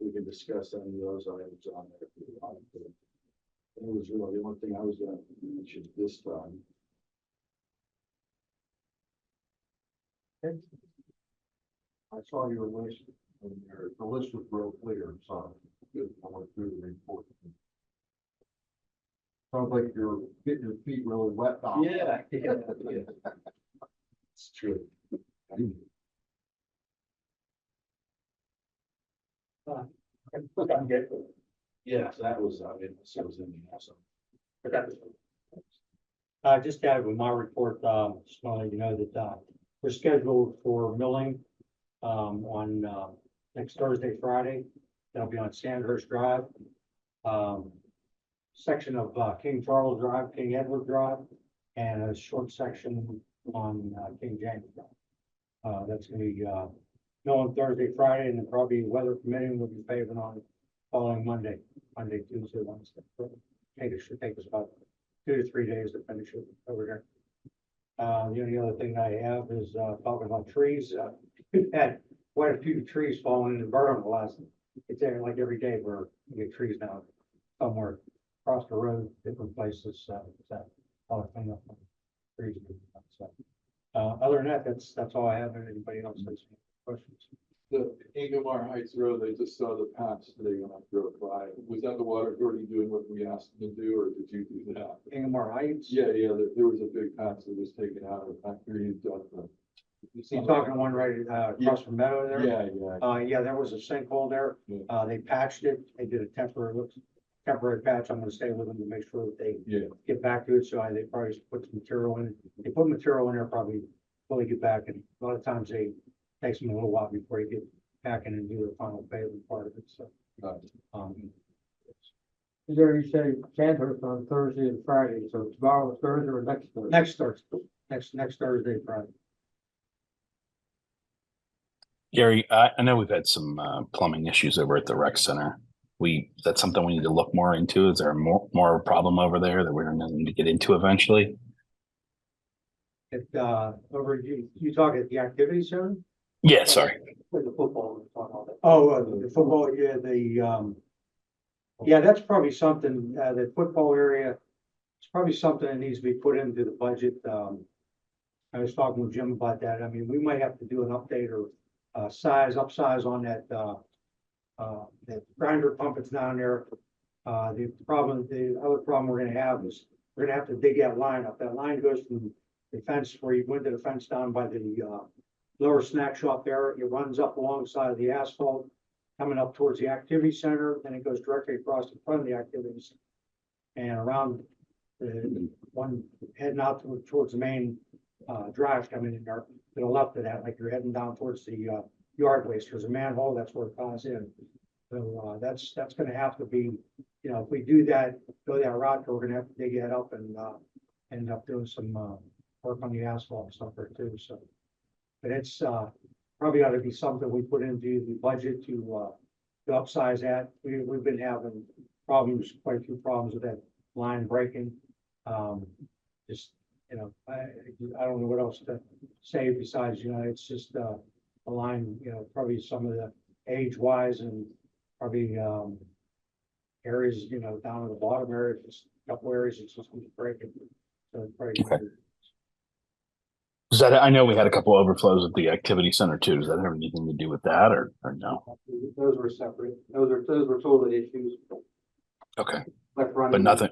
we can discuss any of those items on there if you want. It was really the only thing I was going to mention this time.
I saw your list, and the list was real clear, so good. I went through the report. Sounds like you're getting your feet really wet, Doc.
Yeah. It's true.
I'm good.
Yeah, so that was, so it was in the awesome.
Just out of my report, just want to let you know that, we're scheduled for milling, on, next Thursday, Friday. That'll be on Sandhurst Drive. Section of, King Charles Drive, King Edward Drive, and a short section on, King James Drive. That's gonna be, milling Thursday, Friday, and then probably weather permitting, we'll be paving on following Monday, Tuesday, Wednesday. It should take us about 2 to 3 days to finish it over there. The only other thing I have is, talking about trees. We've had quite a few trees falling in the borough the last, it's there like every day where we get trees now somewhere across the road, different places, that all clean up on trees. So, other than that, that's all I have. If anybody else has any questions?
The Ingomar Heights Road, they just saw the patch today when I drove by. Was that the water authority doing what we asked them to do, or did you do that?
Ingomar Heights?
Yeah, there was a big patch that was taken out of the factory and done.
You talking one right, across from Meadow there?
Yeah.
Yeah, there was a sinkhole there.
Yeah.
They patched it. They did a temporary patch. I'm gonna stay with them to make sure that they get back to it. So they probably just put some material in. They put material in there probably fully get back. And a lot of times they takes them a little while before you get back in and do the final paving part of it. So,
Is there, you say Sandhurst on Thursday and Friday, so tomorrow, Thursday or next Thursday?
next Thursday, next Thursday, Friday.
Gary, I know we've had some plumbing issues over at the rec center. that's something we need to look more into? Is there more problem over there that we're gonna need to get into eventually?
Over, you talk at the activity center?
Yeah, sorry.
With the football. Oh, the football, yeah, yeah, that's probably something, the football area, it's probably something that needs to be put into the budget. I was talking with Jim about that. I mean, we might have to do an update or upsize on that grinder pump that's down there. The other problem we're gonna have is we're gonna have to dig that line up. That line goes from the fence where you went to the fence down by the lower snack shop there. It runs up alongside of the asphalt, coming up towards the activity center, then it goes directly across the front of the activity center. And around the one heading out towards the main drive coming in there to the left of that, like you're heading down towards the yard waste. There's a manhole, that's where it ties in. So that's gonna have to be, you know, if we do that, go that route, we're gonna have to dig that up and end up doing some work on the asphalt and stuff there too. So, but it's probably ought to be something we put into the budget to upsize that. We've been having problems, quite a few problems with that line breaking. Just, you know, I don't know what else to say besides, you know, it's just a line, you know, probably some of the age wise and probably areas, you know, down at the bottom area, just a couple areas, it's just breaking. So it's probably
Okay. Does that, I know we had a couple overflows at the activity center too. Does that have anything to do with that or no?
Those were separate. Those were totally issues.
Okay,
Like running.
but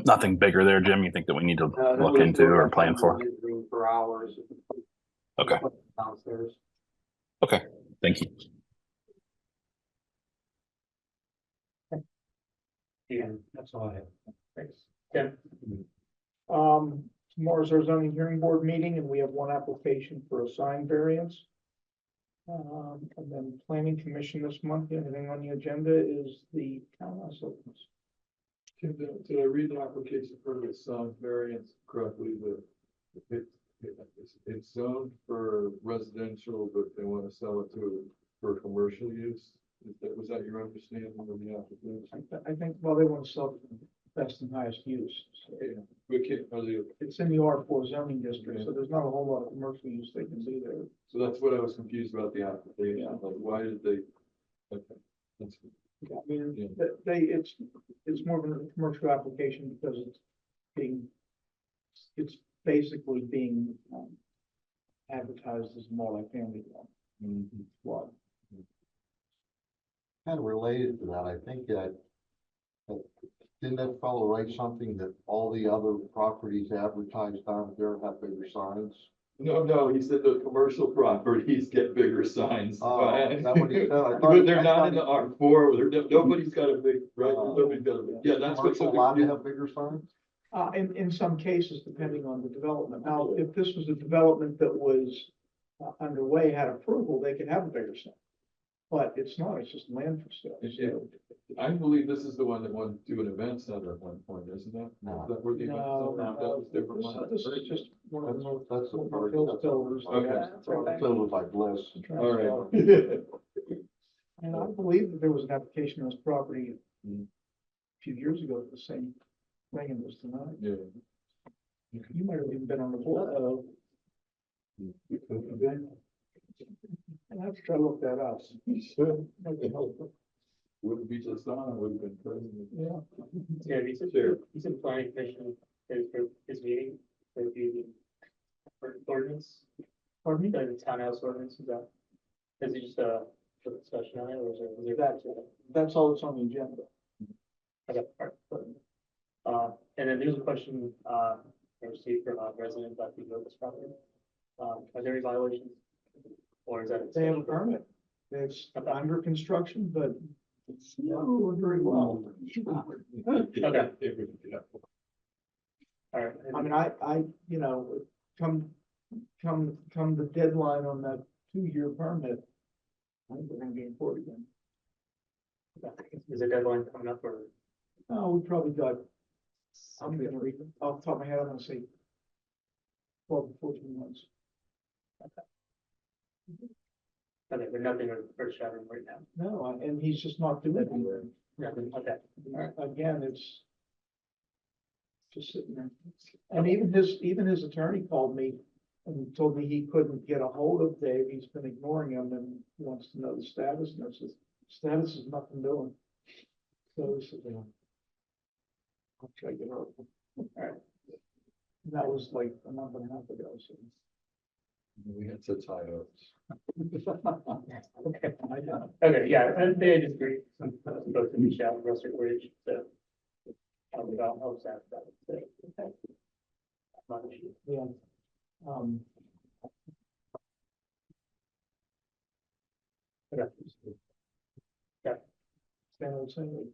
nothing bigger there, Jim, you think that we need to look into or plan for?
For hours.
Okay.
Downstairs.
Okay, thank you.
Yeah, that's all I have.
Thanks. Tim?
Tomorrow's our zoning hearing board meeting and we have one application for a sign variance. And then planning commission this month, the only thing on the agenda is the townhouse opens.
Did I read the application for the sign variance correctly? It's zoned for residential, but they want to sell it for commercial use. Was that your understanding of the application?
I think, well, they want to sell best and highest use. So, it's in the R4 zoning district, so there's not a whole lot of commercial use they can do there.
So that's what I was confused about the application.
Yeah.
Like, why did they? Okay, that's good.
I mean,
Yeah.
it's more of a commercial application because it's basically being advertised as multi-family lot.
Kind of related to that, I think that didn't that fellow write something that all the other properties advertised down there have bigger signs?
No, he said the commercial properties get bigger signs.
Oh, is that what he said?
But they're not in the R4, nobody's got a big, right, nobody's got a big, yeah, that's what's.
Commercial allowed to have bigger signs?
In some cases, depending on the development. Now, if this was a development that was underway, had approval, they could have a bigger sign. But it's not, it's just land for sale.
I believe this is the one that wanted to do an event center at one point, isn't that?
No.
Is that where the event center, that was a different one?
This is just one of the most.
That's the part.
Okay.
Filled with like bliss.
All right.
And I believe that there was an application on this property a few years ago for the same thing and was denied.
Yeah.
You might have even been on the board. I'll have to try to look that up.
Wouldn't be just on, would have been president.
Yeah.
Yeah, you said planning commission is for his meeting, for the ordinance,
Pardon me?
the townhouse ordinance, is it just a discussion on it, or is there?
That's all that's on the agenda.
Okay, all right. And then there's a question, I received from a resident about the Locust property. Are there any violations? Or is that?
They have a permit. It's under construction, but it's not doing very well.
Okay. All right.
I mean, I, you know, come the deadline on that 2-year permit, I think we're gonna be in court again.
Is the deadline coming up or?
No, we probably got, I'm gonna read it off the top of my head, I'm gonna say 12 to 14 months.
Okay, but nothing earth shattering right now.
No, and he's just not doing it.
Yeah, okay.
Again, it's just sitting there. And even his attorney called me and told me he couldn't get a hold of Dave. He's been ignoring him and wants to know the status. And I says, status is nothing doing. So he said, I'll try to get her. All right. That was like a month and a half ago, so.
We had such high hopes.
Okay, okay, yeah, and they disagree. Both in Michelle and Russell Ridge, so. I'll help that, so, okay. Not an issue.
Yeah.
Okay. Yeah.
Stanley, same.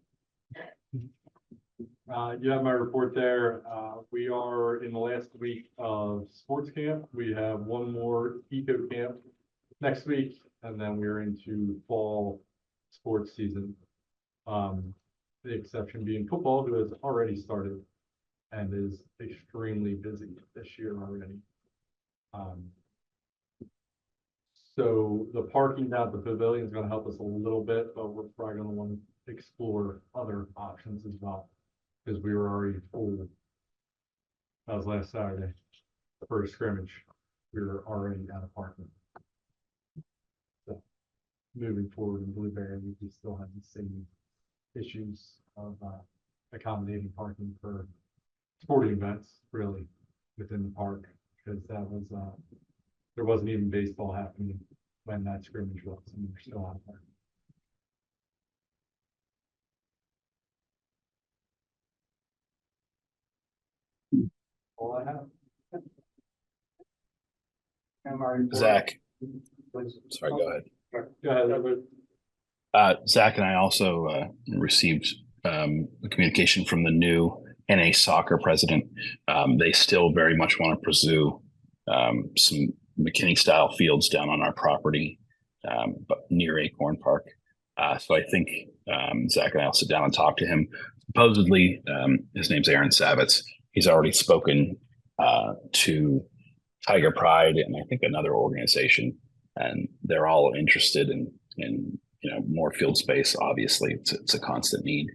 You have my report there. We are in the last week of sports camp. We have one more eco camp next week, and then we're into fall sports season. The exception being football, who has already started and is extremely busy this year already. So the parking down at the pavilion is going to help us a little bit, but we're probably going to want to explore other options as well, because we were already full. That was last Saturday, the first scrimmage. We were already out of parking. So moving forward in Blueberry, we still have the same issues of accommodating parking for sporting events, really, within the park, because that was there wasn't even baseball happening when that scrimmage was, and we're still out there. All I have.
Zach. Sorry, go ahead.
Go ahead.
Zach and I also received a communication from the new NA soccer president. They still very much want to pursue some McKinney style fields down on our property, but near Acorn Park. So I think Zach and I will sit down and talk to him. Supposedly, his name's Aaron Savitz. He's already spoken to Tiger Pride and I think another organization, and they're all interested in more field space. Obviously, it's a constant need.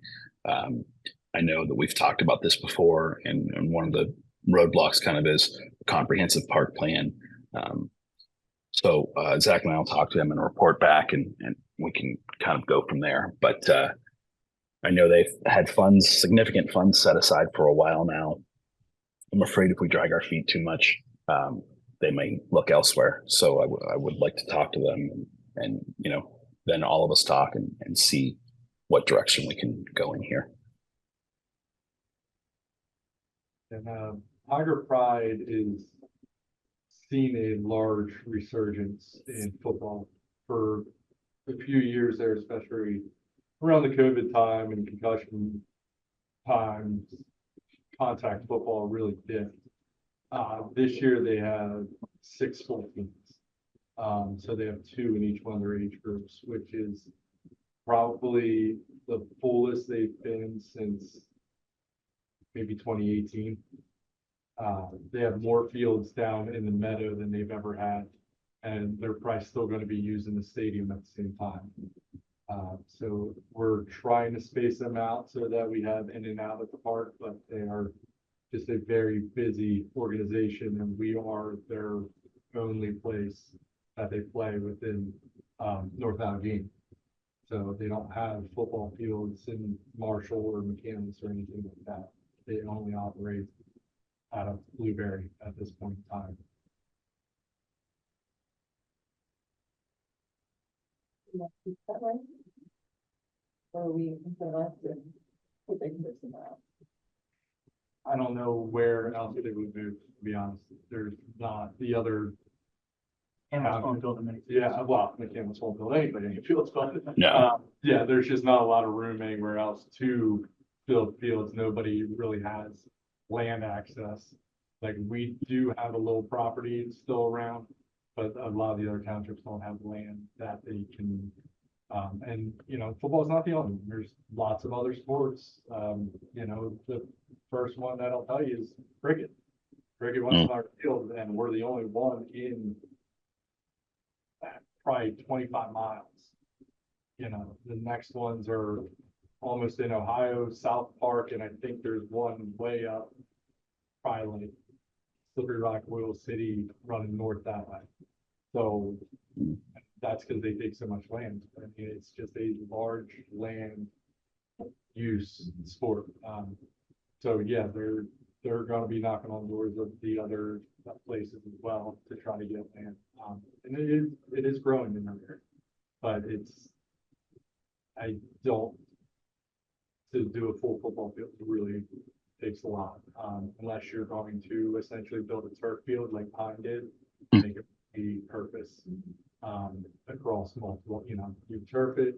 I know that we've talked about this before, and one of the roadblocks kind of is a comprehensive park plan. So Zach and I will talk to him and report back, and we can kind of go from there. But I know they've had significant funds set aside for a while now. I'm afraid if we drag our feet too much, they may look elsewhere. So I would like to talk to them, and then all of us talk and see what direction we can go in here.
And Tiger Pride is seen a large resurgence in football for a few years there, especially around the COVID time and concussion times. Contact football really dipped. This year they have 6 full teams. So they have 2 in each one of their age groups, which is probably the fullest they've been since maybe 2018. They have more fields down in the meadow than they've ever had, and they're probably still going to be using the stadium at the same time. So we're trying to space them out so that we have in and out at the park, but they are just a very busy organization, and we are their only place that they play within North Allegheny. So they don't have football fields in Marshall or McCandless or anything like that. They only operate out of Blueberry at this point in time.
Is that right? Or are we left to put the condition out?
I don't know where else they would move, to be honest. There's not the other.
And what's going to build them.
Yeah, well, McCandless won't build anybody any fields, but
No.
yeah, there's just not a lot of room anywhere else to build fields. Nobody really has land access. Like, we do have a little property still around, but a lot of the other townships don't have land that they can. And football is not the only one. There's lots of other sports. The first one that I'll tell you is cricket. Cricket wants our field, and we're the only one in
probably 25 miles. You know, the next ones are almost in Ohio, South Park, and I think there's one way up, probably like Slippery Rock, Oil City, running north that way. So that's because they take so much land. I mean, it's just a large land use sport. So yeah, they're gonna be knocking on doors of the other places as well to try to get land. And it is growing in that area, but I don't, to do a full football field really takes a lot. Unless you're going to essentially build a turf field like Pine did, make it be purpose, across multiple, you know, you turf it,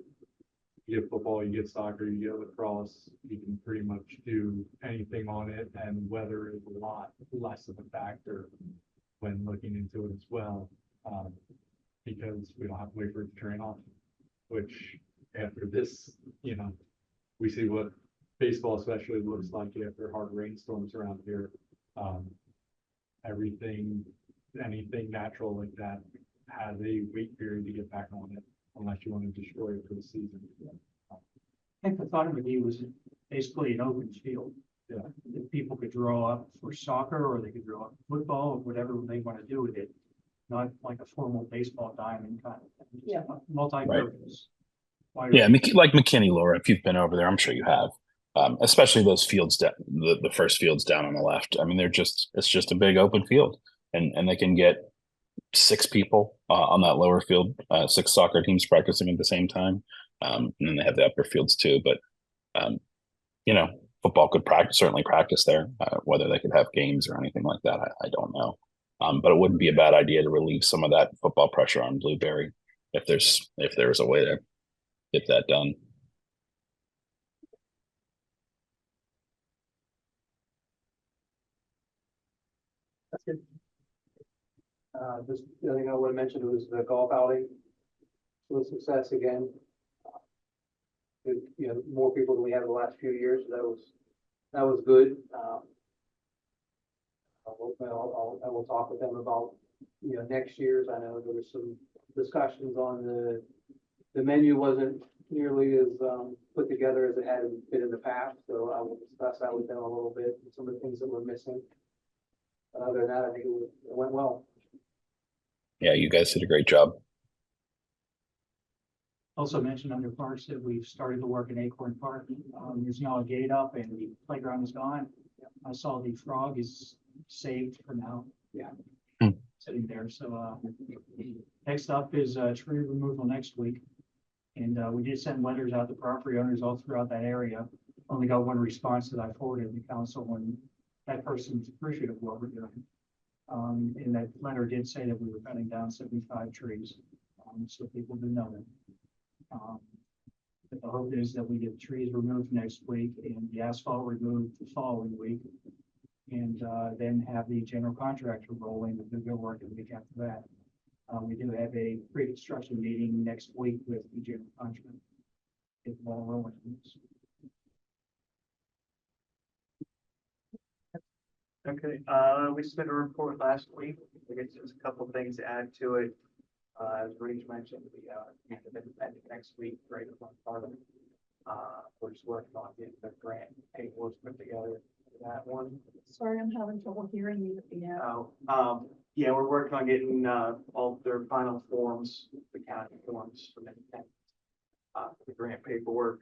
you get football, you get soccer, you get lacrosse, you can pretty much do anything on it, and weather is a lot less of a factor when looking into it as well. Because we don't have to wait for it to train off, which after this, you know, we see what baseball especially looks like after hard rainstorms around here. Anything natural like that has a wait period to get back on it, unless you want to destroy it for the season.
I think the thought of it was basically an open field.
Yeah.
That people could draw up for soccer, or they could draw up football, or whatever they want to do with it. Not like a formal baseball diamond kind of thing.
Yeah.
Multi-purpose.
Yeah, like McKinney, Laura, if you've been over there, I'm sure you have. Especially those fields, the first fields down on the left. I mean, it's just a big open field, and they can get 6 people on that lower field, 6 soccer teams practicing at the same time. And then they have the upper fields too. But you know, football could certainly practice there. Whether they could have games or anything like that, I don't know. But it wouldn't be a bad idea to relieve some of that football pressure on Blueberry if there's a way to get that done.
That's good. Just the other thing I would have mentioned was the golf outing was a success again. You know, more people than we had in the last few years. So that was good. I will talk with them about, you know, next year's. I know there was some discussions on the menu wasn't nearly as put together as it had been in the past. So I will discuss that with them a little bit, and some of the things that were missing. But other than that, I think it went well.
Yeah, you guys did a great job.
Also mentioned under parks that we've started to work in Acorn Park. There's now a gate up and the playground is gone. I saw the frog is saved for now. Yeah. Sitting there. So next up is tree removal next week. And we did send letters out to property owners all throughout that area. Only got one response that I forwarded to the council, and that person's appreciative of what we're doing. And that letter did say that we were cutting down 75 trees. So people do know that. But the hope is that we get trees removed next week and the asphalt removed the following week. And then have the general contractor roll in and do their work the week after that. We do have a pre-construction meeting next week with the general contractor. Get the ball rolling.
Okay, we submitted a report last week. I guess there's a couple of things to add to it. As Reach mentioned, we have an event next week, right on Parliament. We're just working on getting the grant paperwork put together for that one.
Sorry, I'm having trouble hearing you. Yeah.
Yeah, we're working on getting all their final forms, the county forms from the grant paperwork.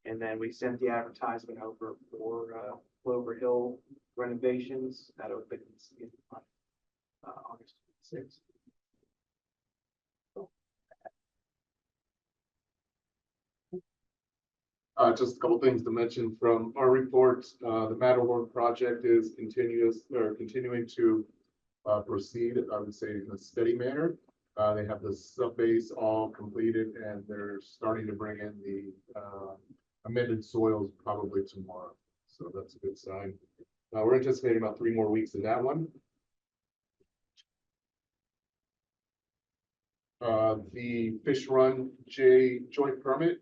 And then we sent the advertisement over for Clover Hill renovations that opens in August 6th.
Just a couple things to mention from our report. The Matterhorn project is continuing to proceed, I would say, in a steady manner. They have the subbase all completed, and they're starting to bring in the amended soils probably tomorrow. So that's a good sign. We're anticipating about 3 more weeks in that one. The Fish Run J joint permit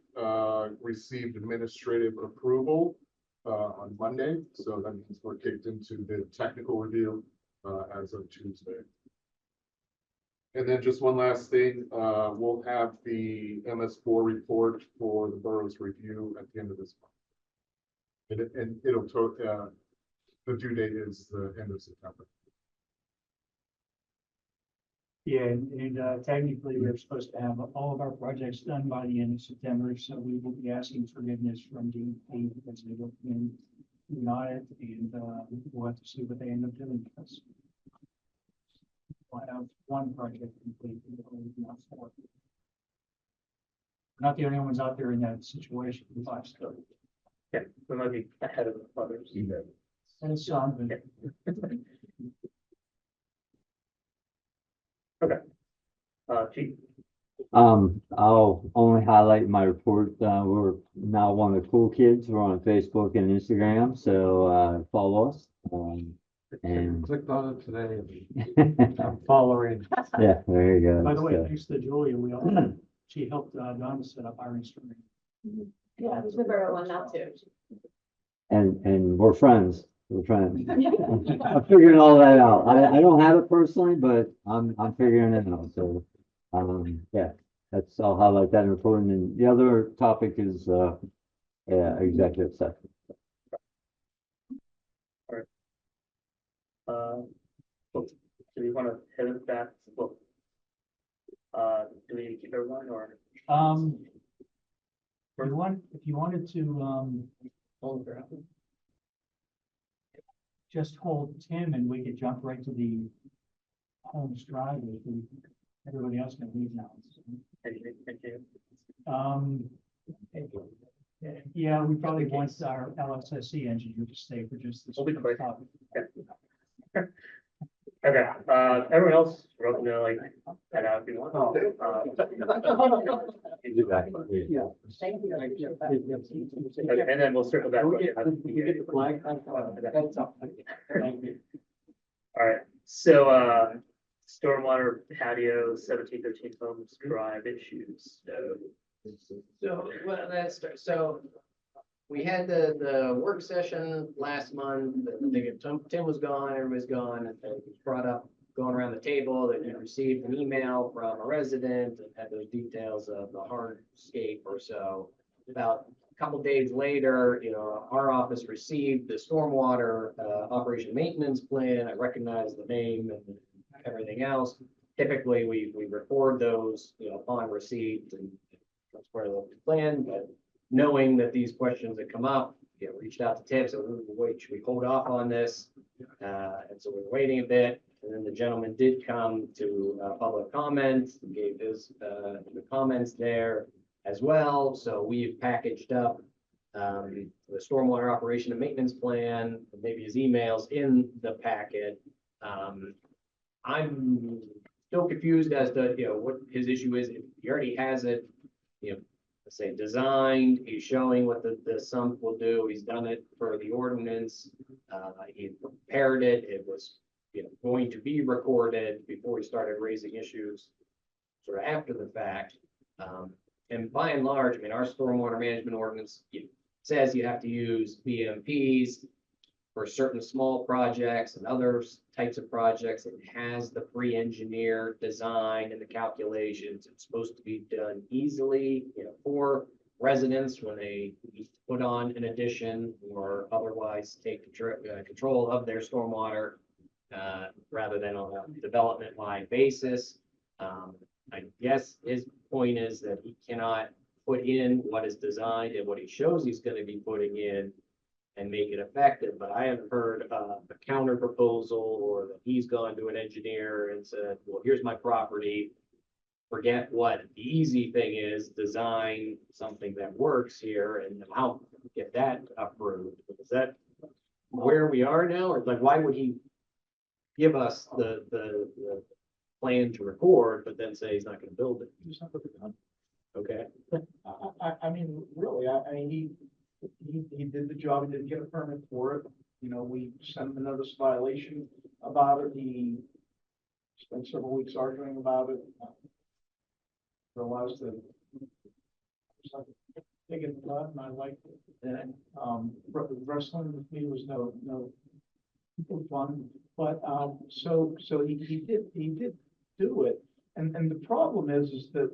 received administrative approval on Monday. So that means we're kicked into the technical review as of Tuesday. And then just one last thing, we'll have the MS4 report for the borough's review at the end of this month. And it'll, the due date is the end of September.
Yeah, and technically, we're supposed to have all of our projects done by the end of September, so we will be asking forgiveness from DEP because they look in an audit, and we'll have to see what they end up doing. Because we'll have one project complete, not four. We're not the only ones out there in that situation.
Yeah, we might be ahead of others.
And it's
Okay. Chief.
I'll only highlight my report. We're now one of the cool kids. We're on Facebook and Instagram, so follow us. And
clicked on it today. I'm following.
yeah, there you go.
By the way,
So-
thanks to Julia, she helped Donna set up our instrument.
Yeah, there's the borough one now too.
and we're friends. We're friends. I'm figuring all that out. I don't have it personally, but I'm figuring it out. So, yeah, I'll highlight that report. And then the other topic is, executive session.
Do we want to hit it back? Well, do we need to keep everyone or?
If you wanted to, hold there. Just hold Tim and we could jump right to the Holmes Drive if we, everybody else can leave now.
Thank you.
Yeah, we probably want our LSSC engineer to stay for just this.
We'll be quick.
topic.
Okay, everyone else, we're open to like, head out if you want.
Yeah.
Thank you.
Okay, and then we'll circle back.
We get the flag. That's all. Thank you.
All right, so, stormwater patio, 1713 Holmes Drive issues,
So, well, let's start. So we had the work session last month. I think Tim was gone, everybody's gone, and it was brought up going around the table that you received an email from a resident that had those details of the hardscape or so. About a couple days later, you know, our office received the stormwater operation maintenance plan. I recognize the name and everything else. Typically, we record those, you know, upon receipt, and that's part of the plan, but knowing that these questions had come up, you know, reached out to Tim, so wait, should we hold off on this? And so we're waiting a bit, and then the gentleman did come to public comment, and gave his the comments there as well. So we've packaged up the stormwater operation and maintenance plan, and maybe his emails in the packet. I'm still confused as to, you know, what his issue is. If he already has it, you know, let's say designed, he's showing what the sump will do. He's done it for the ordinance. He prepared it. It was, you know, going to be recorded before he started raising issues sort of after the fact. And by and large, I mean, our stormwater management ordinance says you have to use BMPs for certain small projects and other types of projects. It has the pre-engineered design and the calculations. It's supposed to be done easily, you know, for residents when they put on an addition or otherwise take control of their stormwater rather than on a development-wide basis. I guess his point is that he cannot put in what is designed and what he shows he's going to be putting in and make it effective, but I haven't heard a counter proposal or that he's gone to an engineer and said, well, here's my property. Forget what the easy thing is, design something that works here and how get that approved. Is that where we are now? Or like, why would he give us the plan to record, but then say he's not gonna build it? Okay.
I mean, really, I mean, he did the job, he didn't get a permit for it. You know, we sent him a notice violation about it. He spent several weeks arguing about it. Realized that it was like big in blood, and I liked it. And wrestling with me was no fun. But so he did do it. And the problem is that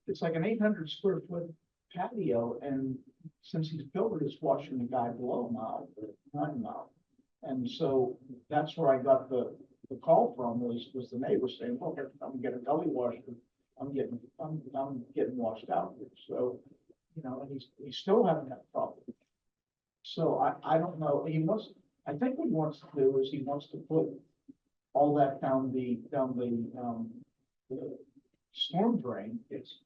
it's like an 800 square foot patio, and since he's built it, it's watching the guy below him out, behind him out. And so that's where I got the call from, was the neighbor saying, well, I'm getting a gully washer. I'm getting washed out here. So, you know, and he's still having that problem. So I don't know, I think what he wants to do is he wants to put all that down the storm drain. It's,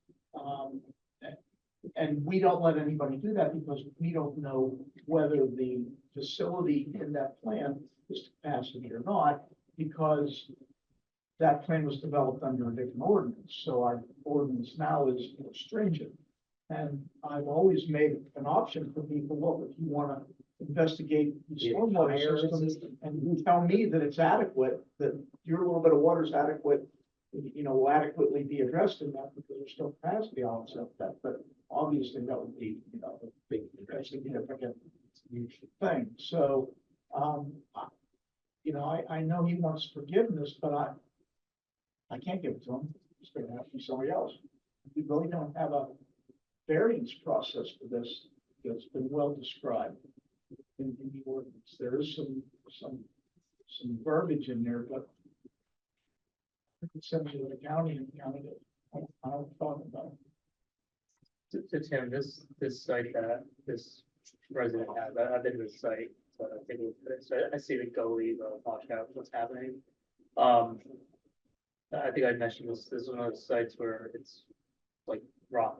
and we don't let anybody do that because we don't know whether the facility in that plan is capacity or not, because that plan was developed under a different ordinance. So our ordinance now is more stringent. And I've always made an option for people, look, if you want to investigate the stormwater system and you tell me that it's adequate, that your little bit of water is adequate, you know, will adequately be addressed in that, because there's still capacity on that. But obviously that would be, you know, a big, significant thing. So, you know, I know he wants forgiveness, but I can't give it to him. It's going to have to be somebody else. We really don't have a variance process for this that's been well described in the ordinance. There is some verbiage in there, but it's sent to the county and the county, I don't talk about it.
So Tim, this site that this resident has, I've been to the site, so I think so I see the gully, the washout, what's happening. I think I mentioned this is one of those sites where it's like rock,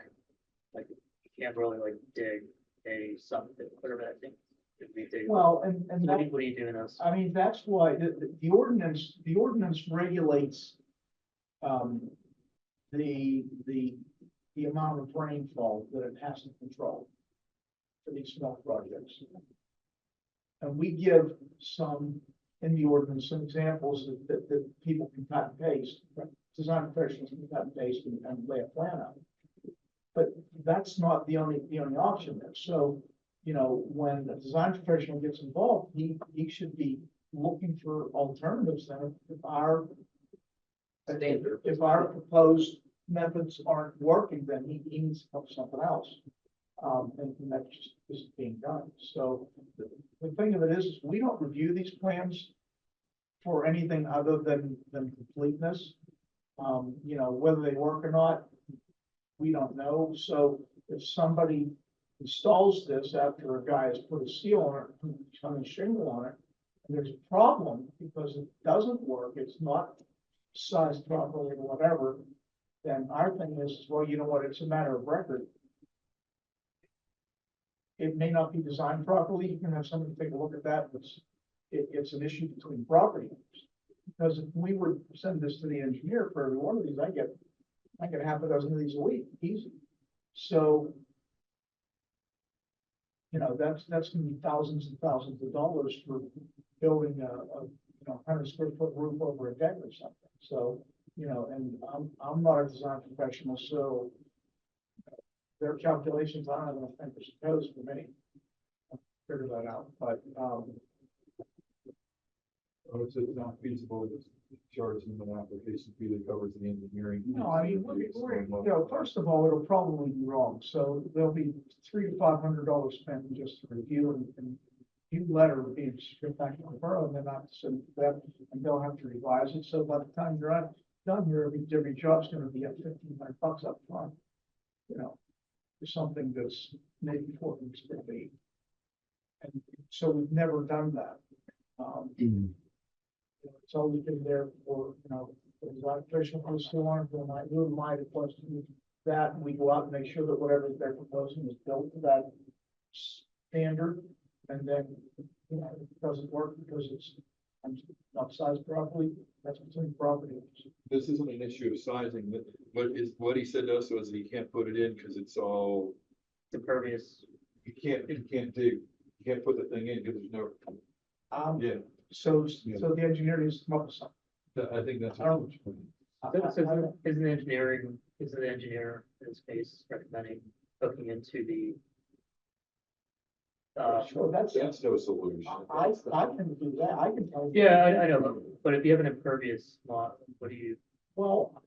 like you can't really like dig a something, whatever that thing could be digging.
Well, and
what are you doing this?
I mean, that's why the ordinance regulates the amount of rainfall that it has to control for these small projects. And we give some in the ordinance, some examples that people can cut and paste, design professionals can cut and paste and lay a plan out. But that's not the only option there. So, you know, when a design professional gets involved, he should be looking for alternatives. And if our proposed methods aren't working, then he needs to help something else. And that just isn't being done. So the thing of it is we don't review these plans for anything other than completeness. You know, whether they work or not, we don't know. So if somebody installs this after a guy has put a seal on it, on a shingle on it, and there's a problem because it doesn't work, it's not sized properly or whatever, then our thing is, well, you know what, it's a matter of record. It may not be designed properly. You can have somebody take a look at that. It's an issue between property owners. Because if we were to send this to the engineer for every one of these, I get half a dozen of these a week, easy. So, you know, that's gonna be thousands and thousands of dollars for building a 100 square foot roof over a deck or something. So, you know, and I'm not a design professional, so their calculations, I don't know if it's supposed for me. I'll figure that out, but
it's not feasible to charge them an application fee that covers the engineering.
no, I mean, you know, first of all, it'll probably be wrong. So there'll be $300 to $500 spent just to review and review letter being stripped back to the borough, and then I send them, and they'll have to revise it. So by the time you're done here, every job's going to be at $1,500 up front. You know, for something that's maybe 4 weeks per week. And so we've never done that. It's always been there for, you know, the design professional who's still on, who am I to question that? And we go out and make sure that whatever they're proposing is built to that standard. And then, you know, if it doesn't work because it's not sized properly, that's between property owners.
This isn't an issue of sizing, but what he said to us was he can't put it in because it's all
impervious.
You can't dig, you can't put the thing in because there's no. Yeah.
So the engineer needs to come up with something.
I think that's.
So isn't the engineer in this case recommending looking into the
Sure, that's
no solution.
I can do that. I can tell you.
yeah, I know, but if you have an impervious lot, what do you?
Well,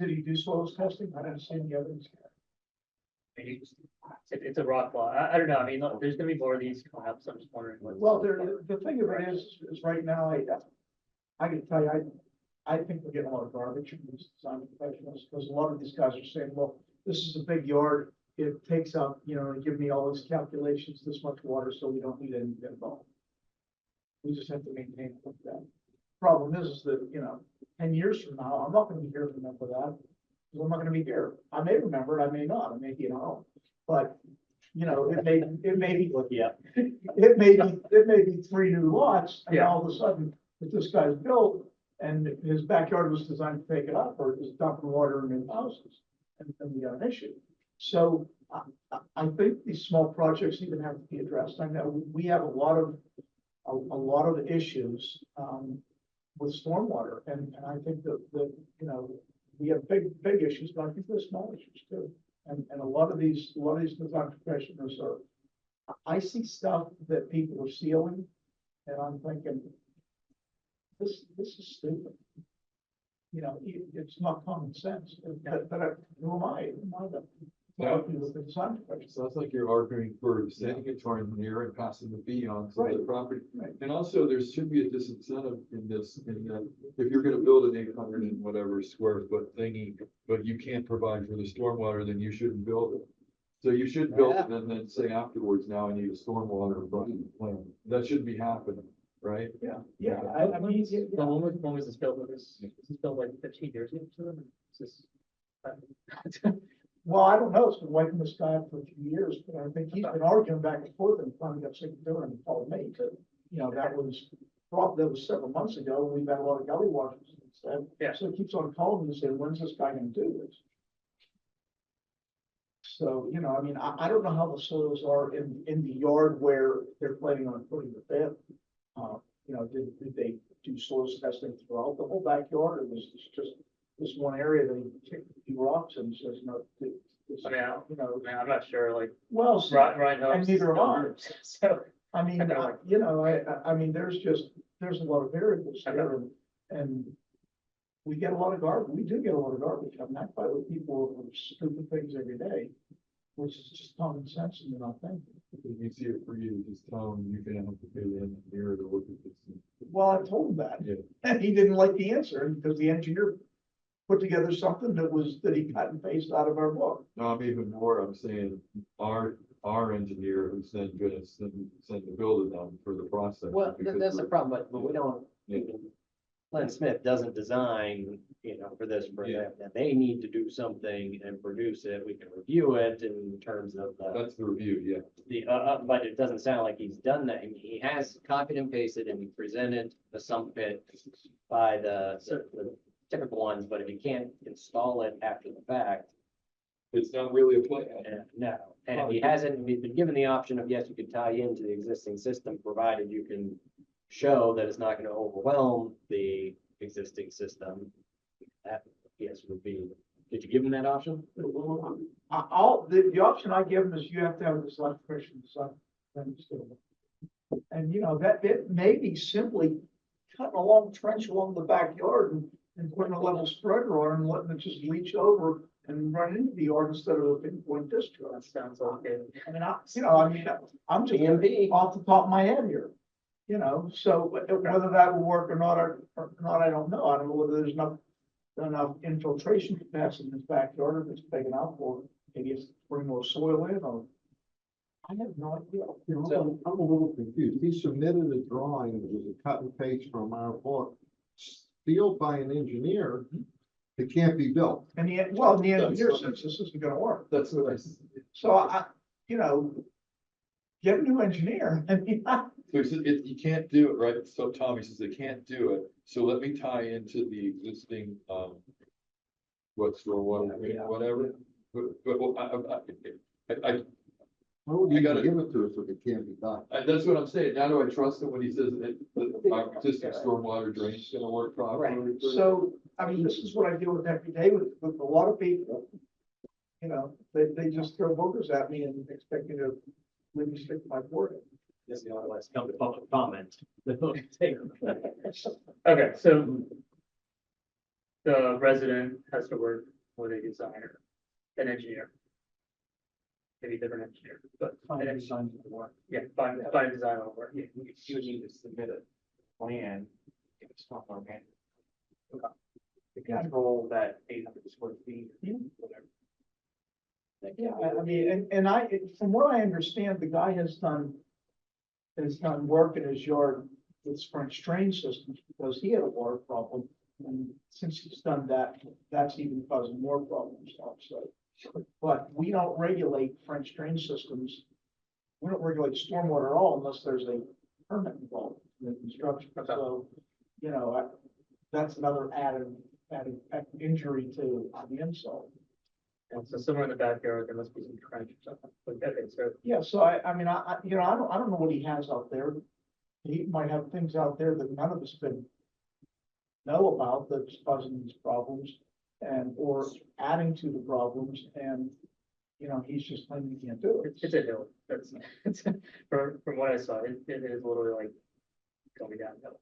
Did he do soils testing? I didn't see any evidence.
It's a rock wall. I don't know. I mean, look, there's gonna be more of these coming up, so I'm just wondering what.
Well, the thing of it is right now, I can tell you, I think we're getting a lot of garbage from these design professionals, because a lot of these guys are saying, well, this is a big yard. It takes up, give me all those calculations, this much water, so we don't need any involved. We just have to maintain it like that. Problem is that, 10 years from now, I'm not gonna be here to remember that. 'Cause I'm not gonna be here. I may remember it, I may not, I may be at home, but, it may be,
Yeah.
it may be 3 new lots, and all of a sudden, if this guy's built, and his backyard was designed to take it up, or is dumping water in his houses, and we got an issue. So I think these small projects even have to be addressed. I know we have a lot of issues, with stormwater, and I think that, we have big issues, but I think there's small issues too. And a lot of these design professionals I see stuff that people are sealing, and I'm thinking, this is stupid. It's not common sense, but who am I? Who am I to help you with the design professionals?
Sounds like you're arguing for sending it to our engineer and passing the fee on to the property. And also, there should be a disincentive in this, in that if you're gonna build an 800 and whatever square foot thingy, but you can't provide for the stormwater, then you shouldn't build it. So you should build it and then say afterwards, now I need a stormwater plan. That shouldn't be happening, right?
Yeah, I mean,
When was this built? Was this built like 15 years ago? Is this?
well, I don't know, it's been wiping this guy up for a few years, but I think he's been arguing back and forth and finally got sick of doing it and told me to, that was several months ago, and we've had a lot of gully washes instead.
Yeah.
So he keeps on calling me and saying, when's this guy gonna do this? So, I mean, I don't know how the soils are in the yard where they're planning on putting the bed. Did they do soils testing throughout the whole backyard, or was this just this one area that he kicked a few rocks and says, no?
I'm not sure, like.
Well,
Right,
and neither am I.
So.
I mean, I mean, there's a lot of variables there, and we get a lot of garbage. We do get a lot of garbage. I'm not fighting with people over stupid things every day, which is just common sense and they're not thinking.
If you see it for you, just tell them you're gonna have to pay the engineer to look at this.
Well, I told him that,
Yeah.
and he didn't like the answer because the engineer put together something that he cut and pasted out of our book.
No, I'm even more, I'm saying our engineer who's then gonna send the builder down for the process.
Well,
because
that's the
we're-
problem, but we don't,
Yeah.
Glenn Smith doesn't design, for this, for
Yeah.
that. They need to do something and produce it. We can review it in terms of
That's the review, yeah.
but it doesn't sound like he's done that. I mean, he has copied and pasted and presented the sump pit by the typical ones, but if you can't install it after the fact,
It's not really a plan.
no. And if he hasn't, he's been given the option of, yes, you could tie into the existing system, provided you can show that it's not gonna overwhelm the existing system. That, yes, would be, did you give him that option?
The option I give him is you have to have this electrician, and that it may be simply cutting a long trench along the backyard and putting a level spreader on and letting it just leach over and run into the yard instead of a pinpoint discharge.
That sounds okay.
I mean, I'm just
GMP.
off the top of my head here. So whether that will work or not, I don't know. I don't know whether there's enough infiltration capacity in his backyard, if it's big enough, or maybe it's bring more soil in, or I have no idea.
So I'm a little confused. He submitted a drawing that was a cut and paste from our book, sealed by an engineer. It can't be built.
And the engineer says this isn't gonna work.
That's what I said.
So get a new engineer.
So he said, you can't do it, right? So Tommy says they can't do it, so let me tie into the existing, what's the one, whatever. But I
Why would
I
you
gotta-
give it to us if it can't be done?
that's what I'm saying, now do I trust him when he says that our existing stormwater drain is gonna work properly?
So, I mean, this is what I deal with every day with a lot of people. They just throw boogers at me and expect me to really stick to my word.
This is the only one's come to public comment.
Okay, so the resident has to work with a designer, an engineer. Maybe a different engineer, but.
Find design to work.
Yeah, find design will work.
You would need to submit a plan, if it's not organic. To control that 800 square feet, whatever.
Yeah, I mean, and from what I understand, the guy has done work in his yard with French drain systems because he had a water problem. And since he's done that, that's even causing more problems offsite. But we don't regulate French drain systems. We don't regulate stormwater at all unless there's a permit involved in the construction. So, you know, that's another added injury to the insult.
And so somewhere in the backyard, there must be some trench or something. Okay, so.
Yeah, so I mean, you know, I don't know what he has out there. He might have things out there that none of us could know about that's causing these problems and, or adding to the problems, and, you know, he's just claiming he can't do it.
It's a hill. That's, it's, from what I saw, it is literally like going downhill.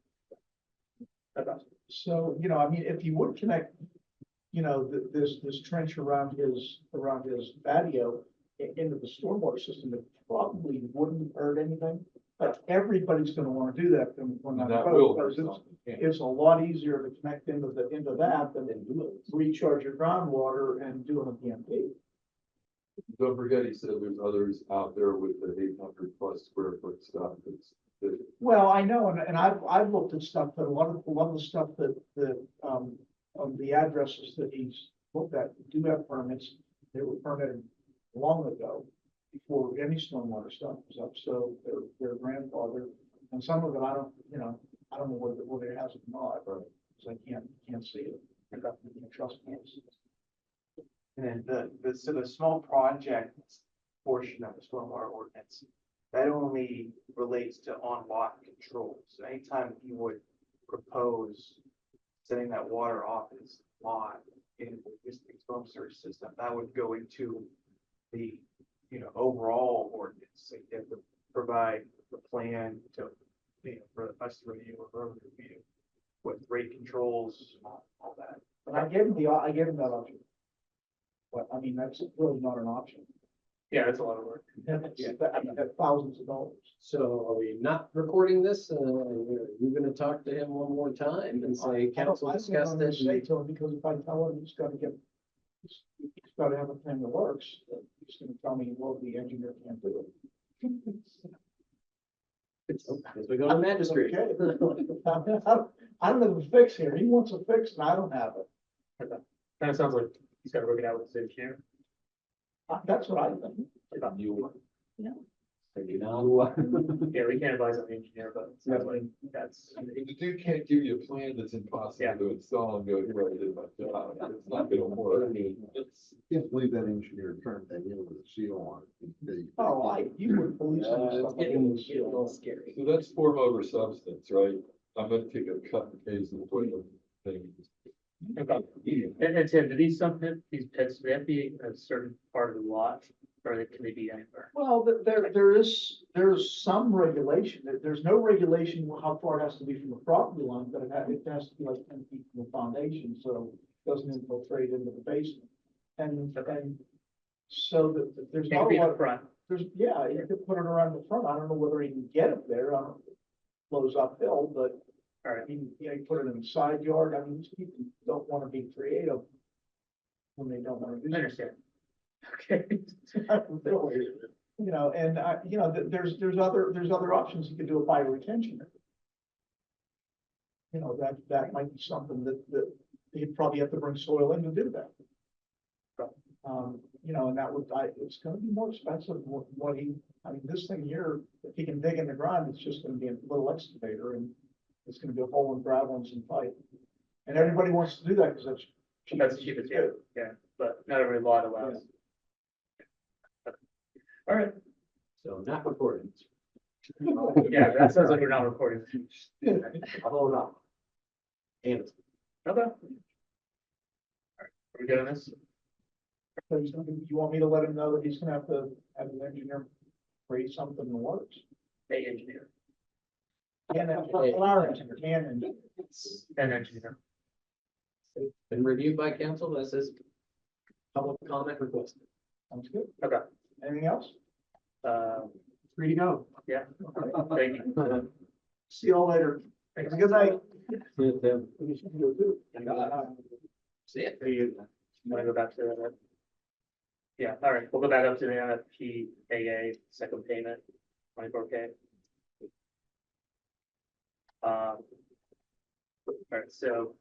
So, you know, I mean, if you would connect, you know, this trench around his patio into the stormwater system, it probably wouldn't hurt anything. But everybody's gonna wanna do that when that
That
goes,
will
because
hurt some.
it's a lot easier to connect into that than recharge your groundwater and do an PMP.
Don't forget, he said there's others out there with the 800 plus square foot stuff that's.
Well, I know, and I've looked at stuff, but a lot of the stuff that of the addresses that he's looked at do have permits. They were permitted long ago, before any stormwater stuff was up, so they're grandfathered. And some of it, I don't know whether it has it or not, because I can't see it. I can't trust me.
And then the small project portion of the stormwater ordinance, that only relates to on-lot controls. So anytime you would propose setting that water off his lot in the existing storm surge system, that would go into the, you know, overall ordinance. So you have to provide the plan to, you know, for us to review or road review with rate controls, all that.
But I gave him that option. But I mean, that's really not an option.
Yeah, that's a lot of work.
I mean, that's thousands of dollars.
So are we not recording this? You're gonna talk to him one more time and say, council discussed it.
Say to him, because if I tell him he's gotta have a plan that works, he's gonna tell me, well, the engineer can't do it.
As we go to magistrate.
Okay. I don't have a fix here. He wants a fix and I don't have it.
Kind of sounds like he's got to work it out with his engineer.
That's what I think.
Yeah.
Yeah, we can't advise on the engineer, but that's.
The dude can't give you a plan that's impossible to install and go, here, I did my job. It's not gonna work.
Can't believe that engineer turned that in with a seal on it.
Oh, you would believe
It's getting a little scary.
So that's form over substance, right? I'm gonna take a cut and paste and put them things.
Okay. And Tim, do these pits, do they have to be a certain part of the lot, or can they be anywhere?
Well, there's some regulation. There's no regulation how far it has to be from the property line, but it has to be like 10 feet from the foundation, so it doesn't infiltrate into the basement. And so that there's
Can't
not
be
a
in
lot.
the front.
Yeah, you could put it around the front. I don't know whether you can get it there. I don't know if it flows uphill, but
All right.
you put it in the side yard. I mean, these people don't want to be creative when they don't want to do
I
it.
understand. Okay.
You know, and you know, there's other options. You could do a fire retention. You know, that might be something that you'd probably have to bring soil in to do that. You know, and it's gonna be more expensive than I mean, this thing here, if he can dig in the ground, it's just gonna be a little excavator and it's gonna be a hole in gravel and some pipe. And everybody wants to do that because
That's cheap as yeah, yeah, but not every lot allows. All right.
So not recording.
Yeah, that sounds like we're not recording.
I'll hold on. And
Okay. All right, are we good on this?
So you want me to let him know that he's gonna have to have an engineer create something that works?
Hey, engineer.
And our engineer, and engineer.
An engineer.
Been reviewed by council. This is public comment requested.
Sounds good.
Okay.
Anything else?
Free to go. Yeah. Thank you.
See you all later. Have a good night.
See it.
Want to go back to that? Yeah, all right, we'll go back up to the NFPAA second payment, 24K. All right, so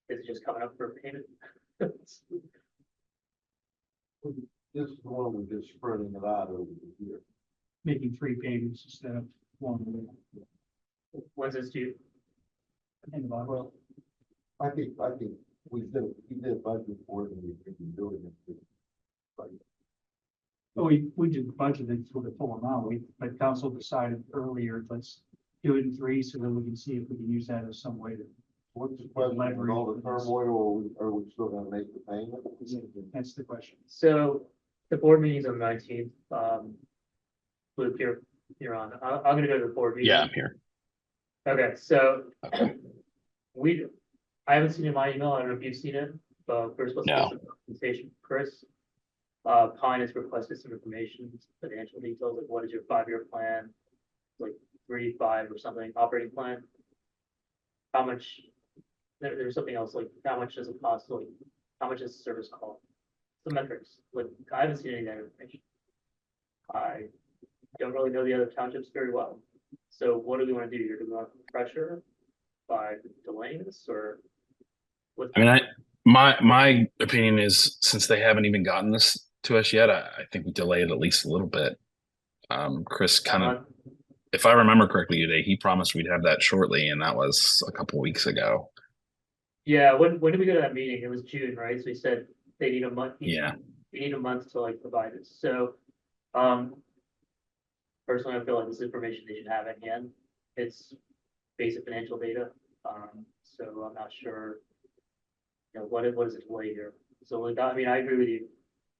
is it just coming up for payment?
This is the one we're just spreading it out over the year.
Making 3 payments instead of 1.
When's this due?
Well, I think we did a budget for it and we've been doing it.
Oh, we did budgeted for the full amount, but council decided earlier, let's do it in 3 so that we can see if we can use that as some way to.
What's the question, with all the turmoil, are we still gonna make the payment?
That's the question.
So the board meeting's on the 19th. Luke, you're on. I'm gonna go to the board meeting.
Yeah, I'm here.
Okay, so I haven't seen it in my email. I don't know if you've seen it, but we're supposed to get some presentation, Chris. Pine has requested some information, financial details, like what is your 5-year plan? Like 3, 5 or something, operating plan. How much, there's something else, like how much does it cost, like how much does the service cost? The metrics, like I haven't seen any of that information. I don't really know the other townships very well. So what do we want to do here? Do we want pressure by delaying this or?
I mean, my opinion is since they haven't even gotten this to us yet, I think we delay it at least a little bit. Chris kind of, if I remember correctly today, he promised we'd have that shortly, and that was a couple weeks ago.
Yeah, when did we go to that meeting? It was June, right? So he said they need a month.
Yeah.
We need a month to like provide it. So, personally, I feel like this information they should have at hand. It's basic financial data. So I'm not sure, you know, what is it delay here? So like, I mean, I agree with you.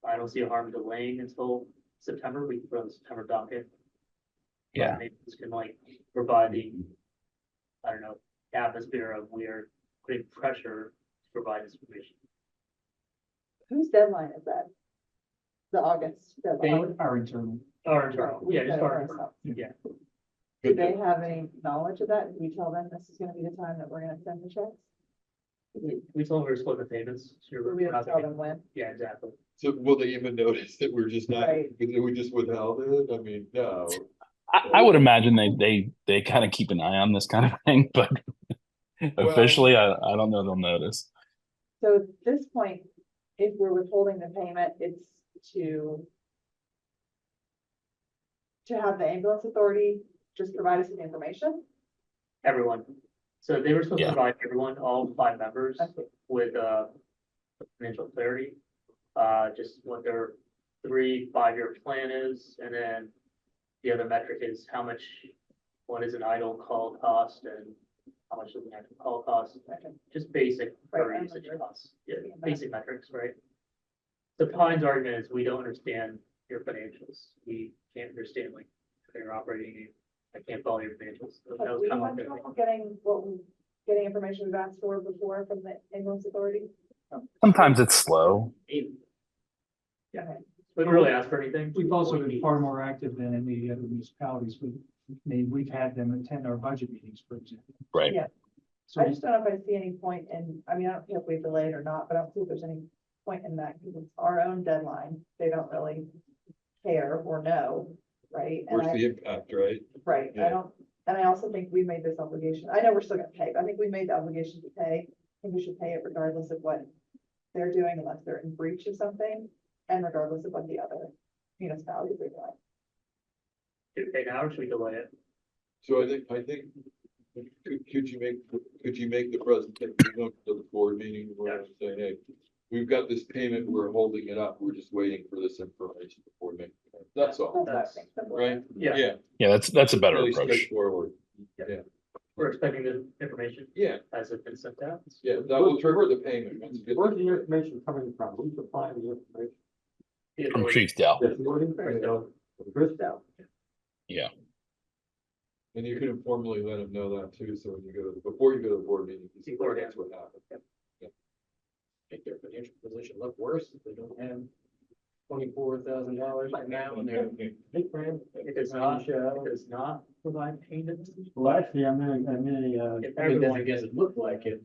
I don't see a harm delaying until September. We can put on the September docket.
Yeah.
Maybe this can like provide the, I don't know, atmosphere of we're putting pressure to provide this information.
Whose deadline is that? The August deadline?
Our internal.
Our internal,
We
yeah,
set
just
it
our,
ourselves.
yeah.
Do they have any knowledge of that? Did we tell them this is gonna be the time that we're gonna send the checks?
We told them we were splitting the payments. So
Or we
we're
don't
not
tell
gonna-
them when?
Yeah, exactly.
So will they even notice that we're just not,
Right.
that we just withheld it? I mean, no.
I would imagine they kind of keep an eye on this kind of thing, but officially, I don't know they'll notice.
So at this point, if we're withholding the payment, it's to have the ambulance authority just provide us with the information?
Everyone. So they were supposed to
Yeah.
provide everyone, all 5 members with financial clarity. Just what their 3, 5-year plan is, and then the other metric is how much, what is an idle call cost and how much does an active call cost? Just basic per
Right,
usage costs. Yeah, basic metrics, right? The Pine's argument is we don't understand your financials. We can't understand like how you're operating. I can't follow your financials. So that
Have
was
we
kind of
had
like
trouble getting information we've asked for before from the ambulance authority?
Sometimes it's slow.
Yeah. We haven't really asked for anything.
We've also been far more active than any other municipalities. We've had them attend our budget meetings, for example.
Right.
Yeah.
So
I just don't know if I see any point in, I mean, I don't care if we delay it or not, but I don't see if there's any point in that, because it's our own deadline. They don't really care or know, right? And
Where's
I-
the impact, right?
Right,
Yeah.
I don't, and I also think we made this obligation, I know we're still gonna pay, but I think we made the obligation to pay. I think we should pay it regardless of what they're doing unless they're in breach of something, and regardless of what the other municipalities are doing.
Do we pay now or should we delay it?
So I think, could you make the presentation to the board meeting where I'm saying, hey, we've got this payment, we're holding it up, we're just waiting for this information before making. That's all,
That's what I think, simple.
right?
Yeah.
Yeah, that's a better
Really
approach.
straightforward. Yeah,
We're expecting the information.
Yeah.
As it's been sent out.
yeah, that will trigger the payment. Once it gets-
Where's the information coming from? Who's supplying the information?
From Chief Dell.
Chris Dow.
Yeah.
And you can informally let them know that too, so when you go, before you go to the board meeting, you see
Beforehand.
that's what happened.
make their financial position look worse if they don't have $24,000 right now and they're.
It does not provide payment.
Well, actually, I'm gonna,
If everyone doesn't look like it,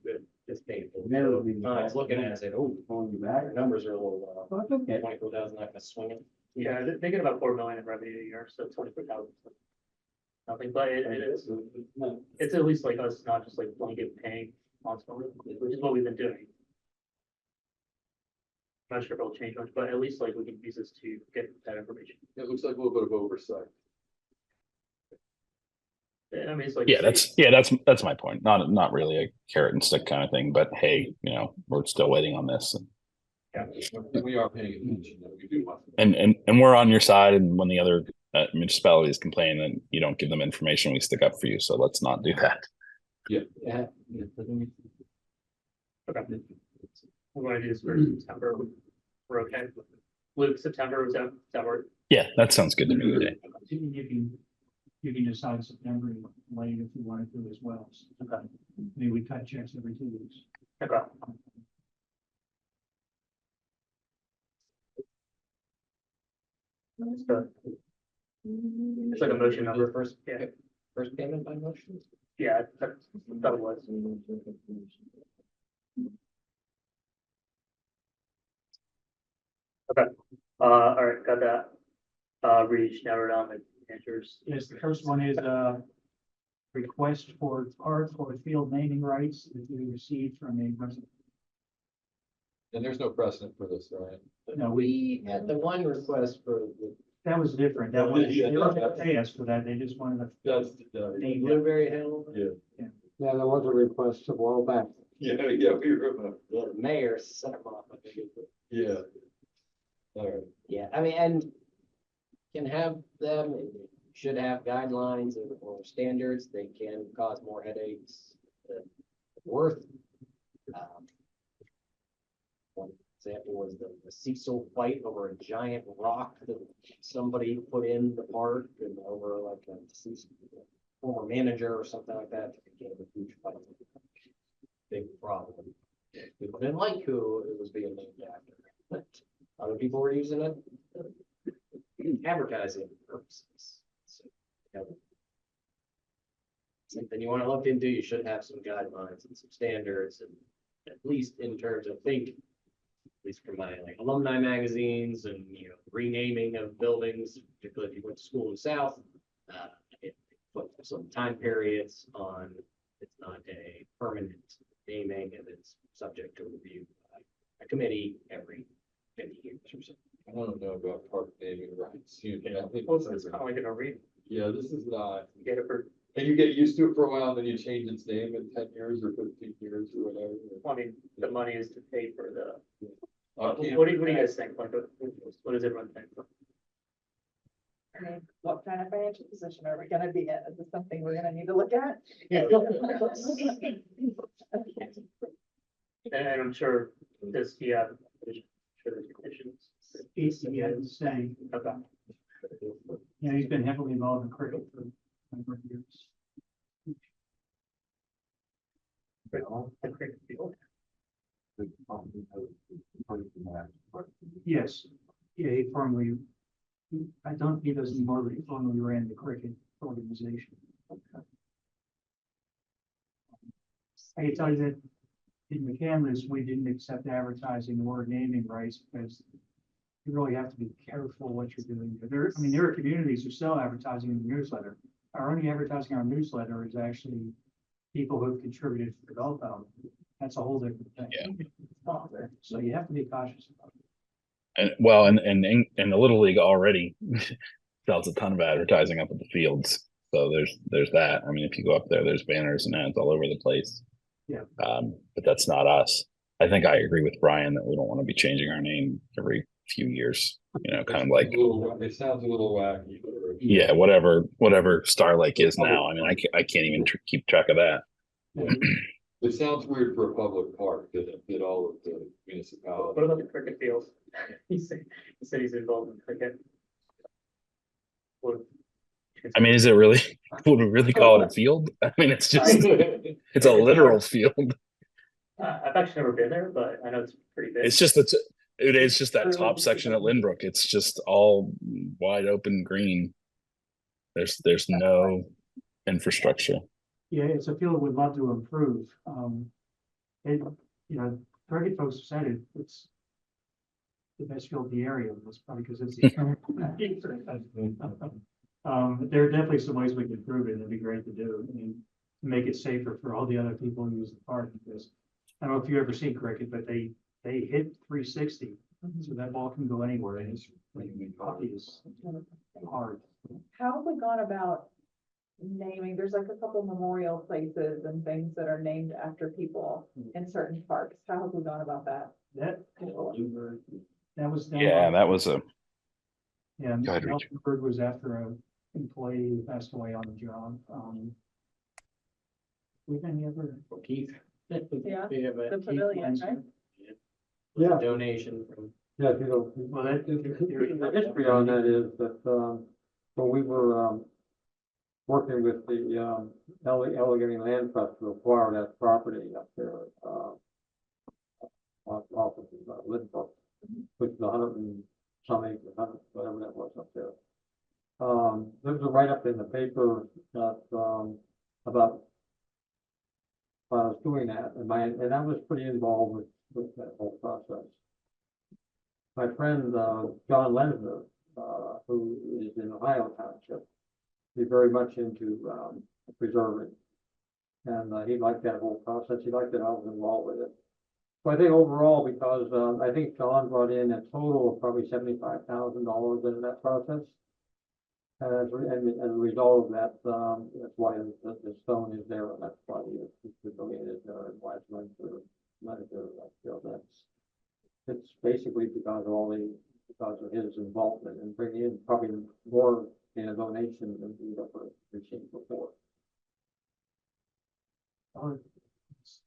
it's painful.
Never
So,
be-
I was looking at it and said, oh,
on you back.
our numbers are a little,
Well, that's okay.
24,000, not gonna swing it.
Yeah, they get about 4 million in revenue a year, so 24,000. Nothing, but it is, it's at least like us, not just like blanket paying constantly, which is what we've been doing. I'm not sure if it'll change much, but at least like we can use this to get that information.
It looks like a little bit of oversight.
I mean, it's like.
Yeah, that's my point. Not really a carrot and stick kind of thing, but hey, we're still waiting on this.
Yeah.
We are paying attention, we do want.
And we're on your side, and when the other municipalities complain and you don't give them information, we stick up for you. So let's not do that.
Yeah.
Okay. We're going to do this for September. We're okay. Luke, September, is that work?
Yeah, that sounds good to me today.
You can decide September and late if you want to do as well.
Okay.
Maybe we cut checks every 2 weeks.
Okay. It's like a motion number first, yeah.
First payment by motion?
Yeah, that was. Okay, all right, got that. Reach, now we're on the answers.
Yes, the first one is request for park or field naming rights that we received from a resident.
And there's no precedent for this, right?
No,
We had the one request for the
that was different. That was, they weren't gonna pay us for that. They just wanted to
That's,
name it.
Blueberry Hill.
yeah.
Yeah, there was a request a while back.
Yeah, we remember.
The mayor set them off, I think.
Yeah. All right.
Yeah, I mean, and can have them, should have guidelines or standards, they can cause more headaches than worth. One example was the Cecil fight over a giant rock that somebody put in the park and over like a deceased former manager or something like that. It became a huge fight. Big problem. People didn't like who it was being named after, but other people were using it advertising purposes. So, something you want to look into, you should have some guidelines and some standards, and at least in terms of at least for my like alumni magazines and renaming of buildings, particularly if you went to school in the South, it put some time periods on. It's not a permanent naming, and it's subject to review by a committee every 50 years or so.
I don't know about park naming rights.
It's kind of like in a read.
Yeah, this is not,
You get it for,
and you get used to it for a while, then you change its name in 10 years or 15 years or whatever.
I mean, the money is to pay for the,
I
what
can't-
do you guys think? Like, what does everyone think?
I mean, what kind of financial position are we gonna be in? Is this something we're gonna need to look at?
And I'm sure this, yeah, sure there's conditions.
Yeah, the same.
Okay.
Yeah, he's been heavily involved in cricket for a number of years. Yes, yeah, he doesn't anymore, but he formerly ran the cricket organization. I can tell you that in McCandless, we didn't accept advertising or naming rights because you really have to be careful what you're doing. There are communities who sell advertising in the newsletter. Our only advertising on our newsletter is actually people who have contributed to the develop element. That's a whole different thing.
Yeah.
So you have to be cautious about it.
And well, and the Little League already sells a ton of advertising up at the fields. So there's that. I mean, if you go up there, there's banners and ads all over the place.
Yeah.
But that's not us. I think I agree with Brian that we don't want to be changing our name every few years. Kind of like,
It sounds a little wacky.
yeah, whatever Star Lake is now. I mean, I can't even keep track of that.
It sounds weird for a public park that all of the municipalities.
What about the cricket fields? He said he's involved in cricket.
I mean, is it really, would we really call it a field? I mean, it's just, it's a literal field.
I've actually never been there, but I know it's pretty big.
It's just it's just that top section at Lynbrook. It's just all wide open green. There's no infrastructure.
Yeah, it's a field we'd love to improve. It, you know, cricket folks have said it's the best field in the area. That's probably because it's. There are definitely some ways we can improve it, and it'd be great to do, and to make it safer for all the other people who use the park, because I don't know if you've ever seen cricket, but they hit 360, so that ball can go anywhere, and it's hockey is hard.
How have we gone about naming? There's like a couple memorial places and things that are named after people in certain parks. How have we gone about that?
That was done
Yeah,
by-
that was a.
Yeah,
Go ahead, Richard.
Nelson was after a employee who passed away on the job. We've any other
Keith.
Yeah,
We have a
the pavilion, right?
Yeah.
donation from.
Yeah, you know,
Well, that,
the history on that is that, when we were, working with the, Allegheny Land Trust to acquire that property up there, off of, Lynbrook, which is 100 and some acres, 100, whatever that was up there. There was a write-up in the paper that, about when I was doing that, and I was pretty involved with that whole process. My friend, John Lensner, who is in Ohio Township, he's very much into, preserving. And, he liked that whole process. He liked that I was involved with it. So I think overall, because, I think John brought in a total of probably $75,000 into that process. And as a result of that, that's why the stone is there, and that's why the pavilion is there, and why it's meant for, it's basically because of his involvement and bringing in probably more in a donation than we've ever received before.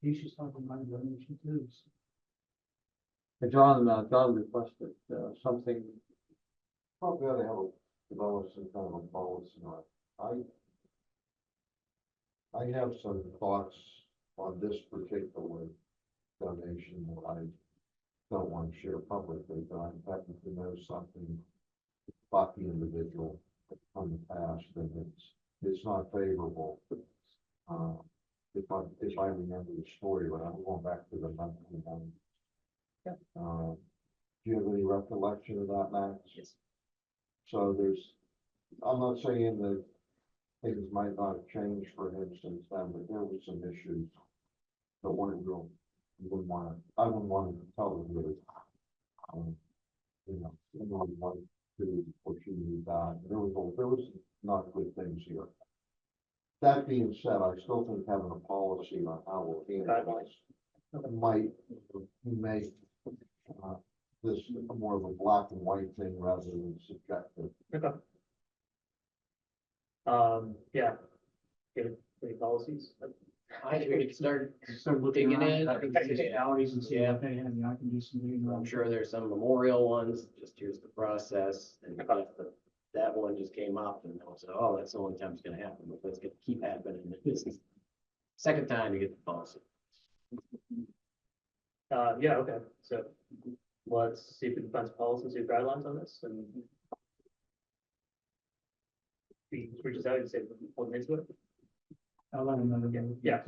he should talk about donation too.
And John requested, something.
Probably ought to have develop some kind of a policy on it. I have some thoughts on this particular donation that I don't want to share publicly, but I'm happy to know something about the individual from the past, and it's not favorable. If I remember the story, but I'm going back to the 1990s.
Yep.
Do you have any recollection of that, Max?
Yes.
So I'm not saying that things might not have changed for him since then, but there were some issues that weren't real. I wouldn't want to tell him really. Someone wanted to, or she died. There was not good things here. That being said, I still think having a policy on how we'll handle this might make this more of a black and white thing rather than subjective.
Okay. Yeah. Any policies?
I think we could start
looking
digging
around
in.
at municipalities and see
Yeah.
what they have, and I can do some digging around.
I'm sure there's some memorial ones, just here's the process, and if that one just came up, and I said, oh, that's the only time it's gonna happen, but let's keep happening, and this is second time you get the policy.
Yeah, okay, so let's see if we can find some policies or guidelines on this, and he reaches out and say, what needs to it.
I'll let them know.
Yeah.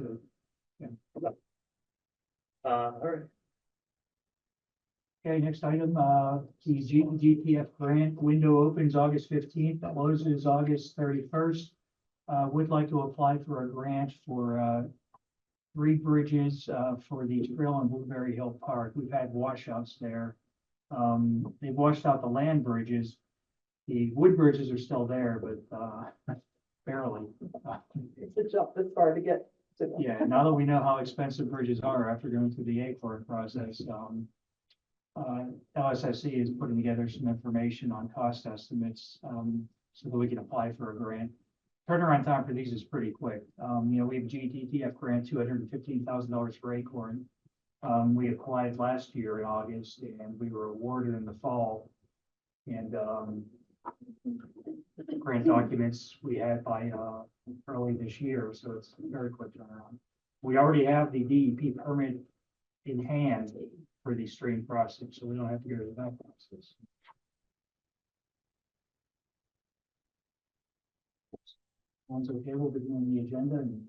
All right.
Okay, next item, the GTF grant window opens August 15th, closes August 31st. Would like to apply for a grant for 3 bridges for the trail on Blueberry Hill Park. We've had washouts there. They've washed out the land bridges. The wood bridges are still there, but barely.
It's a jump this far to get to them.
Yeah, now that we know how expensive bridges are after going through the ACOR process, LSSE is putting together some information on cost estimates, so that we can apply for a grant. Turnaround time for these is pretty quick. We have GTTF grant, $215,000 for Acorn. We applied last year in August, and we were awarded in the fall. And grant documents we had by early this year, so it's a very quick turnaround. We already have the DEP permit
in hand for the stream crossing, so we don't have to go to that process. Once okay, we'll begin on the agenda and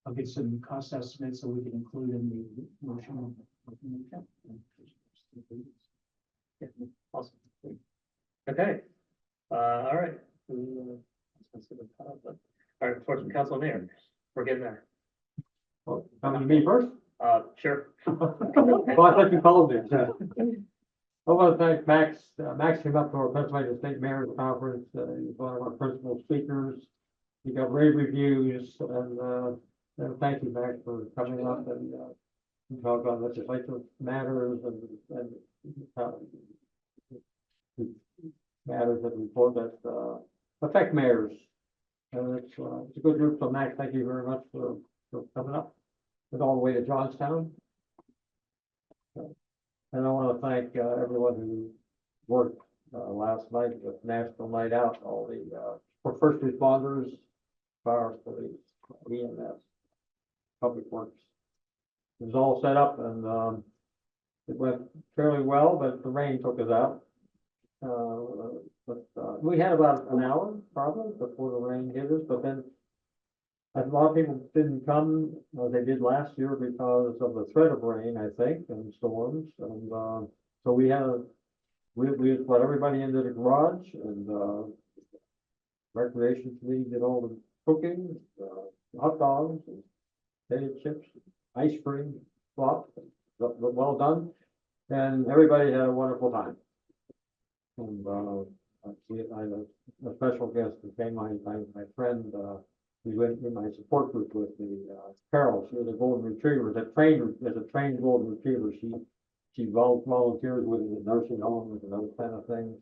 I'll get some cost estimates so we can include in the motion.
Yeah, awesome. Okay, all right. All right, before some council mayor, we're getting there.
Coming to me first?
Sure.
Well, I thought you called me. I want to thank Max. Max came up to our Pennsylvania State Mayor's Conference. He's one of our principal speakers. He got rave reviews and thank you, Max, for coming up and talk about legislative matters and matters that report that affect mayors. And it's a good group. So Max, thank you very much for coming up and all the way to Johnstown. And I want to thank everyone who worked last night with National Night Out, all the for first responders, fire, police, EMS, public works. It was all set up and it went fairly well, but the rain took us out. We had about an hour probably before the rain hit us, but then a lot of people didn't come as they did last year because of the threat of rain, I think, and storms. And so we put everybody into the garage and recreation committee did all the cooking, hot dogs, and potato chips, ice cream, flop, well done. And everybody had a wonderful time. And I had a special guest who came, my friend, he went in my support group with me, Carol. She was a golden retriever, as a trained golden retriever. She volunteers with the nursing homes and those kind of things.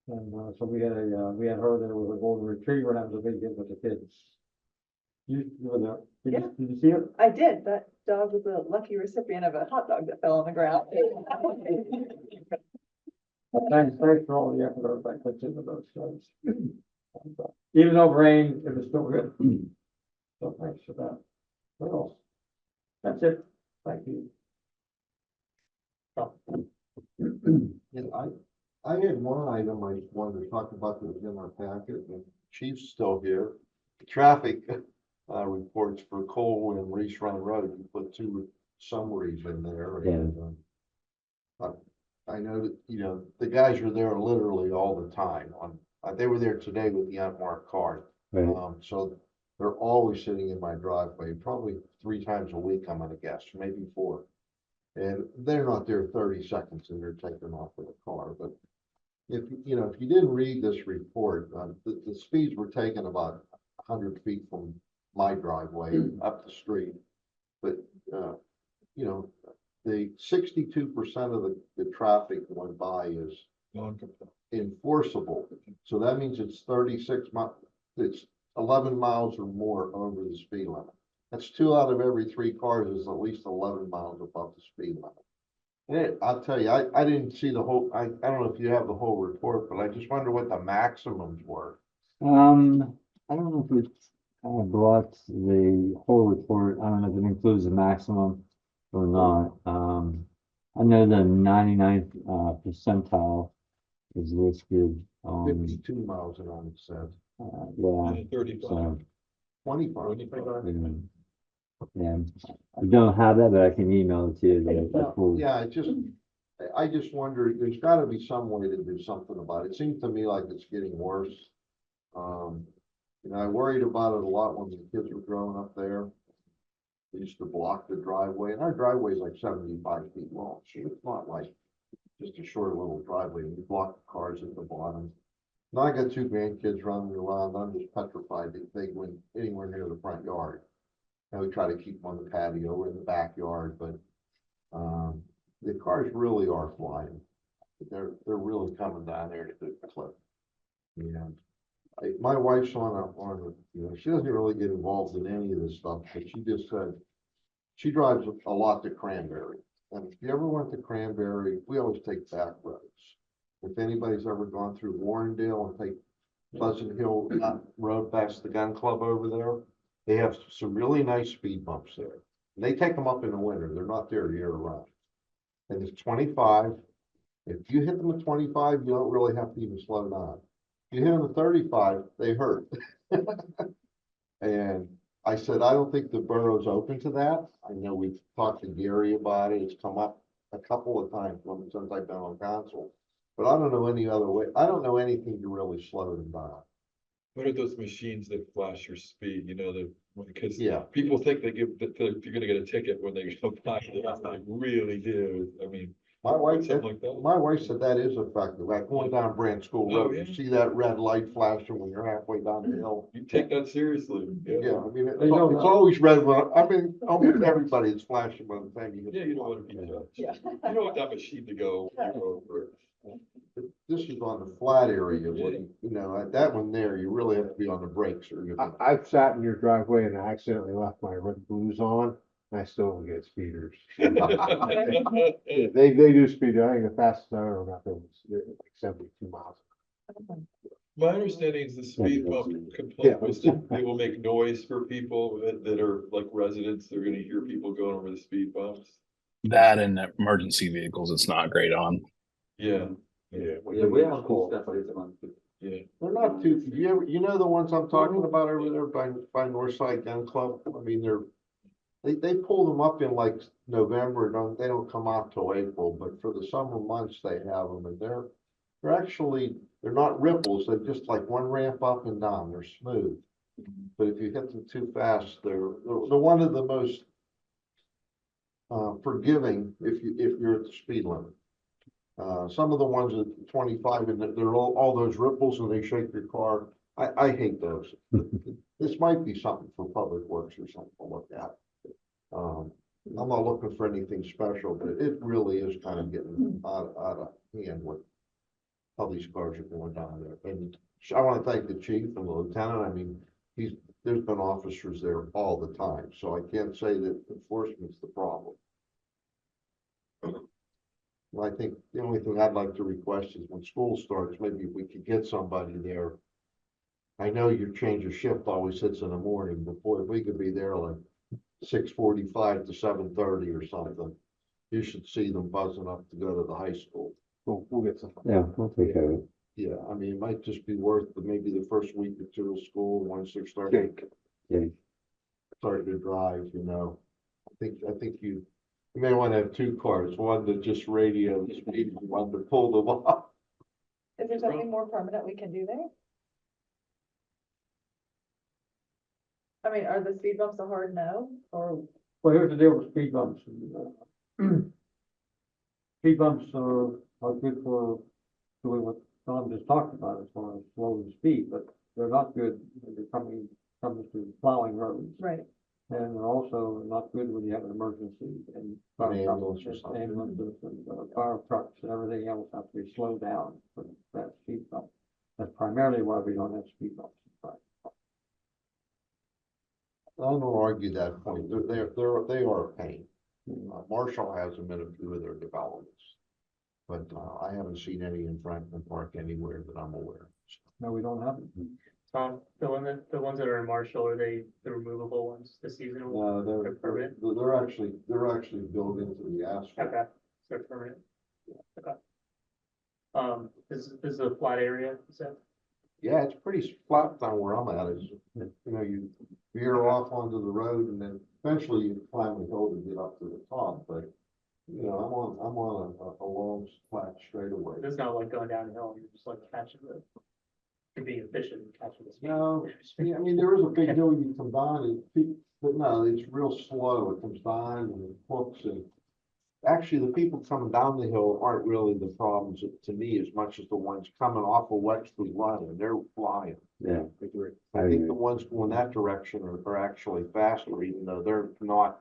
And so we had her there with a golden retriever, and that was a big hit with the kids. You were there. Did you see it?
I did. That dog was a lucky recipient of a hot dog that fell on the ground.
Thanks for all the effort that puts into those shows. Even though it rained, it was still good. So thanks for that. What else? That's it. Thank you.
Yeah, I had one item I wanted to talk about that was in our packet, and Chief's still here. Traffic reports for Cole and Reese Run Road. You put two summaries in there. And, I know that, the guys are there literally all the time. They were there today with the unmarked car.
Right.
So they're always sitting in my driveway, probably 3 times a week, I'm gonna guess, maybe 4. And they're not there 30 seconds and they're taken off with a car. But if you didn't read this report, the speeds were taken about 100 feet from my driveway up the street. But, the 62% of the traffic going by is enforceable. So that means it's 36 miles, it's 11 miles or more over the speed limit. That's 2 out of every 3 cars is at least 11 miles above the speed limit. And I'll tell you, I didn't see the whole, I don't know if you have the whole report, but I just wonder what the maximums were.
I don't know if it's brought the whole report. I don't know if it includes the maximum or not. I know the 99th percentile is listed.
52 miles an hour, it said.
Yeah.
35.
So,
25.
yeah, I don't have that, but I can email it to you. The full-
Yeah, I just wonder, there's gotta be some way to do something about it. It seems to me like it's getting worse. I worried about it a lot when the kids were growing up there. They used to block the driveway, and our driveway is like 75 feet long, so it's not like just a short little driveway. We block the cars at the bottom. Now I got 2 grandkids running around. I'm just petrified that they went anywhere near the front yard. And we try to keep them on the patio or in the backyard, but the cars really are flying. They're really coming down there to the clip. And my wife's on she doesn't really get involved in any of this stuff, but she just said she drives a lot to Cranberry. And if you ever went to Cranberry, we always take back roads. If anybody's ever gone through Warrendale and take Pleasant Hill Road past the gun club over there, they have some really nice speed bumps there. They take them up in the winter. They're not there year round. And it's 25. If you hit them at 25, you don't really have to even slow down. If you hit them at 35, they hurt. And I said, I don't think the borough's open to that. I know we've talked to Gary about it. It's come up a couple of times since I've been on council. But I don't know any other way. I don't know anything to really slow them down.
What are those machines that flash your speed, you know, because
Yeah.
people think they give, that you're gonna get a ticket when they go by, they really do, I mean.
My wife said,
Something like that.
my wife said that is effective. Like going down Branch School
Oh,
Road,
yeah.
you see that red light flashing when you're halfway down the hill.
You take that seriously.
Yeah, I mean, it's
They don't know.
always red. I mean, almost everybody is flashing by the time you get.
Yeah, you don't want to be judged.
Yeah.
You don't want that machine to go over.
This is on the flat area, where, you know, at that one there, you really have to be on the brakes or you're.
I've sat in your driveway and I accidentally left my red blues on, and I still don't get speeders. Yeah, they do speed, I think the fastest I ever got there was like 72 miles.
My understanding is the speed bump
Yeah.
complaint was that it will make noise for people that are like residents, they're gonna hear people going over the speed bumps.
That and emergency vehicles, it's not great on.
Yeah.
Yeah, we have cool stuff for this one.
Yeah.
They're not too, you know the ones I'm talking about over there by Northside Gun Club? I mean, they pull them up in like November, they don't come out till April, but for the summer months, they have them, and they're actually, they're not ripples, they're just like one ramp up and down, they're smooth. But if you hit them too fast, they're one of the most forgiving if you're at the speed limit. Some of the ones at 25 and they're all those ripples and they shake your car. I hate those. This might be something for Public Works or something to look at. I'm not looking for anything special, but it really is kind of getting out of hand with how these cars are going down there. And I want to thank the chief and the lieutenant. I mean, there's been officers there all the time, so I can't say that enforcement's the problem. I think the only thing I'd like to request is when school starts, maybe if we could get somebody there. I know your change of shift always hits in the morning, but boy, if we could be there like 6:45 to 7:30 or something, you should see them buzzing up to go to the high school.
We'll get some.
Yeah, we'll take care of it.
Yeah, I mean, it might just be worth maybe the first week or two of school, once they're starting to drive, you know. I think you may want to have two cars, one that just radios, maybe one to pull them off.
Is there something more permanent we can do there? I mean, are the speed bumps a hard no, or?
Well, here's the deal with speed bumps. Speed bumps are good for doing what Tom just talked about as far as slowing speed, but they're not good when you're comes to plowing roads.
Right.
And they're also not good when you have an emergency and fire
Ambulance or
trucks
something.
and ambulances and fire trucks and everything else have to be slowed down for that speed bump. That's primarily why we don't have speed bumps.
I don't argue that point. They are a pain. Marshall has them in a few of their developments. But I haven't seen any in Franklin Park anywhere that I'm aware of.
No, we don't have them.
Tom, the ones that are in Marshall, are they the removable ones, the seasonal?
No,
They're permanent?
they're actually built into the asphalt.
Okay, so they're permanent. Okay. This is a flat area, so.
Yeah, it's pretty flat down where I'm at. It's, you know, you veer off onto the road and then eventually you climb the hill to get up to the top, but you know, I'm on a long flat straightaway.
It's not like going downhill, you're just like catching you're being efficient and catching the speed.
No, I mean, there is a big hill you come down but no, it's real slow. It comes down and it hooks and actually the people coming down the hill aren't really the problems to me as much as the ones coming off of Wexley Line. They're flying.
Yeah.
I think the ones going that direction are actually faster, even though they're not.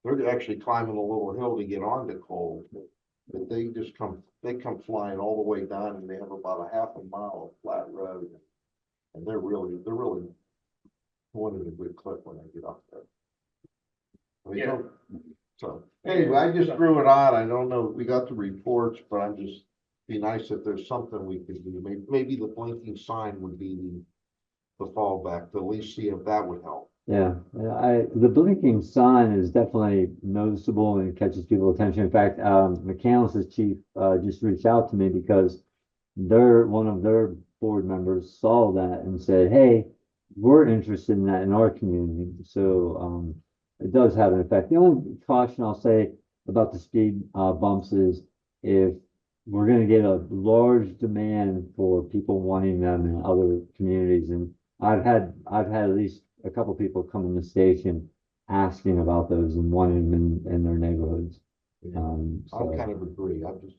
They're actually climbing a little hill to get onto Cole, but they come flying all the way down, and they have about a half a mile of flat road, and they're really going at a good clip when they get up there. I mean,
Yeah.
So anyway, I just threw it out. I don't know if we got the reports, but I'm just be nice if there's something we could do. Maybe the blinking sign would be the fallback to at least see if that would help.
Yeah, the blinking sign is definitely noticeable and catches people's attention. In fact, McCandless's chief, just reached out to me because one of their board members saw that and said, hey, we're interested in that in our community. So, it does have an effect. The only caution I'll say about the speed, bumps is if we're gonna get a large demand for people wanting them in other communities, and I've had at least a couple people come in the station asking about those and wanting them in their neighborhoods.
I
So,
kind of agree. I'm just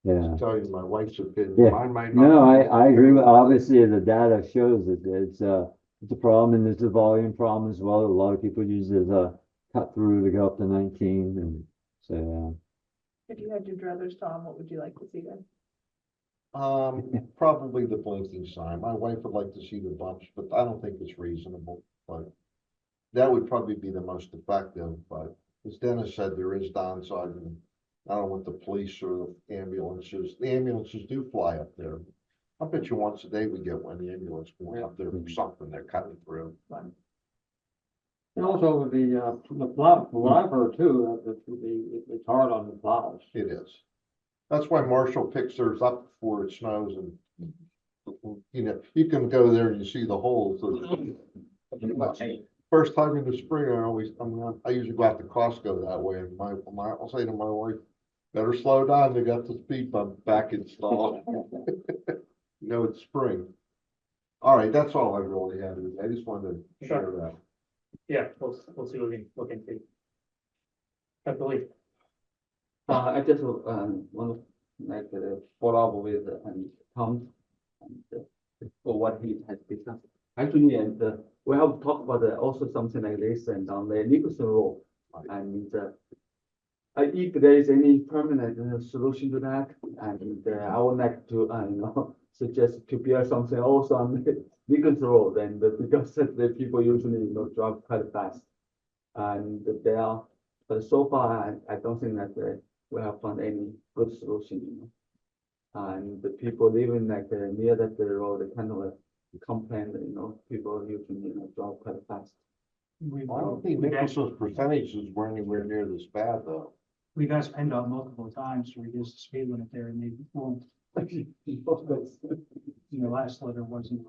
yeah.
telling you my wife's opinion.
Yeah.
Mine might not.
No, I agree with, obviously, the data shows that it's a problem, and there's a volume problem as well. A lot of people use it as a cut through to go up to 19, and so,
If you had your druthers, Tom, what would you like to see then?
Probably the blinking sign. My wife would like to see the bumps, but I don't think it's reasonable, but that would probably be the most effective, but as Dennis said, there is downside. I don't want the police or the ambulances do fly up there. I bet you once a day we get one ambulance going up there for something they're cutting through.
And also the plow, from what I've heard too, it's hard on the plows.
It is. That's why Marshall picks theirs up before it snows, and you know, you can go there and you see the holes. First time in the spring, I usually go out to Costco that way, and I'll say to my wife, better slow down, they got the speed bump back installed. You know, it's spring. All right, that's all I really had. I just wanted to share that.
Yeah, we'll see what we can look into. I believe.
I just want to follow up with Tom and for what he has discussed. Actually, and we have talked about also something like this and on the Nicholson Road. And if there is any permanent solution to that, and I would like to suggest to build something also on the Nicholson Road, and because the people usually drive quite fast, and but so far I don't think that we have found any good solution. And the people living near that road, they kind of complain that people usually drive quite fast.
I don't think Nicholson's percentages were anywhere near this bad though.
We've asked PennDOT multiple times to reduce the speed limit there, and they won't. Last letter wasn't.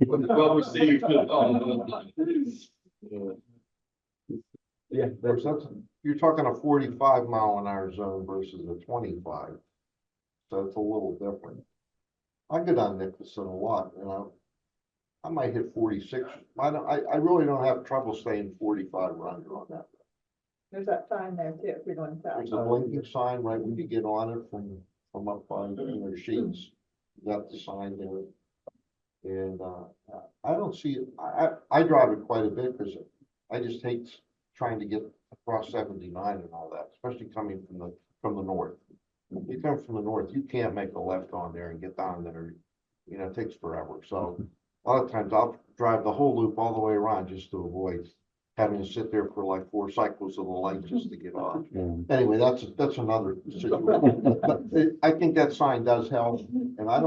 Well received.
Yeah, you're talking a 45 mile an hour zone versus a 25. So it's a little different. I go down Nicholson a lot, I might hit 46. I really don't have trouble staying 45 or under on that.
There's that sign there too, if you're going south.
There's a blinking sign right when you get on it from up by Sheets. You got the sign there. And I don't see it. I drive it quite a bit because I just hate trying to get across 79 and all that, especially coming from the north. You come from the north, you can't make a left on there and get down there. It takes forever. So a lot of times I'll drive the whole loop all the way around just to avoid having to sit there for like 4 cycles of the light just to get off. Anyway, that's another situation. But I think that sign does help, and I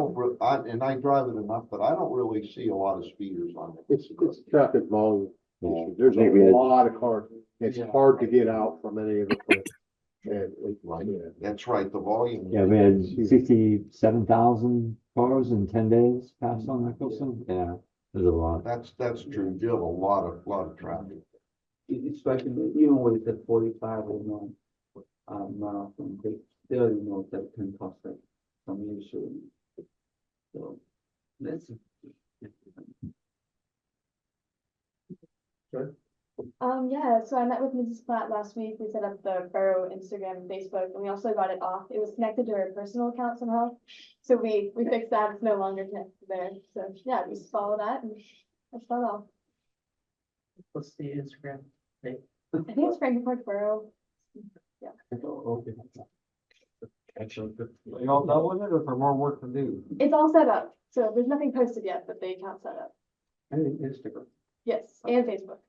drive it enough, but I don't really see a lot of speeders on it.
It's traffic volume issue. There's a lot of cars. It's hard to get out from any of the places.
Right, that's right, the volume.
yeah, we had 67,000 cars in 10 days passed on Nicholson. Yeah, there's a lot.
That's true. You have a lot of traffic.
Especially even with the 45 marathon, they still that can cause some issue. So let's see.
Sure.
Yeah, so I met with Mrs. Platt last week. We set up the Borough Instagram and Facebook, and we also got it off. It was connected to her personal account somehow. So we fixed that. It's no longer connected there. So yeah, just follow that and that's about all.
What's the Instagram name?
I think it's Franklin Park Borough. Yeah.
Okay. Excellent. You all done with it, or for more work to do?
It's all set up. So there's nothing posted yet, but the account's set up.
And Instagram.
Yes, and Facebook.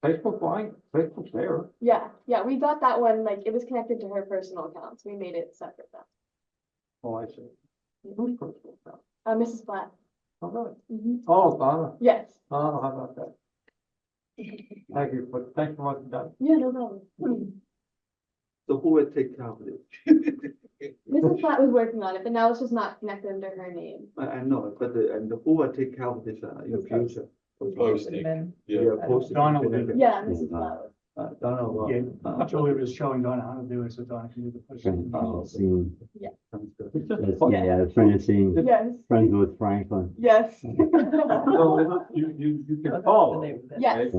Facebook, fine. Facebook's there.
Yeah, we got that one, it was connected to her personal account, so we made it separate then.
Oh, I see. Who's personal account?
Mrs. Platt.
Oh, really?
Mhm.
Oh, Donna.
Yes.
Oh, how about that? Thank you, but thanks for what you've done.
Yeah, no problem.
So who will take care of it?
Mrs. Platt was working on it, but now it's just not connected under her name.
I know, but and who will take care of this in the future?
Posting, yeah.
Posting.
Donna will do it.
Yeah, Mrs. Platt.
Donna will.
Yeah, Julie was showing Donna how to do it, so Donna can do the push.
Yeah.
That's, yeah, Francine,
Yes,
friends with Franklin.
yes.
So you can follow,
Yes.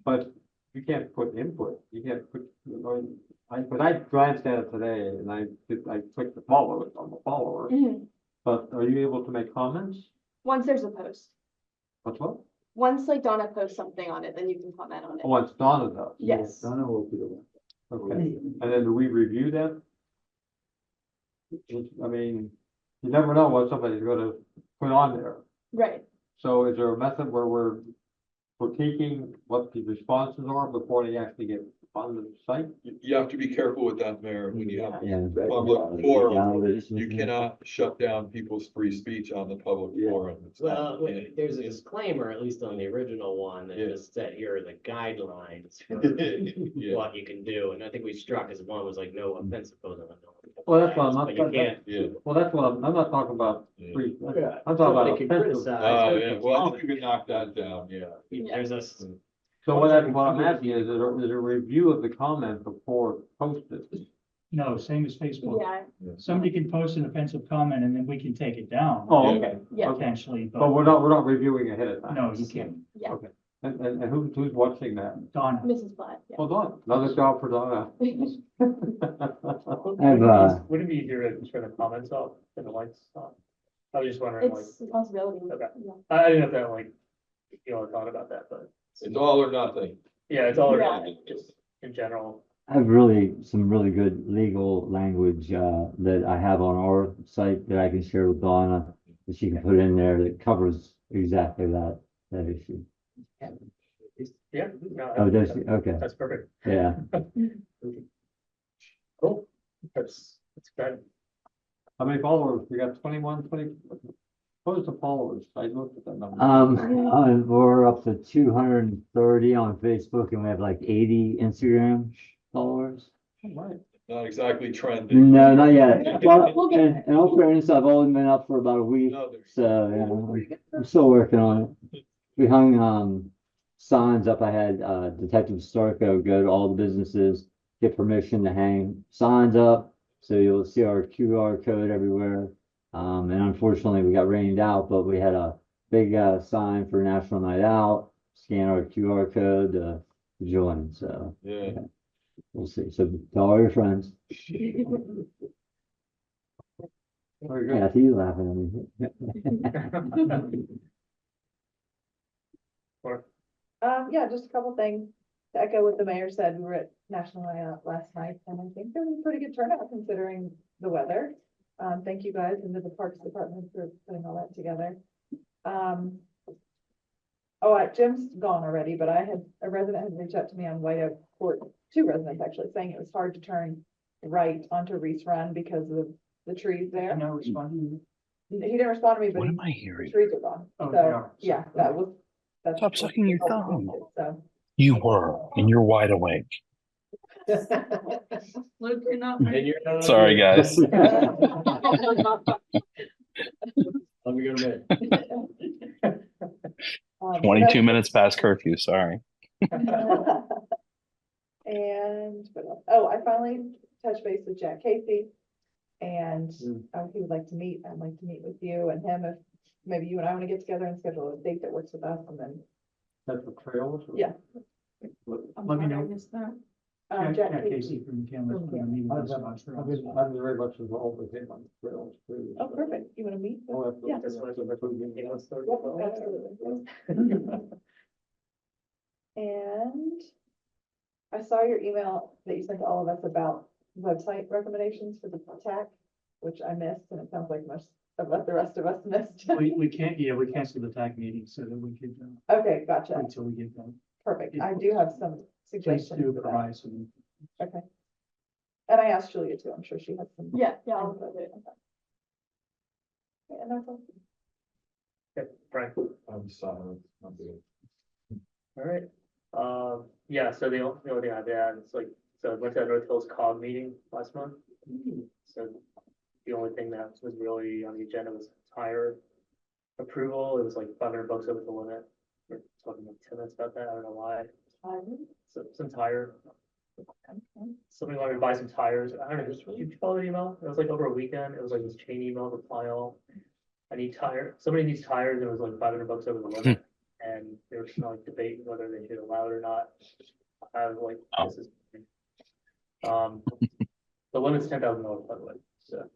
but you can't put input, you can't put, but I glanced at it today and I clicked the follow, on the follower.
Mhm.
But are you able to make comments?
Once there's a post,
What's what?
once like Donna posts something on it, then you can comment on it.
Oh, it's Donna does.
Yes.
Donna will be the one.
Okay, and then do we review that? I mean, you never know what somebody's gonna put on there.
Right.
So is there a method where we're critiquing what the responses are before they actually get on the site?
You have to be careful with that, Mayor, when you have
Yeah.
public forum. You cannot shut down people's free speech on the public forum. It's not-
Well, there's a disclaimer, at least on the original one, that
Yeah.
just said here are the guidelines for
Yeah.
what you can do, and I think we struck as one was like no offensive posing.
Well, that's what I'm not,
But you can't.
Yeah.
well, that's what I'm not talking about
Yeah.
free,
Yeah.
I'm talking
Somebody
about
can
offensive.
criticize.
Yeah, well, I think you can knock that down, yeah.
There's a,
So what I'm asking is a review of the comment before posted.
No, same as Facebook.
Yeah,
Somebody can post an offensive comment and then we can take it down.
Oh,
Yeah.
okay,
yeah,
Potentially,
but we're not reviewing ahead of time.
No, you can't.
yeah.
Okay, and who's watching that?
Donna.
Mrs. Platt, yeah.
Hold on, another job for Donna.
I have,
Would it be easier to turn the comments off and the lights on? I was just wondering, like,
It's a possibility.
Okay.
Yeah.
I didn't know if that, like, you all thought about that, but
It's all or nothing.
yeah, it's all
Yeah.
around, just in general.
I have some really good legal language, that I have on our site that I can share with Donna, that she can put in there that covers exactly that issue.
Yeah. No,
Oh, does she? Okay,
That's perfect.
yeah.
Cool. That's good.
How many followers? We got 21, 20. What is the followers? I looked at that number.
We're up to 230 on Facebook and we have like 80 Instagram followers.
Right.
Not exactly trending.
No, not yet. Well, and all fairness, I've only been up for about a week,
No, there's-
so yeah, I'm still working on it. We hung signs up. I had Detective Starko go to all the businesses, get permission to hang signs up, so you'll see our QR code everywhere. And unfortunately, we got rained out, but we had a big sign for National Night Out. Scan our QR code to join. So
Yeah.
we'll see. So tell all your friends.
Very good.
Yeah, I see you laughing at me.
Yeah, just a couple things. To echo what the mayor said, we were at National Night Out last night, and I think there was a pretty good turnout considering the weather. Thank you guys and to the Parks Department for putting all that together. Jim's gone already, but a resident had reached out to me on White Oak Court, two residents actually, saying it was hard to turn right onto Reese Run because of the trees there.
No responding.
He didn't respond to me, but
What
he-
am I
the
hearing?
trees are gone.
Oh,
So,
they are.
yeah, that's.
Stop sucking your thumb.
So.
You were, and you're wide awake.
Luke, you're not.
and you're not.
Sorry, guys.
Let me go to bed.
22 minutes past curfew, sorry.
And, what else? Oh, I finally touched base with Jack Casey. And he would like to meet, I'd like to meet with you and him if maybe you and I want to get together and schedule a date that works with us and then.
That's the trails? or-
Yeah.
Let me know.
Jack
Jack
Casey.
Casey from Cameron.
I've been very much involved with him on the trails too.
Oh, perfect. You want to meet?
Oh, absolutely.
Yeah.
That's what
Absolutely. And I saw your email that you sent to all of us about website recommendations for the TAC, which I missed, and it sounds like most of what the rest of us missed.
We canceled the TAC meeting so that we could,
Okay, gotcha.
until we get them.
Perfect. I do have some
Please
suggestions.
do
for that.
provide some.
Okay. And I asked Julia too. I'm sure she has some.
Yeah, I'll go do it.
And that's all.
Okay, Frank.
I'm silent. I'm good.
All right. Yeah, so the only thing I did, it's like, so I went to that North Hills COG meeting last month. So the only thing that was really on the agenda was tire approval. It was like $500 over the limit. We're talking like 10 minutes about that. I don't know why. So some tire. Somebody wanted to buy some tires. I don't know, did you follow the email? It was like over a weekend. It was like this chain email, reply all. I need tire, somebody needs tires, and it was like $500 over the limit. And they were just like debating whether they should allow it or not. I was like, this is. The limit's $10,000, by the way, so.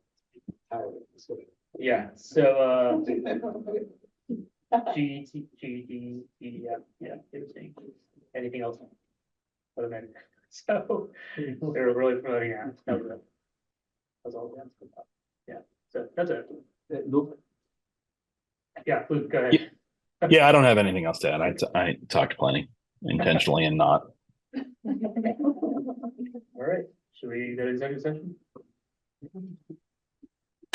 Yeah, so, yeah, they were saying, anything else? What a minute. So, they were really promoting that. That was it. That's all we have to talk about. Yeah, so that's it.
Look,
Yeah, Luke, go ahead.
Yeah, I don't have anything else to add. I talked plenty intentionally and not.
All right, should we go to executive session?